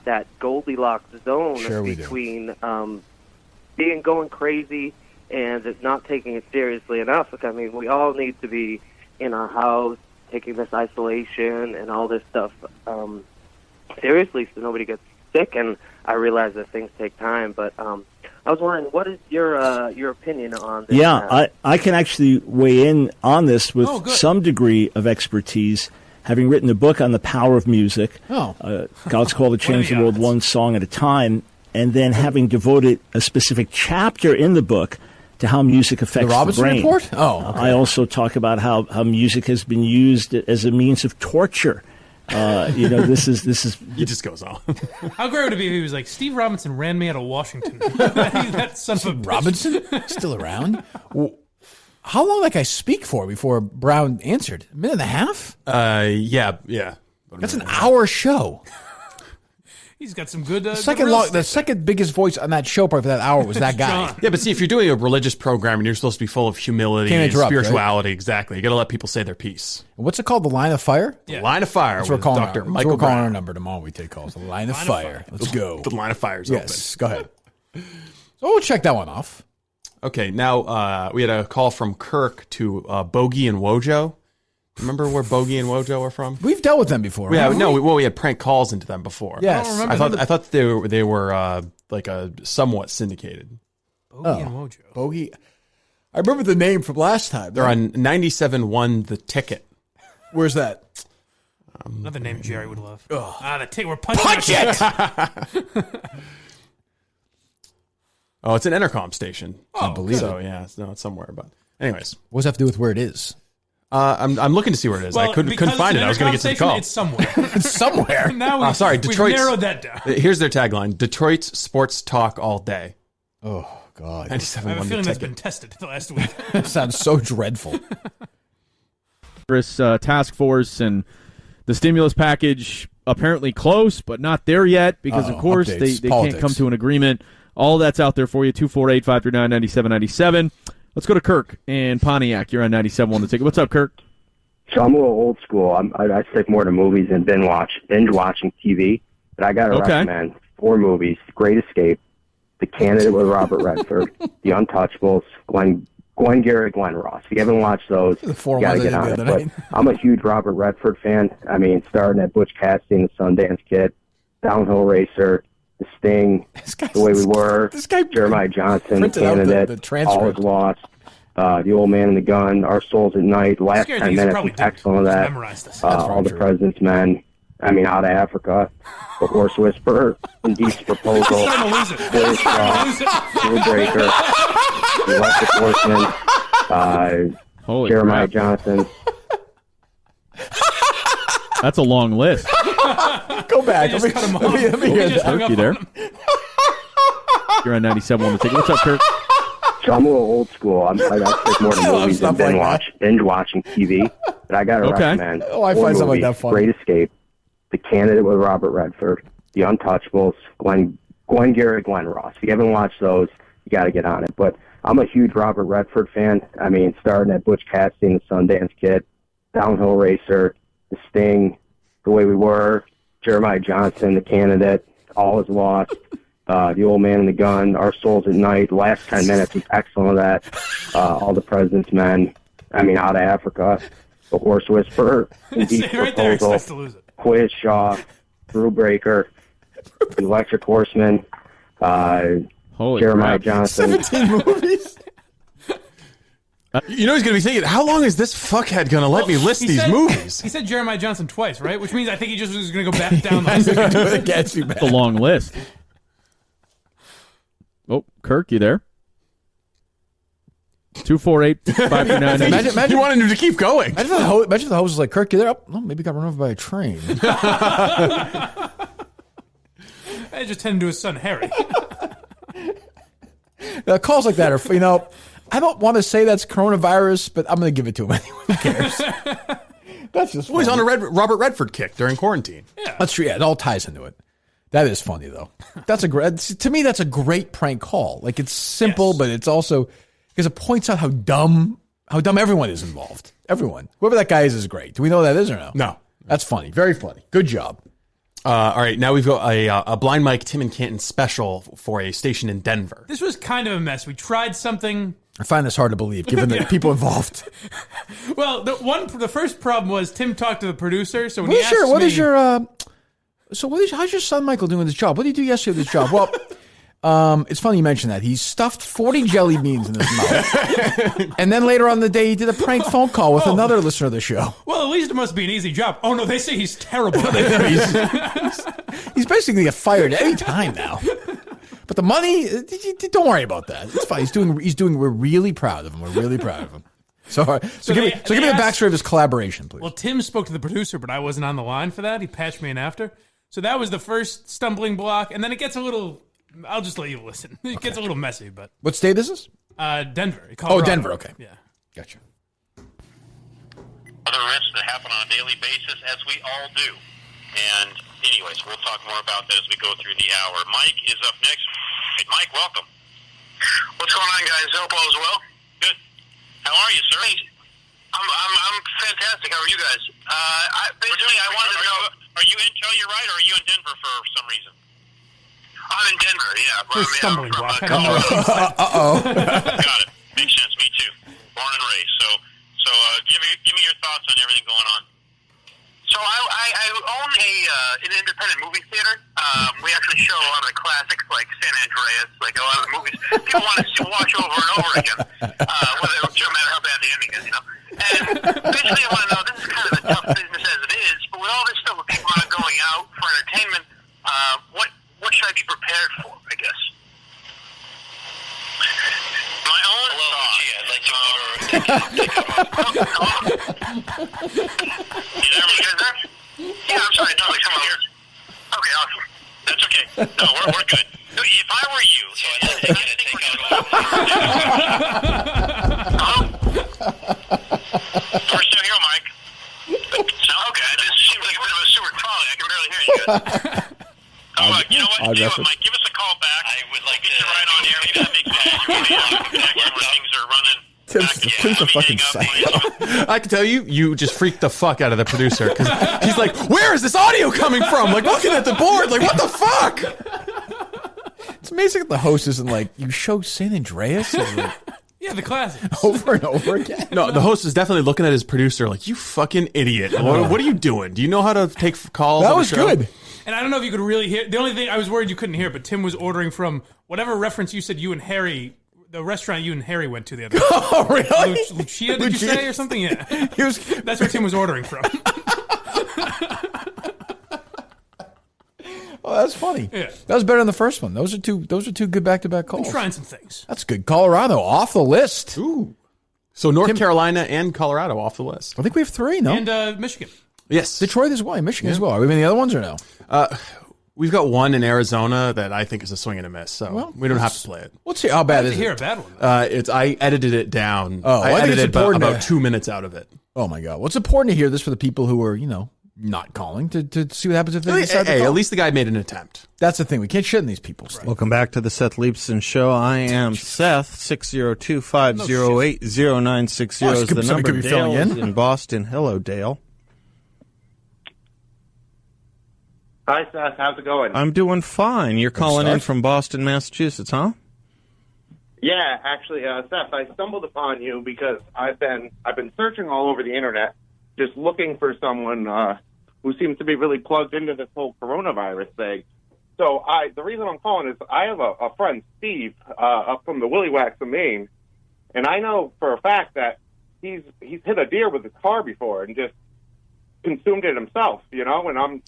that Goldilocks zone between being going crazy and it's not taking it seriously enough. I mean, we all need to be in our house, taking this isolation and all this stuff seriously so nobody gets sick. And I realize that things take time, but I was wondering, what is your opinion on this? Yeah, I can actually weigh in on this with some degree of expertise, having written a book on the power of music, God's Call to Change the World One Song at a Time, and then having devoted a specific chapter in the book to how music affects the Robinson brain. Report? Oh, okay. I also talk about how music has been used as a means of torture. This is. He just goes on. How great would it be if he was like, Steve Robinson ran me out of Washington? That son of a bitch. Robinson? Still around? How long did I speak for before Brown answered? A minute and a half? Yeah. That's an hour show. He's got some good. The second biggest voice on that show probably for that hour was that guy. Yeah, but see, if you're doing a religious program and you're supposed to be full of humility and spirituality, right? Exactly, you got to let people say their piece. What's it called? The Line of Fire? Yeah. The Line of Fire. That's what we're calling Dr. our, Michael we're calling Brown. our number tomorrow. We take calls. The Line of Fire. Let's go. The Line of Fire is open. Go ahead. So we'll check that one off. Okay, now we had a call from Kirk to Bogey and Wojo. Remember where Bogey and Wojo are from? We've dealt with them before. Yeah, we had prank calls into them before. Yes, I thought they were like a somewhat syndicated. Bogey and Wojo. Bogey. I remember the name from last time. They're on 97.1 The Ticket. Where's that? Another name Jerry would love. The Ticket. We're punching it. Oh, it's an intercom station. I believe it. So yeah, it's somewhere. But anyways, what does that have to do with where it is? I'm looking to see where it is. Well, I couldn't find it. I was going to get to the call. It's somewhere. It's somewhere. Now Detroit. We've narrowed that down. Here's their tagline: Detroit's sports talk all day. Oh God! 97.1 I have a feeling that's been tested the last week. That sounds so dreadful. Task force and the stimulus package apparently close, but not there yet because, of course, they can't come to an agreement. All that's out there for you. 248-539-9797. Let's go to Kirk in Pontiac. You're on 97.1 The Ticket. What's up, Kirk? So I'm a little old school. I stick more to movies and binge watching TV. But I got to recommend 4 movies: Great Escape, The Candidate with Robert Redford, The Untouchables, Glenn Garrett, Glenn Ross. If you haven't watched those, you got to get on it. But I'm a huge Robert Redford fan. I mean, starting at Butch Cassidy and the Sundance Kid, Downhill Racer, The Sting, The Way We Were, Jeremiah Johnson, The Candidate, All Is Lost, The Old Man and the Gun, Our Souls at Night, The Last 10 Minutes, excellent of that, All the President's Men, I mean, Out of Africa, The Horse Whisperer, Indecent Proposal, Boy Scout, Rule Breaker, The Electric Horseman, Jeremiah Johnson. That's a long list. Go back. Let me hear that. Kirk, you there? You're on 97 on the ticket. What's up, Kirk? So I'm a little old school. I stick more to movies than binge watching TV. But I got to recommend I find something like that funny. Great Escape, The Candidate with Robert Redford, The Untouchables, Glenn Garrett, Glenn Ross. If you haven't watched those, you got to get on it. But I'm a huge Robert Redford fan. I mean, starting at Butch Cassidy and the Sundance Kid, Downhill Racer, The Sting, The Way We Were, Jeremiah Johnson, The Candidate, All Is Lost, The Old Man and the Gun, Our Souls at Night. The last 10 minutes was excellent of that. All the President's Men, Out of Africa, The Horse Whisperer, Deep Proposal, Quiz Shaw, Brew Breaker, The Electric Horseman, Jeremiah Johnson. 17 movies. You know he's going to be thinking, how long is this fuckhead going to let me list these movies? He said Jeremiah Johnson twice, right? Which means I think he just was going to go back down the list. It's a long list. Oh, Kirk, you there? 248-539. Imagine you wanted him to keep going. Imagine if the host was like, Kirk, you there? Oh, maybe got run over by a train. I just tend to his son, Harry. Calls like that are, I don't want to say that's coronavirus, but I'm going to give it to him anyway. Who cares? That's just funny. Well, he's on a Robert Redford kick during quarantine. Yeah. That's true. Yeah, it all ties into it. That is funny, though. To me, that's a great prank call. Like, it's simple, but it's also, because it points out how dumb everyone is involved. Everyone. Whoever that guy is great. Do we know who that is or no? No. That's funny. Very funny. Good job. All right, now we've got a Blind Mike, Tim and Canton special for a station in Denver. This was kind of a mess. We tried something. I find this hard to believe, given the people involved. Well, the first problem was Tim talked to the producer, so when how's your son Michael doing this job? What did he do yesterday with this job? Well, it's funny you mentioned that. He stuffed 40 jelly beans in his mouth. And then later on in the day, he did a prank phone call with another listener of the show. Well, at least it must be an easy job. Oh, no, they say he's terrible. he's basically going to get fired any time now. But the money, don't worry about that. It's fine. We're really proud of him. We're really proud of him. So give me the backstory of his collaboration, please. Well, Tim spoke to the producer, but I wasn't on the line for that. He patched me in after. So that was the first stumbling block. And then it gets a little... I'll just let you listen. It gets a little messy, but... What state is this? Denver. Colorado. Oh, Denver, okay. Yeah. Gotcha. Other risks that happen on a daily basis, as we all do. And anyways, we'll talk more about that as we go through the hour. Mike is up next. Hey, Mike, welcome. What's going on, guys? Hope all is well? Good. How are you, sir? I'm fantastic. How are you guys? I wanted to know... Are you in Telluride or are you in Denver for some reason? I'm in Denver, yeah. Stumbling block. Uh-oh. Got it. Makes sense. Me too. Born and raised. So give me your thoughts on everything going on. So I own an independent movie theater. We actually show a lot of the classics like San Andreas, like a lot of the movies people want to watch over and over again, no matter how bad the ending is, And basically I want to know, this is kind of a tough business as it is, but with all this stuff with people not going out for entertainment, what should I be prepared for, I guess? My own thought. I'd like to You there? Yeah, I'm sorry. No, come on here. Okay, awesome. That's okay. No, we're good. If I were you, we're still here, Mike. Okay, this seems like a bit of a sewer trolley. I can barely hear you guys. You know what? Mike, give us a call back. I would like to get you right on here. Maybe that makes sense. Where things are running. Tim's a fucking psycho. I can tell you just freaked the fuck out of the producer because he's like, where is this audio coming from? Like, looking at the board, like, what the fuck? It's amazing that the host isn't like, you show San Andreas? Yeah, the classics. Over and over again. No, the host is definitely looking at his producer like, you fucking idiot. What are you doing? Do you know how to take calls? That was good. And I don't know if you could really hear. The only thing I was worried you couldn't hear, but Tim was ordering from whatever reference you said you and Harry, the restaurant you and Harry went to the other day. Oh, really? Lucia, did you say, or something? Yeah. That's where Tim was ordering from. Oh, that's funny. Yeah. That was better than the first one. Those are two good back-to-back calls. I'm trying some things. That's good. Colorado, off the list. Ooh. So North Carolina and Colorado off the list. I think we have 3, no? And Michigan. Yes. Detroit as well. Michigan as well. Are we in the other ones or no? We've got one in Arizona that I think is a swing and a miss, so we don't have to play it. Let's see how bad is it. Hear a bad one. I edited it down. I edited about 2 minutes out of it. Oh my God! Well, it's important to hear this for the people who are, not calling to see what happens if they decide to call. At least the guy made an attempt. That's the thing. We can't shit in these people. Right. Welcome back to the Seth Leibson Show. I am Seth. 602-508-0960 is the number. Dale is in Boston. Hello, Dale. Hi, Seth. How's it going? I'm doing fine. You're calling in from Boston, Massachusetts, huh? Yeah, actually, Seth, I stumbled upon you because I've been searching all over the internet, just looking for someone who seems to be really plugged into this whole coronavirus thing. So the reason I'm calling is I have a friend, Steve, up from the Willy Wax of Maine, and I know for a fact that he's hit a deer with his car before and just consumed it himself, and I'm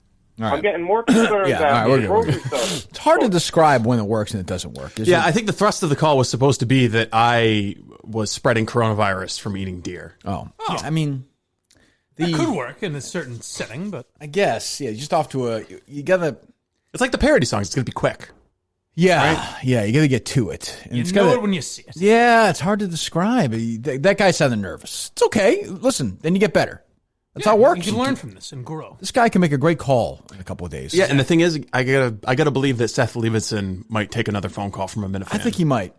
getting more concerned that grocery stuff. It's hard to describe when it works and it doesn't work. I think the thrust of the call was supposed to be that I was spreading coronavirus from eating deer. Oh. Yeah, I mean, that could work in a certain setting, but I guess, just off to you gotta. It's like the parody songs. It's gonna be quick. Yeah, right? Yeah, you gotta get to it. And you know it when you see it. Yeah, it's hard to describe. That guy sounded nervous. It's okay. Listen, then you get better. That's how it works. You can learn from this and grow. This guy can make a great call in a couple of days. Yeah, and the thing is, I gotta believe that Seth Leibson might take another phone call from a Minifan. I think he might.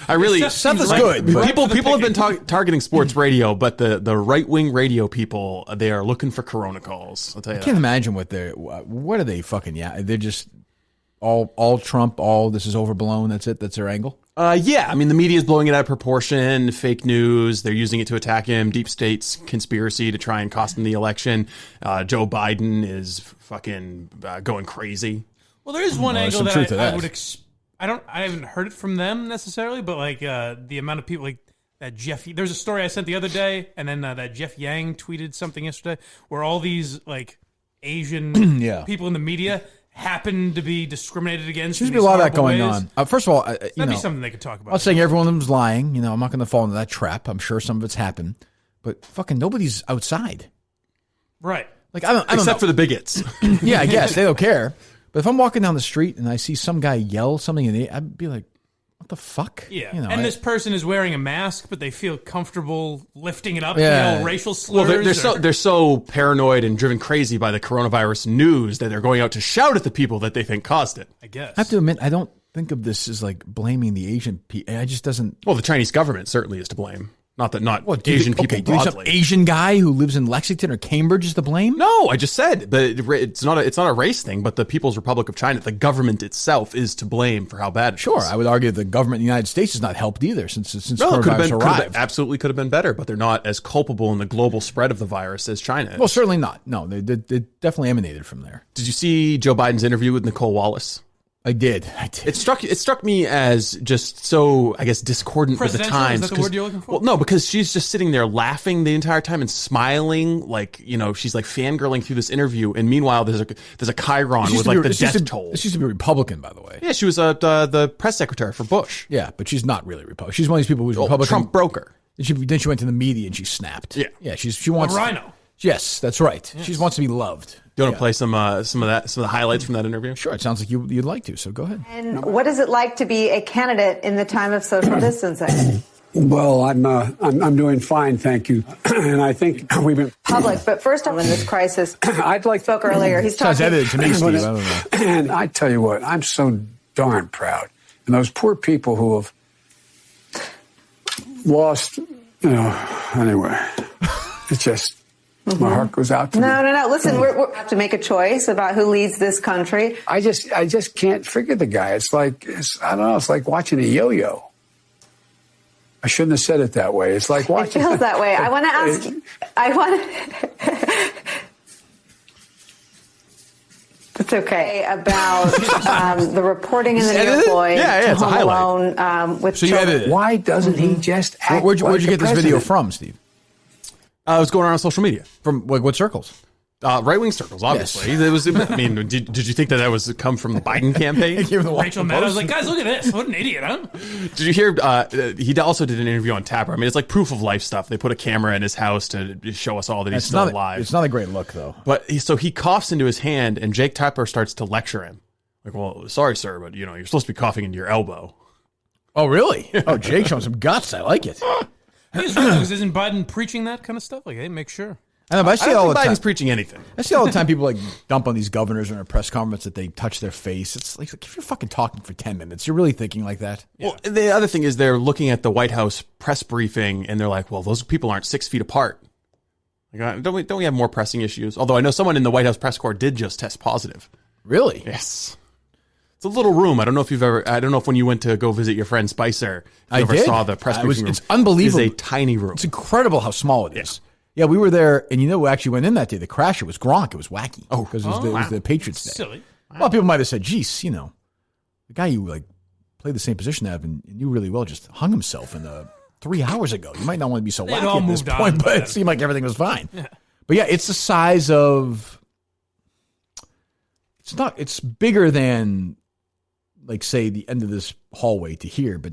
I really. Seth is good. People have been targeting sports radio, but the right wing radio people, they are looking for Corona calls. I'll tell you. I can't imagine what are they fucking? Yeah, they're just all Trump. All this is overblown. That's it. That's their angle. I mean, the media is blowing it out of proportion. Fake news. They're using it to attack him. Deep state's conspiracy to try and cost him the election. Joe Biden is fucking going crazy. Well, there is one angle that I would. I haven't heard it from them necessarily, but like the amount of people like that Jeff. There's a story I sent the other day, and then that Jeff Yang tweeted something yesterday, where all these like Asian people in the media happen to be discriminated against. There's a lot of that going on. First of all, that'd be something they could talk about. I'm not saying everyone of them is lying. I'm not going to fall into that trap. I'm sure some of it's happened, but fucking nobody's outside. Right. Like I don't except know. for the bigots. Yeah, I guess they don't care. But if I'm walking down the street and I see some guy yell something, I'd be like, "What the fuck?" Yeah. And this person is wearing a mask, but they feel comfortable lifting it up, yell racial slurs. Well, they're so paranoid and driven crazy by the coronavirus news that they're going out to shout at the people that they think caused it. I guess. I have to admit, I don't think of this as like blaming the Asian people. I just doesn't. Well, the Chinese government certainly is to blame. Not Asian people broadly. Some Asian guy who lives in Lexington or Cambridge is to blame? No, I just said that it's not a race thing, but the People's Republic of China, the government itself, is to blame for how bad it is. Sure, I would argue the government in the United States has not helped either since coronavirus arrived. Absolutely could have been better, but they're not as culpable in the global spread of the virus as China is. Well, certainly not. No, they definitely emanated from there. Did you see Joe Biden's interview with Nicole Wallace? I did. It struck me as just so, I guess, discordant with the times. Is that the word you're looking for? Well, no, because she's just sitting there laughing the entire time and smiling, like she's like fangirling through this interview. And meanwhile, there's a chyron with like the death toll. She used to be Republican, by the way. Yeah, she was the press secretary for Bush. Yeah, but she's not really Republican. She's one of these people who's Republican. Trump broke her. Then she went to the media and she snapped. Yeah. She wants a rhino. Yes, that's right. Yes. She wants to be loved. Do you want to play some of the highlights from that interview? Sure. It sounds like you'd like to. So go ahead. And what is it like to be a candidate in the time of social distancing? Well, I'm doing fine, thank you. And I think we've been public. But first, in this crisis, I'd like spoke earlier. He's talking. Sounds edited to me, Steve. I don't know. And I tell you what, I'm so darn proud. And those poor people who have lost, anyway, it's just. My heart goes out to them. No. Listen, we have to make a choice about who leads this country. I just can't figure the guy. It's like watching a yo-yo. I shouldn't have said it that way. It's like watching. It feels that way. I want to ask you. It's okay. About the reporting in the New Floyd to Home Alone with children. Why doesn't he just act Where'd you get this video from, Steve? It was going around on social media. From what circles? Right-wing circles, obviously. Yes. It was. I mean, did you think that was come from the Biden campaign? Rachel Maddow was like, guys, look at this. What an idiot, huh? Did you hear? He also did an interview on Tapper. I mean, it's like proof of life stuff. They put a camera in his house to show us all that he's still alive. It's not a great look, though. But he coughs into his hand, and Jake Tapper starts to lecture him. Like, well, sorry, sir, but you're supposed to be coughing into your elbow. Oh, really? Oh, Jake showing some guts. I like it. Isn't Biden preaching that kind of stuff? Like, hey, make sure. I know, but I see all the time. Biden's preaching anything. I see all the time people like dump on these governors in a press conference that they touch their face. It's like if you're fucking talking for 10 minutes, you're really thinking like that. Well, the other thing is they're looking at the White House press briefing and they're like, well, those people aren't 6 feet apart. Like, don't we have more pressing issues? Although I know someone in the White House press corps did just test positive. Really? Yes. It's a little room. I don't know if when you went to go visit your friend Spicer, you ever saw the press briefing room. It's unbelievable. It's a tiny room. It's incredible how small it is. Yeah, we were there, and who actually went in that day? The crasher was Gronk. It was wacky. Oh, because it was the Patriots Day. Silly. Wow. Well, people might have said, geez, the guy you played the same position of and knew really well just hung himself in 3 hours ago. You might not want to be so wacky at this point, but it seemed like everything was fine. Yeah. But yeah, it's the size of, it's bigger than, like, say, the end of this hallway to here, but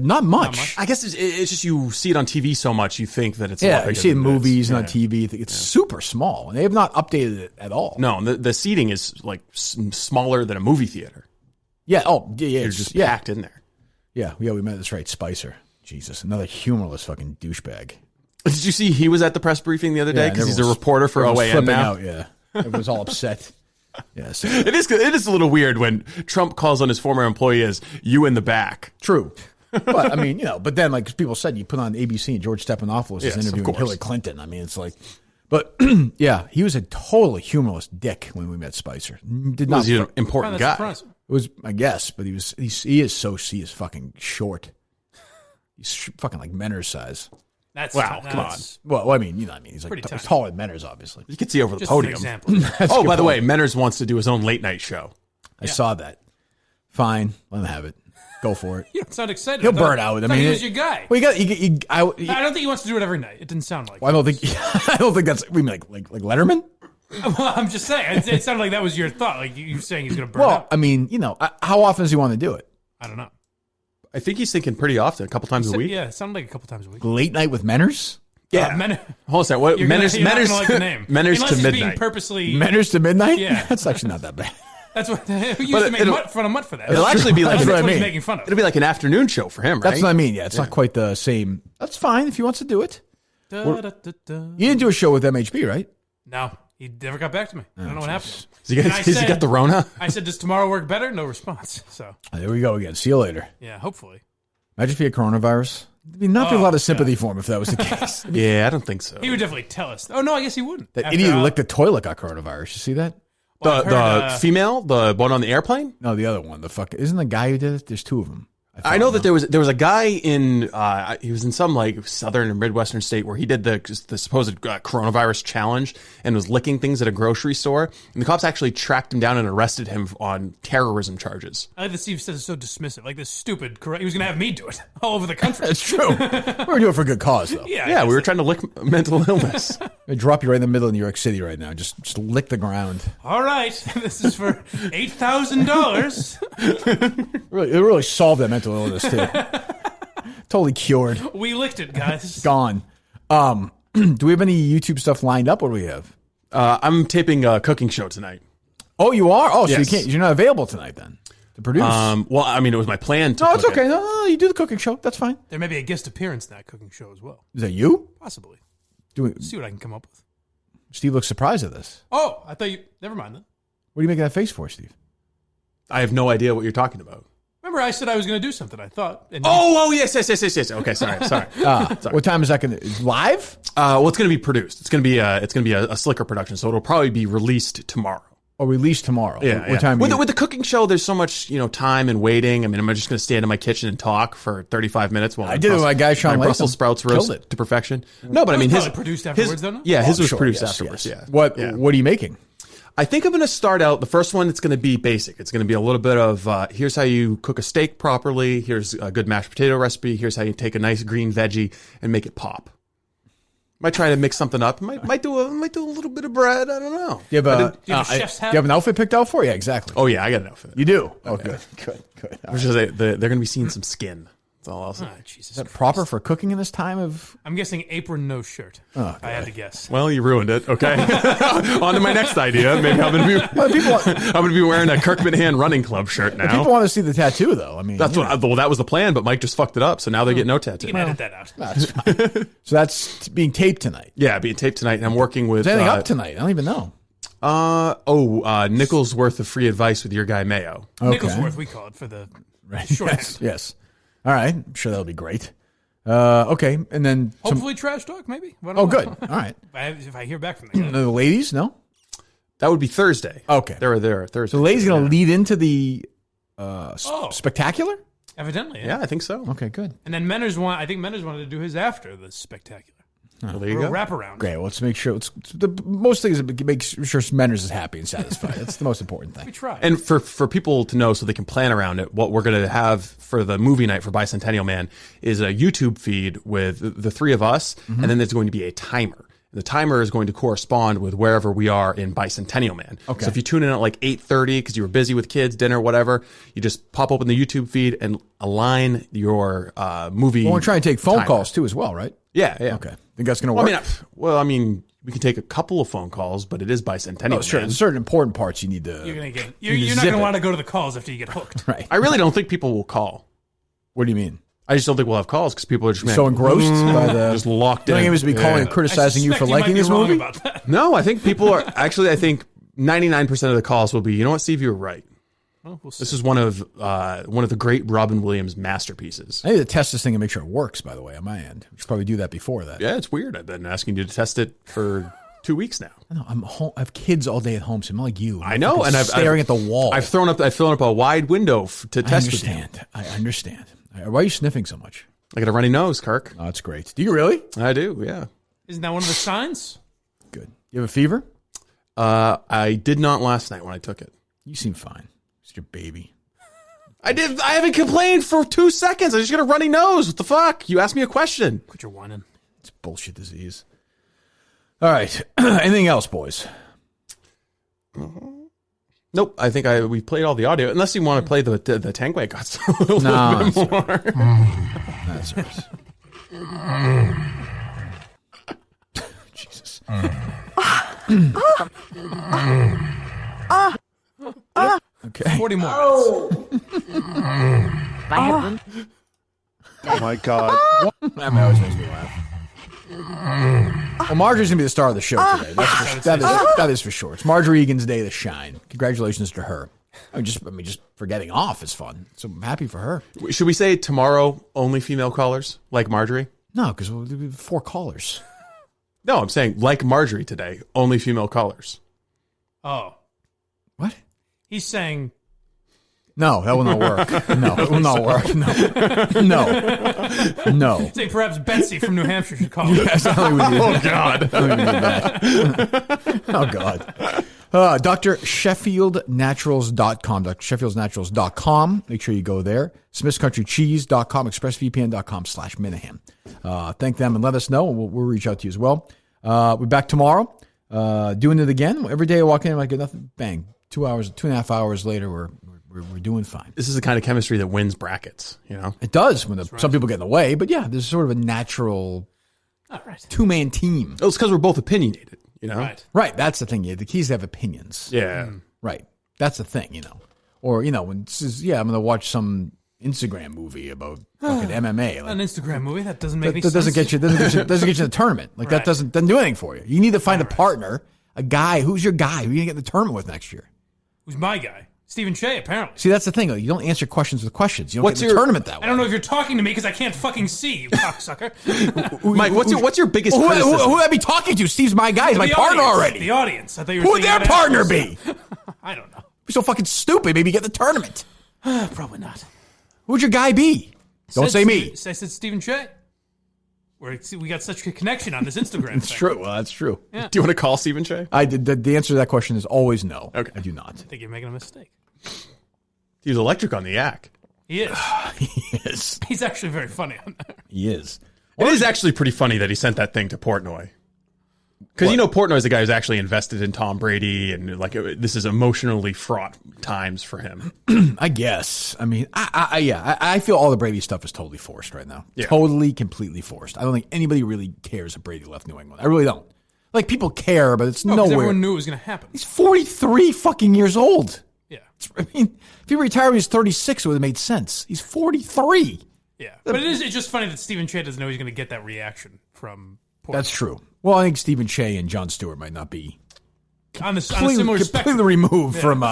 not much. I guess it's just you see it on TV so much, you think that it's a lot bigger. You see it in movies and on TV. It's super small, and they have not updated it at all. No, the seating is like smaller than a movie theater. Yeah. Oh, yeah. You're just packed in there. Yeah. We met. That's right, Spicer. Jesus, another humorless fucking douchebag. Did you see he was at the press briefing the other day because he's a reporter for OAN now? Out, yeah, everyone's all upset. Yeah, so. It is a little weird when Trump calls on his former employee as "you in the back." True. But I mean, but then like people said, you put on ABC and George Stephanopoulos is interviewing Hillary Clinton. I mean, it's like, but yeah, he was a totally humorless dick when we met Spicer. Was he an important guy? It was, I guess, but he is fucking short. He's fucking like Menner's size. Come on. Well, I mean, he's like he's taller than Menner's, obviously. You can see over the podium. Oh, by the way, Menner's wants to do his own late night show. I saw that. Fine, let him have it. Go for it. You don't sound excited. He'll burn out. I mean, he was your guy. Well, I don't think he wants to do it every night. It didn't sound like. Well, I don't think that's. We mean like Letterman. Well, I'm just saying. It sounded like that was your thought. Like you saying he's going to burn out. Well, I mean, how often does he want to do it? I don't know. I think he's thinking pretty often, a couple times a week. Yeah, it sounded like a couple times a week. Late night with Menners. Yeah. Hold on a second. What? Menner's like the name. Menner's Unless to he's midnight. Being purposely. Menner's to midnight. Yeah, that's actually not that bad. That's what we used to make fun of Mutt for that. It'll actually be like that's what he's making fun of. It'll be like an afternoon show for him, right? That's what I mean. Yeah, it's not quite the same. That's fine if he wants to do it. You didn't do a show with MHB, right? No, he never got back to me. I don't know what happened. Has he got the Rona? I said, does tomorrow work better? No response. So there we go again. See you later. Yeah, hopefully. Imagine if he had coronavirus. There'd not be a lot of sympathy for him if that was the case. Yeah, I don't think so. He would definitely tell us. Oh, no, I guess he wouldn't. That idiot who licked the toilet got coronavirus. You see that? Well, the female? The one on the airplane? No, the other one. Isn't the guy who did it? There's two of them. I know that there was a guy in he was in some like southern or midwestern state where he did the supposed coronavirus challenge and was licking things at a grocery store, and the cops actually tracked him down and arrested him on terrorism charges. I like that Steve says it's so dismissive, like this stupid. He was going to have me do it all over the country. That's true. We were doing it for a good cause, though. Yeah, we were trying to lick mental illness. I drop you right in the middle of New York City right now. Just lick the ground. All right, this is for $8,000. It really solved that mental illness too. Totally cured. We licked it, guys. Gone. Do we have any YouTube stuff lined up? What do we have? I'm taping a cooking show tonight. Oh, you are? Oh, yes. So you're not available tonight then to produce? Well, I mean, it was my plan to. No, it's okay. No, you do the cooking show. That's fine. There may be a guest appearance in that cooking show as well. Is that you? Possibly. See what I can come up with. Steve looks surprised at this. Oh, I thought you. Never mind then. What are you making that face for, Steve? I have no idea what you're talking about. Remember, I said I was going to do something. I thought. Yes. Okay, sorry. What time is that going to? Live? Well, it's going to be produced. It's going to be a slicker production, so it'll probably be released tomorrow. Oh, released tomorrow. Yeah. What time? With the cooking show, there's so much time and waiting. I mean, I'm just going to stand in my kitchen and talk for 35 minutes while I did it with my guy Sean my Brussels sprouts roast to perfection. No, but I mean, his produced afterwards, though. Yeah, his was produced afterwards. Yes. Yeah. What are you making? I think I'm going to start out, the first one, it's going to be basic. It's going to be a little bit of, here's how you cook a steak properly. Here's a good mashed potato recipe. Here's how you take a nice green veggie and make it pop. Might try to mix something up. Might do a little bit of bread. I don't know. Do you have a chef's hat? Do you have an outfit picked out for you? Yeah, exactly. Oh yeah, I got an outfit. You do? Okay. Good. They're going to be seeing some skin. That's all I'll say. Jesus, is that proper for cooking in this time of? I'm guessing apron, no shirt. I had to guess. Well, you ruined it. Okay. On to my next idea. Maybe I'm going to be wearing a Kirk Minahan Running Club shirt now. People want to see the tattoo, though. I mean, that was the plan, but Mike just fucked it up, so now they get no tattoo. You can edit that out. That's fine. So that's being taped tonight. Yeah, being taped tonight, and I'm working with. Is anything up tonight? I don't even know. Nickel's worth of free advice with your guy Mayo. Okay. Nickel's worth, we call it for the shorthand. Yes. All right. I'm sure that'll be great. Okay. And then hopefully trash talk, maybe. Good. All right. If I hear back from them. The ladies, no? That would be Thursday. Okay. They were there Thursday. So the ladies going to lead into the spectacular? Evidently. Yeah, I think so. Okay, good. And then Menners wanted to do his after the spectacular. Well, there you go. Wrap around. Great. Well, let's make sure. Most things make sure Menners is happy and satisfied. That's the most important thing. We try. And for people to know, so they can plan around it, what we're going to have for the movie night for Bicentennial Man is a YouTube feed with the three of us, and then there's going to be a timer. The timer is going to correspond with wherever we are in Bicentennial Man. Okay. So if you tune in at like 8:30 because you were busy with kids, dinner, whatever, you just pop open the YouTube feed and align your movie. Well, we're trying to take phone calls too, as well, right? Yeah. Okay. Think that's going to work? I mean, we can take a couple of phone calls, but it is Bicentennial. Oh, sure. Man. There's certain important parts you need to. You're not going to want to go to the calls after you get hooked. Right. I really don't think people will call. What do you mean? I just don't think we'll have calls because people are just so engrossed by the just locked in. You think he was calling and criticizing you for liking this movie? No, I think people are actually. I think 99% of the calls will be. You know what, Steve? You were right. Well, we'll see. This is one of the great Robin Williams masterpieces. I need to test this thing and make sure it works. By the way, on my end, we should probably do that before that. Yeah, it's weird. I've been asking you to test it for 2 weeks now. I know. I'm home. I have kids all day at home, so I'm not like you. I know, and I'm staring at the wall. I've thrown up a wide window to test. I understand. Why are you sniffing so much? I got a runny nose, Kirk. Oh, that's great. Do you really? I do, yeah. Isn't that one of the signs? Good. You have a fever? I did not last night when I took it. You seem fine. It's your baby. I haven't complained for 2 seconds. I just got a runny nose. What the fuck? You asked me a question. Quit your whining. It's bullshit disease. All right. Anything else, boys? Nope. I think we played all the audio. Unless you want to play the Tangway Guts a little bit more. That's hers. Jesus. Okay. 40 more. Oh my God. That always makes me laugh. Well, Marjorie's going to be the star of the show today. That is for sure. It's Marjorie Egan's day to shine. Congratulations to her. Just for getting off is fun. So I'm happy for her. Should we say tomorrow only female callers like Marjorie? No, because we'll do 4 callers. No, I'm saying like Marjorie today, only female callers. Oh. What? He's saying... No, that will not work. No, it will not work. No. Say perhaps Betsy from New Hampshire should call. Yes, oh, God. Oh, God. DrSheffieldNaturals.com. DrSheffieldNaturals.com. Make sure you go there. SmithsCountryCheese.com. ExpressVPN.com/Minahan. Thank them and let us know. We'll reach out to you as well. We're back tomorrow. Doing it again. Every day I walk in, I get nothing. Bang. 2.5 hours later, we're doing fine. This is the kind of chemistry that wins brackets, you know? It does when some people get in the way, but yeah, there's sort of a natural two-man team. It's because we're both opinionated, you know? Right. That's the thing. Yeah, the key is to have opinions. Yeah. Right. That's the thing, you know. Or, you know, when it says, I'm going to watch some Instagram movie about fucking MMA. Like, an Instagram movie? That doesn't make any sense. Doesn't get you in the tournament. Like, that doesn't do anything for you. You need to find a partner, a guy. Who's your guy? Who are you going to get in the tournament with next year? Who's my guy? Stephen Shea, apparently. See, that's the thing. You don't answer questions with questions. You don't get in the tournament that way. I don't know if you're talking to me because I can't fucking see you, cocksucker. Mike, what's your biggest criticism? Who would I be talking to? Steve's my guy. He's my partner already. The audience. I thought you were who would their partner be? I don't know. You're so fucking stupid. Maybe get the tournament. Probably not. Who would your guy be? Don't say me. I said Stephen Shea. We got such a connection on this Instagram It's true. Well, that's true. Yeah. Do you want to call Stephen Shea? The answer to that question is always no. Okay. I do not. I think you're making a mistake. He's electric on the yak. He is. He is. He's actually very funny on there. He is. It is actually pretty funny that he sent that thing to Portnoy. Because Portnoy is the guy who's actually invested in Tom Brady, and this is emotionally fraught times for him. I guess. I mean, I feel all the Brady stuff is totally forced right now. Yeah. Totally, completely forced. I don't think anybody really cares that Brady left New England. I really don't. Like, people care, but it's nowhere. Everyone knew it was going to happen. He's 43 fucking years old. Yeah. I mean, if he retired when he was 36, it would have made sense. He's 43. Yeah. But it's just funny that Stephen Che doesn't know he's going to get that reaction from Portnoy. That's true. Well, I think Stephen Che and Jon Stewart might not be on a similar spectrum. Completely removed from.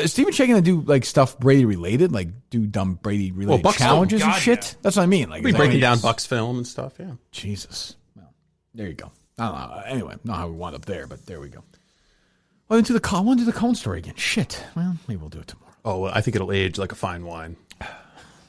Is Stephen Che going to do stuff Brady related, do dumb Brady related challenges and shit? Yeah. That's what I mean. He'll be breaking down Buck's film and stuff. Yeah. Jesus. Well, there you go. I don't know. Anyway, not how we wound up there, but there we go. I want to do the Cohen story again. Shit. Well, maybe we'll do it tomorrow. Oh, well, I think it'll age like a fine wine.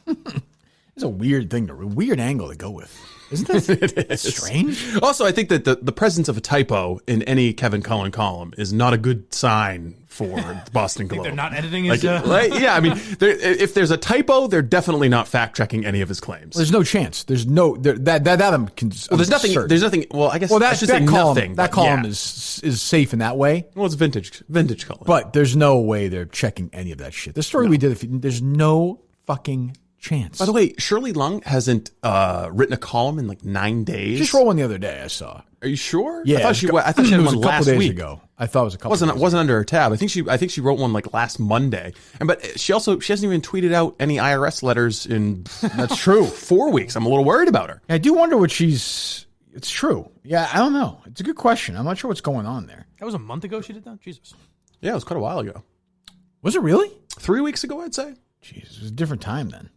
It's a weird weird angle to go with. Isn't it? It's strange. Also, I think that the presence of a typo in any Kevin Cohen column is not a good sign for the Boston Globe. They're not editing his... yeah, I mean, if there's a typo, they're definitely not fact-checking any of his claims. Well, there's no chance. There's no... there's nothing... Well, I guess I should say column, nothing. That column is safe in that way. Well, it's vintage column. But there's no way they're checking any of that shit. The story we did, there's no fucking... chance. By the way, Shirley Lung hasn't written a column in 9 days. She just wrote one the other day. I saw. Are you sure? Yeah, I thought she had one last week ago. I thought it was a couple. Wasn't under her tab. I think she wrote one last Monday. But she hasn't even tweeted out any IRS letters in. That's true. 4 weeks. I'm a little worried about her. I do wonder what she's. It's true. Yeah, I don't know. It's a good question. I'm not sure what's going on there. That was a month ago. She did that. Jesus. Yeah, it was quite a while ago. Was it really? 3 weeks ago, I'd say. Jesus, it was a different time then.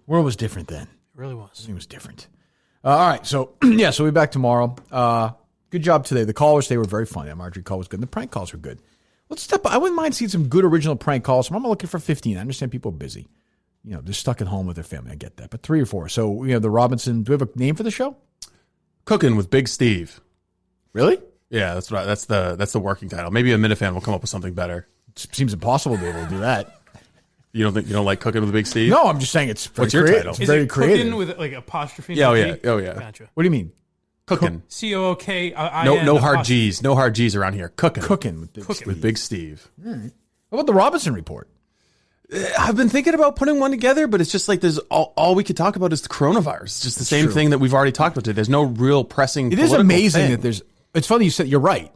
World was different then. It really was. It was different. All right, so so we'll be back tomorrow. Good job today. The callers today were very funny. Marjorie call was good. And the prank calls were good. Let's step up. I wouldn't mind seeing some good original prank calls. I'm looking for 15. I understand people are busy. They're stuck at home with their family. I get that. But 3 or 4. So we have the Robinson. Do we have a name for the show? Cooking with Big Steve. Really? Yeah, that's right. That's the working title. Maybe a Minifan will come up with something better. It seems impossible to be able to do that. You don't like Cooking with Big Steve? No, I'm just saying it's very What's your title? It's very creative. Cooking with apostrophe? Yeah, oh yeah. Gotcha. What do you mean? Cooking. COOKIN. No hard G's. No hard G's around here. Cooking with Big Steve. All right. What about the Robinson Report? I've been thinking about putting one together, but it's just there's all we could talk about is the coronavirus. It's just the same thing that we've already talked about today. There's no real pressing. It is amazing that there's. It's funny you said you're right,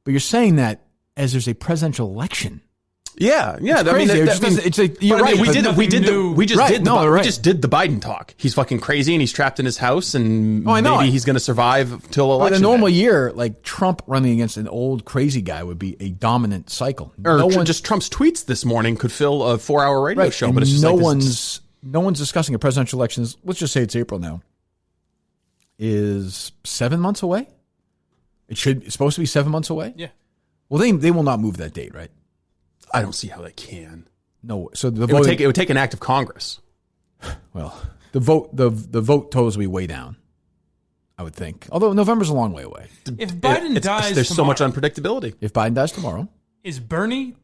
but you're saying that as there's a presidential election. Yeah. It's crazy. You're right. We just did the Biden talk. He's fucking crazy and he's trapped in his house and maybe he's going to survive till election. In a normal year, Trump running against an old crazy guy would be a dominant cycle. Just Trump's tweets this morning could fill a 4-hour radio show, but it's just no one's discussing a presidential election. Let's just say it's April now. Is 7 months away? It's supposed to be 7 months away. Yeah. Well, they will not move that date, right? I don't see how they can. No, so it would take an act of Congress. Well, the vote totals will be way down, I would think. Although November's a long way away. If Biden dies, there's tomorrow, so much unpredictability. If Biden dies tomorrow, is Bernie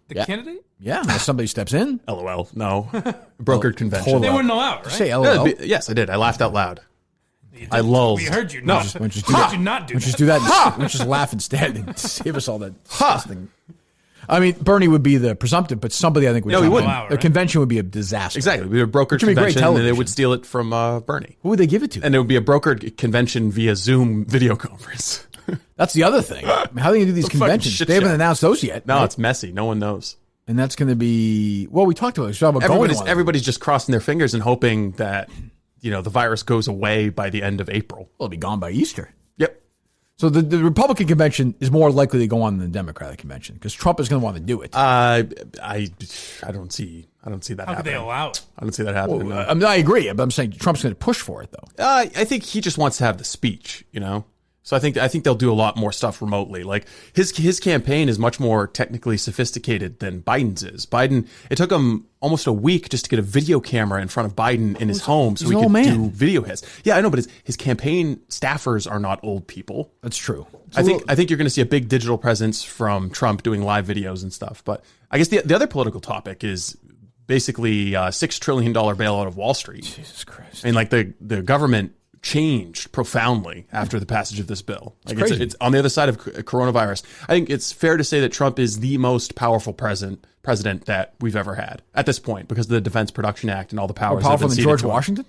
the candidate? Yeah, unless somebody steps in. LOL. No, brokered convention. They wouldn't allow it, right? Say LOL. Yes, I did. I laughed out loud. I lulled. We heard you. No, not. Why don't you not do that? Just do that. And just laugh instead and save us all that disgusting. I mean, Bernie would be the presumptive, but somebody I think would. No, he wouldn't. The convention would be a disaster. Exactly, it would be a brokered convention, and they would steal it from Bernie. Who would they give it to? And it would be a brokered convention via Zoom video conference. That's the other thing. I mean, how are they going to do these conventions? They haven't announced those yet. No, it's messy. No one knows. And that's going to be we talked about it. Everybody's just crossing their fingers and hoping that the virus goes away by the end of April. Well, it'll be gone by Easter. Yep. So the Republican convention is more likely to go on than the Democratic convention because Trump is going to want to do it. I don't see that happening. How could they allow it? I don't see that happening. Well, I agree, but I'm saying Trump's going to push for it though. I think he just wants to have the speech, So I think they'll do a lot more stuff remotely. Like his campaign is much more technically sophisticated than Biden's is. Biden, it took him almost a week just to get a video camera in front of Biden in his home so he could do video hits. Yeah, I know, but his campaign staffers are not old people. That's true. I think you're going to see a big digital presence from Trump doing live videos and stuff. But I guess the other political topic is basically $6 trillion bailout of Wall Street. Jesus Christ. I mean, the government changed profoundly after the passage of this bill. It's on the other side of coronavirus. I think it's fair to say that Trump is the most powerful president that we've ever had at this point because of the Defense Production Act and all the powers. More powerful than George Washington?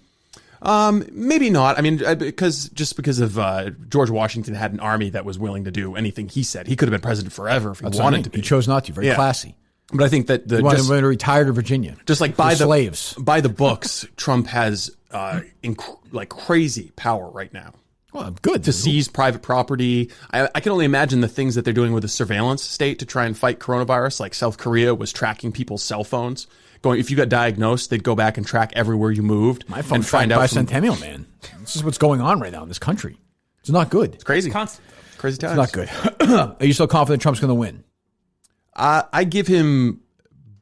Maybe not. I mean, because George Washington had an army that was willing to do anything he said. He could have been president forever if he wanted to be. He chose not to. Very classy. But I think that he wanted to retire to Virginia. Just like by the books, Trump has crazy power right now. Well, good. To seize private property. I can only imagine the things that they're doing with the surveillance state to try and fight coronavirus. Like South Korea was tracking people's cell phones. If you got diagnosed, they'd go back and track everywhere you moved. My phone tracked Bicentennial Man. This is what's going on right now in this country. It's not good. It's crazy. Crazy times. It's not good. Are you still confident Trump's going to win? I give him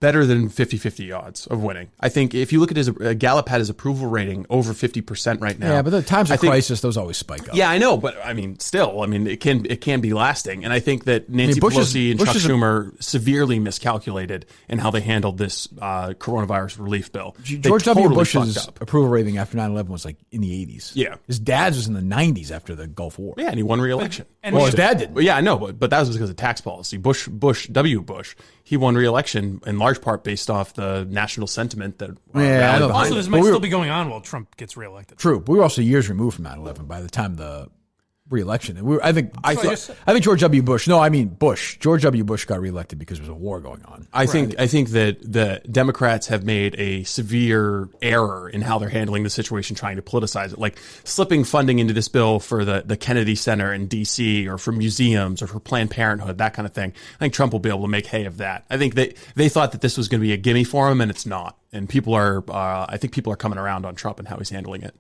better than 50-50 odds of winning. I think if you look at his Gallup had his approval rating over 50% right now. Yeah, but the times of crisis, those always spike up. Yeah, I know, but I mean, still, it can be lasting. And I think that Nancy Pelosi and Chuck Schumer severely miscalculated in how they handled this coronavirus relief bill. George W. Bush's approval rating after 9/11 was like in the 80s. Yeah, his dad's was in the 90s after the Gulf War. Yeah, and he won re-election. Well, his dad didn't. Yeah, I know, but that was because of tax policy. W. Bush, he won re-election in large part based off the national sentiment that. Also, this might still be going on while Trump gets reelected. True, but we were also years removed from 9/11 by the time the re-election. I think George W. Bush. No, I mean Bush. George W. Bush got reelected because there was a war going on. I think that the Democrats have made a severe error in how they're handling the situation, trying to politicize it, like slipping funding into this bill for the Kennedy Center in D.C. or for museums or for Planned Parenthood, that kind of thing. I think Trump will be able to make hay of that. I think they thought that this was going to be a gimme for him, and it's not. And I think people are coming around on Trump and how he's handling it.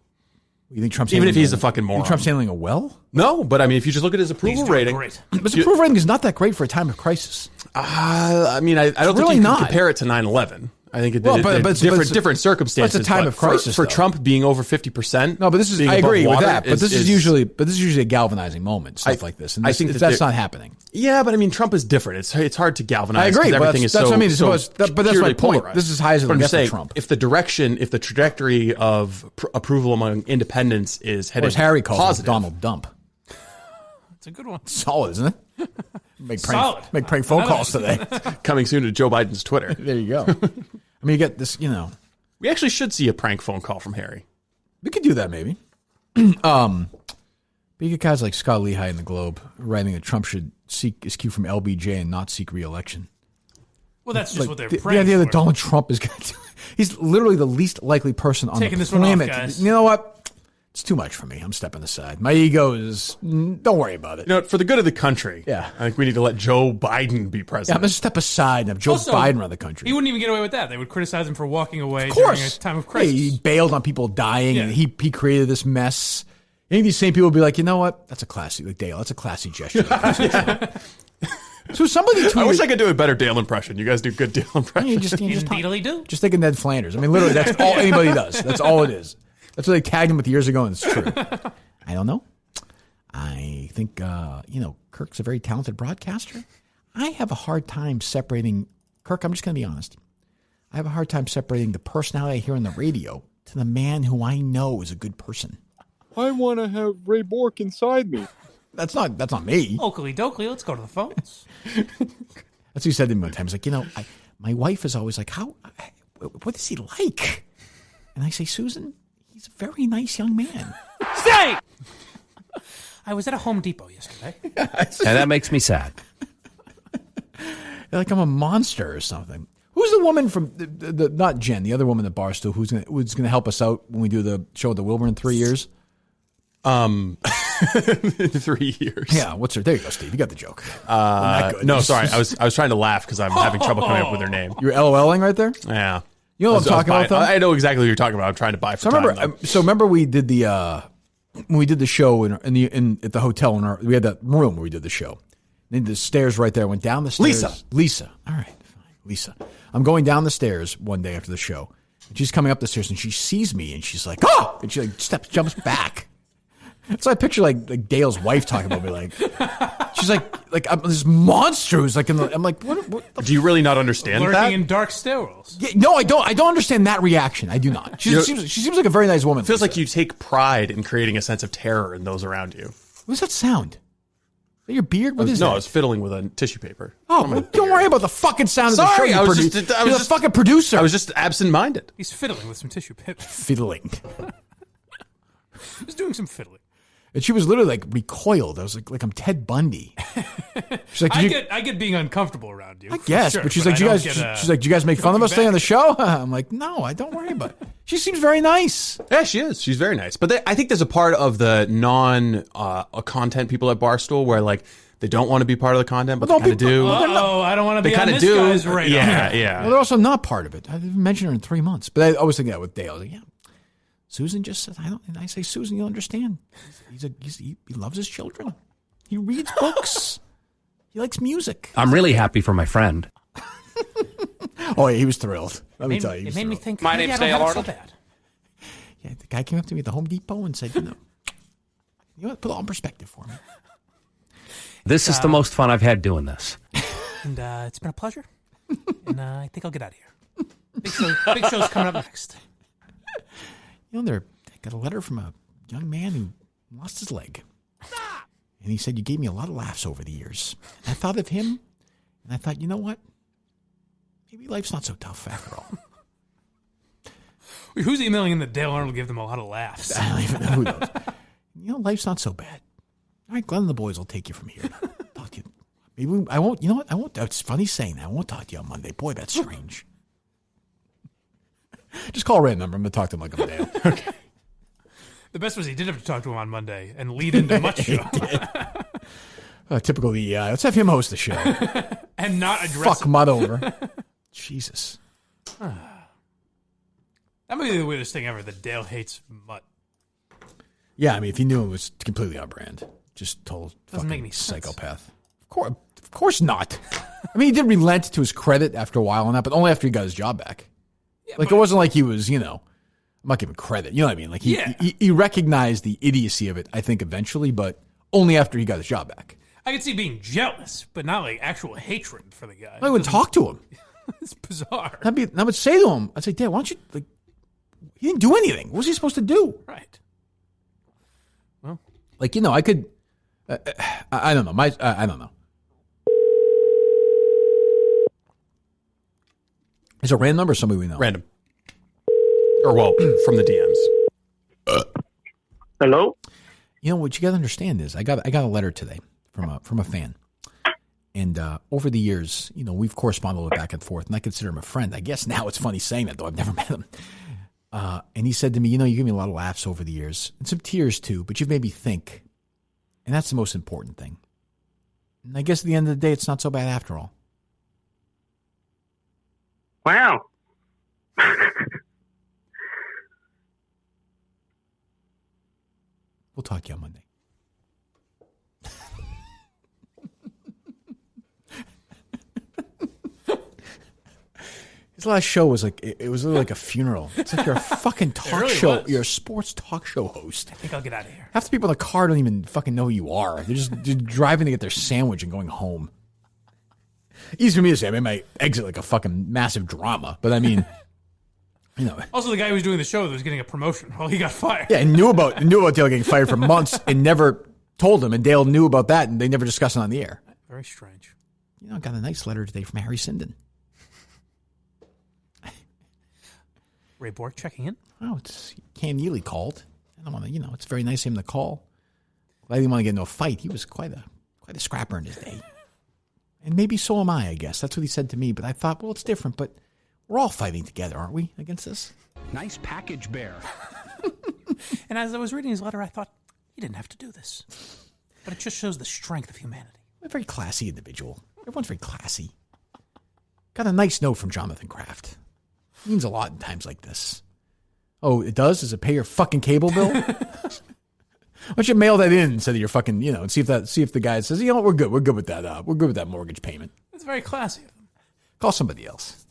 You think Trump's even if he's a fucking moron? You think Trump's handling it well? No, but I mean, if you just look at his approval rating, but his approval rating is not that great for a time of crisis. I mean, I don't think you can compare it to 9/11. I think different circumstances. It's a time of crisis for Trump being over 50%. No, but this is I agree with that. But this is usually a galvanizing moment, stuff like this. And I think that's not happening. Yeah, but I mean, Trump is different. It's hard to galvanize. I agree. Everything is that's so, what I mean. But that's my point. Polarized. This is high as it gets for Trump. If the trajectory of approval among independents is headed as Harry calls positive, Donald Dump. It's a good one. Solid, isn't it? Make prank phone calls today. Coming soon to Joe Biden's Twitter. There you go. I mean, you get this, We actually should see a prank phone call from Harry. We could do that, maybe. But you get guys like Scott Lehigh in the Globe writing that Trump should seek eschew from LBJ and not seek re-election. Well, that's just what they're praying the idea for. that Donald Trump is going to... He's literally the least likely person on the planet. One off, guys. You know what? It's too much for me. I'm stepping aside. My ego is... Don't worry about it. For the good of the country, I think we need to let Joe Biden be president. Yeah, I'm going to step aside and have Joe Biden run the country. He wouldn't even get away with that. They would criticize him for walking away during a time of crisis. He bailed on people dying, and he created this mess. I think these same people would be like, you know what? That's a classy... Like, Dale, that's a classy gesture. So somebody tweeted... I wish I could do a better Dale impression. You guys do good Dale impressions. You just do. Just think of Ned Flanders. I mean, literally, that's all anybody does. That's all it is. That's what they tagged him with years ago, and it's true. I don't know. I think, Kirk's a very talented broadcaster. I have a hard time separating... Kirk, I'm just going to be honest. I have a hard time separating the personality I hear on the radio to the man who I know is a good person. I want to have Ray Bork inside me. That's not me. Oakley dokley, let's go to the phones. That's what he said to me one time. He's like, my wife is always like, what is he like? And I say, Susan, he's a very nice young man. Stay! I was at a Home Depot yesterday. And that makes me sad. Like I'm a monster or something. Who's the woman from the not Jen, the other woman at Barstool who's gonna help us out when we do the show at the Wilbur in 3 years? 3 years. Yeah, what's her? There you go, Steve. You got the joke. No, sorry. I was trying to laugh because I'm having trouble coming up with her name. You're LOLing right there? Yeah. You know what I'm talking about, though? I know exactly what you're talking about. I'm trying to buy for time. Remember we did when we did the show at the hotel we had that room where we did the show. And the stairs right there. Went down the stairs. Lisa. All right, fine. Lisa. I'm going down the stairs one day after the show. And she's coming up the stairs and she sees me and she's like, oh! And she jumps back. So I picture like Dale's wife talking about me like, She's like I'm this monster who's like I'm like, what do you really not understand lurking that? in dark stairwells. Yeah, no, I don't understand that reaction. I do not. She seems like a very nice woman. It feels like you take pride in creating a sense of terror in those around you. What does that sound? Is that your beard? What is that? No, I was fiddling with a tissue paper. Oh, don't worry about the fucking sound of the show. I was You're the fucking producer. I was just absent-minded. He's fiddling with some tissue paper. Fiddling. He's doing some fiddling. And she was literally like recoiled. I was like I'm Ted Bundy. She's like, I get being uncomfortable around you. I guess, sure, but she's like, she's like, do you guys make fun of us today on the show? I'm like, no, I don't worry about it. She seems very nice. Yeah, she is. She's very nice. But I think there's a part of the content people at Barstool where like they don't want to be part of the content, but they kind of do. I don't want to be on this guy's radar. Yeah. Well, they're also not part of it. I haven't mentioned her in 3 months, but I always think that with Dale. I was like, yeah. Susan just says, and I say, Susan, you'll understand. He loves his children. He reads books. He likes music. I'm really happy for my friend. Oh, yeah, he was thrilled. Let me tell you. It made me think, my name's Dale Arnold. So bad. Yeah, the guy came up to me at the Home Depot and said, you know what, put it all in perspective for me. This is the most fun I've had doing this. And it's been a pleasure. And I think I'll get out of here. Big show's coming up next. You know, I got a letter from a young man who lost his leg. And he said, you gave me a lot of laughs over the years. And I thought of him, and I thought, you know what? Maybe life's not so tough after all. Who's emailing in that Dale Arnold gave them a lot of laughs? I don't even know who knows. You know, life's not so bad. All right, Glenn and the boys will take you from here. Talk to you. Maybe I won't, you know what? I won't. It's funny saying that. I won't talk to you on Monday. Boy, that's strange. Just call a random number. I'm going to talk to him like I'm Dale. Okay. The best was he did have to talk to him on Monday and lead into much show. Typically, let's have him host the show. And not address Fuck Mutt over. Jesus. That might be the weirdest thing ever, that Dale hates Mutt. Yeah, I mean, if you knew it was completely on brand. Just total Doesn't make fucking any psychopath. Sense. Of course not. I mean, he did relent to his credit after a while on that, but only after he got his job back. Yeah, like, it wasn't like he was, I'm not giving credit. You know what I mean? Like, he recognized the idiocy of it, I think, eventually, but only after he got his job back. I could see being jealous, but not like actual hatred for the guy. I wouldn't talk to him. It's bizarre. I would say to him, I'd say, Dad, why don't you, like, he didn't do anything. What was he supposed to do? Right. Well. Like, I could, I don't know. I don't know. Is it a random number or somebody we know? Random. Or, well, from the DMs. Hello? You know, what you got to understand is I got a letter today from a fan. And over the years, we've corresponded a little back and forth, and I consider him a friend. I guess now it's funny saying that, though I've never met him. And he said to me, you give me a lot of laughs over the years, and some tears too, but you've made me think. And that's the most important thing. And I guess at the end of the day, it's not so bad after all. Wow. We'll talk to you on Monday. His last show was like, it was literally like a funeral. It's like you're a fucking talk show. Was. You're a sports talk show host. I think I'll get out of here. Half the people in the car don't even fucking know who you are. They're just driving to get their sandwich and going home. Easy for me to say. I made my exit like a fucking massive drama. But I mean, Also, the guy who was doing the show that was getting a promotion. Well, he got fired. Yeah, and knew about Dale getting fired for months and never told him. And Dale knew about that and they never discussed it on the air. Very strange. I got a nice letter today from Harry Sinden. Ray Bork checking in. Oh, it's Cam Neely called. I don't want to, it's very nice of him to call. I didn't want to get into a fight. He was quite a scrapper in his day. And maybe so am I guess. That's what he said to me. But I thought, well, it's different. But we're all fighting together, aren't we, against this? Nice package, Bear. And as I was reading his letter, I thought, he didn't have to do this. But it just shows the strength of humanity. A very classy individual. Everyone's very classy. Got a nice note from Jonathan Kraft. Means a lot in times like this. Oh, it does? Does it pay your fucking cable bill? Why don't you mail that in instead of your fucking, and see if the guy says, we're good. We're good with that. We're good with that mortgage payment. That's very classy of them. Call somebody else.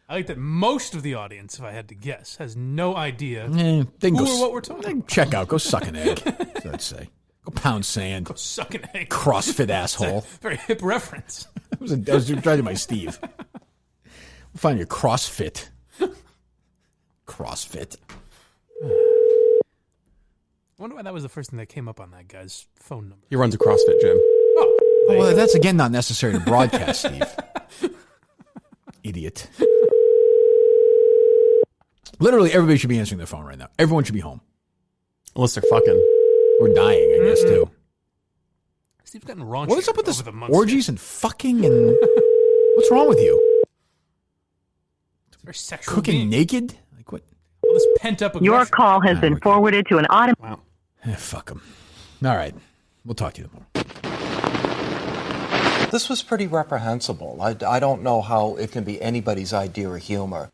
I like that most of the audience, if I had to guess, has no idea who or what we're talking about. Check out. Go suck an egg. That's what I'd say. Go pound sand. Go suck an egg. CrossFit asshole. Very hip reference. I was trying to my Steve. We'll find your CrossFit. CrossFit. I wonder why that was the first thing that came up on that guy's phone number. He runs a CrossFit gym. Well, that's again not necessary to broadcast, Steve. Idiot. Literally, everybody should be answering their phone right now. Everyone should be home. Unless they're fucking. Or dying, I guess, too. Steve's gotten raunchy. What is up with this orgies and fucking and... What's wrong with you? Very sexual Cooking being. naked? Like what? All this pent-up aggression. Your call has been forwarded to an automatic... Wow. Fuck them. All right. We'll talk to you tomorrow. This was pretty reprehensible. I don't know how it can be anybody's idea of humor.